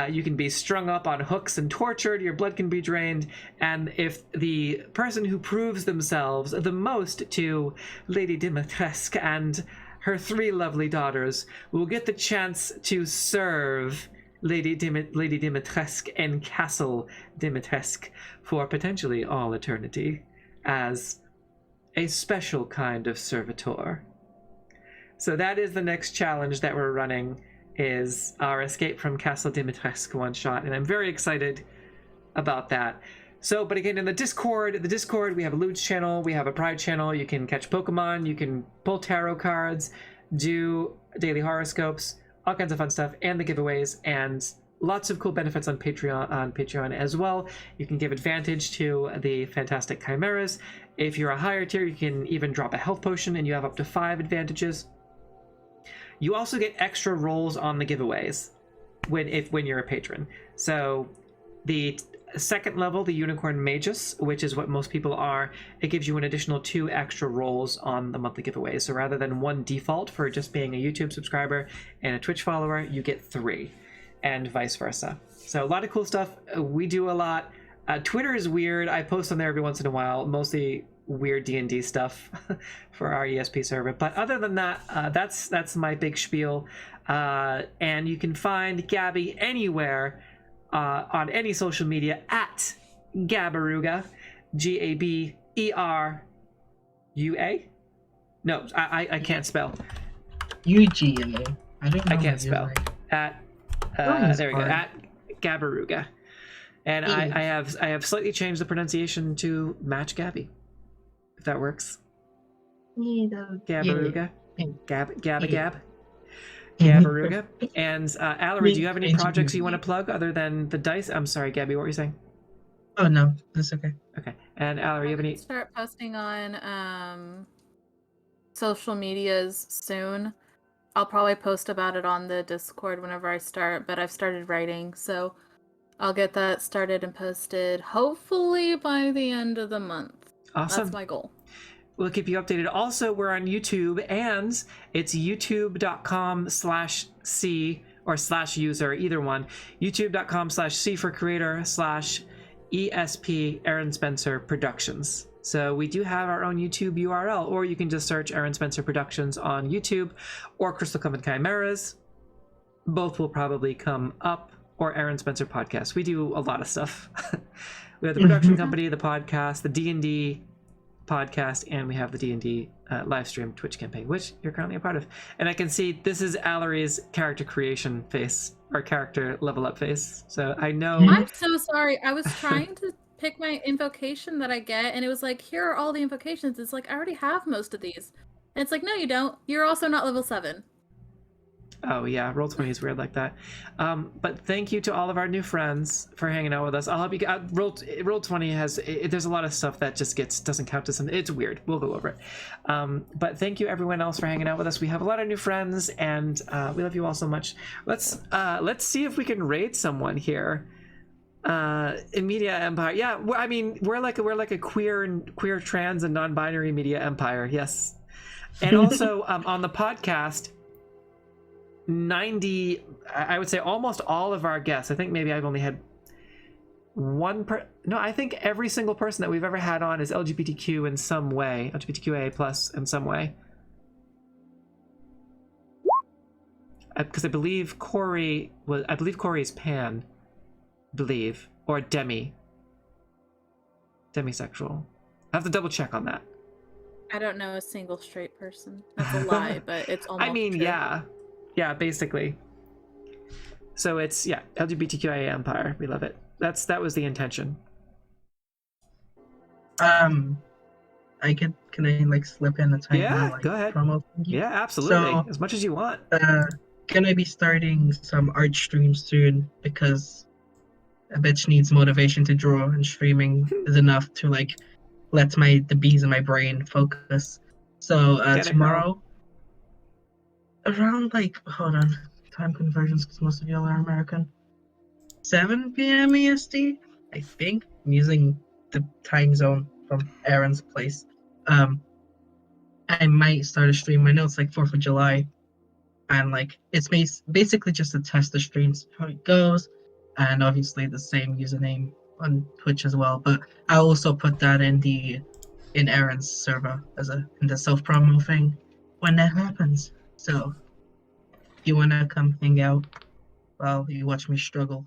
You can be strung up on hooks and tortured. Your blood can be drained, and if the person who proves themselves the most to Lady Dimitrescu and her 3 lovely daughters will get the chance to serve Lady Dimitrescu in Castle Dimitrescu for potentially all eternity as a special kind of servitor. So that is the next challenge that we're running, is our Escape from Castle Dimitrescu one-shot, and I'm very excited about that. So, but again, in the Discord, we have a Loots channel, we have a Pride channel, you can catch Pokemon, you can pull tarot cards, do daily horoscopes, all kinds of fun stuff, and the giveaways, and lots of cool benefits on Patreon as well. You can give advantage to the fantastic chimeras. If you're a higher tier, you can even drop a health potion, and you have up to 5 advantages. You also get extra rolls on the giveaways when you're a patron. So the second level, the Unicorn Magus, which is what most people are, it gives you an additional 2 extra rolls on the monthly giveaways. So rather than 1 default for just being a YouTube subscriber and a Twitch follower, you get 3, and vice versa. So a lot of cool stuff. We do a lot. Twitter is weird. I post on there every once in a while, mostly weird D&D stuff for our ESP server. But other than that, that's my big spiel. And you can find Gaby anywhere on any social media at Gabaruga, Gaberua. No, I can't spell. UGA. I don't know. I can't what you're spell. like. At Spelling's there we go. hard. At Gabaruga, and I have slightly changed the pronunciation to match Gaby, if that works. Gabaruga, Gab. Gabaruga. And Allery, do you have any projects you want to plug other than the dice? I'm sorry, Gaby, what were you saying? Oh no, that's okay. Okay. And Allery, you have any? Start posting on social medias soon. I'll probably post about it on the Discord whenever I start, but I've started writing, so I'll get that started and posted hopefully by the end of the month. Awesome. That's my goal. We'll keep you updated. Also, we're on YouTube, and it's youtube.com/C or /user, either one. youtube.com/C for creator /ESP Aaron Spencer Productions. So we do have our own YouTube URL, or you can just search Aaron Spencer Productions on YouTube or Crystal Coven Chimeras. Both will probably come up, or Aaron Spencer Podcast. We do a lot of stuff. We have the production company, the podcast, the D&D podcast, and we have the D&D live stream Twitch campaign, which you're currently a part of. And I can see this is Allery's character creation face, or character level up face. So I know. I'm so sorry. I was trying to pick my invocation that I get, and it was like, here are all the invocations. It's like, I already have most of these. And it's like, no, you don't. You're also not level 7. Oh yeah, Roll20 is weird like that. But thank you to all of our new friends for hanging out with us. I'll help you. Roll20 has there's a lot of stuff that just doesn't count as something. It's weird. We'll go over it. But thank you everyone else for hanging out with us. We have a lot of new friends, and we love you all so much. Let's see if we can raid someone here. In Media Empire, yeah. I mean, we're like a queer, trans, and non-binary media empire. Yes, and also on the podcast. 90, I would say almost all of our guests, I think maybe I've only had I think every single person that we've ever had on is LGBTQ in some way, LGBTQA plus in some way. Because I believe Corey is pan, or demisexual. I have to double check on that. I don't know a single straight person. That's a lie, but it's almost true. Yeah, basically. So it's LGBTQIA empire. We love it. That was the intention. Can I like slip in a tiny go ahead. promo? Yeah, absolutely. So, as much as you want. Gonna be starting some art streams soon, because a bitch needs motivation to draw, and streaming is enough to like let the bees in my brain focus. So tomorrow, around hold on, time conversions, because most of y'all are American. 7 p.m. EST, I think. I'm using the time zone from Aaron's place. I might start a stream. I know it's like 4th of July, and it's basically just to test the streams, how it goes, and obviously the same username on Twitch as well. But I also put that in Aaron's server in the self promo thing when that happens. So if you wanna come hang out while you watch me struggle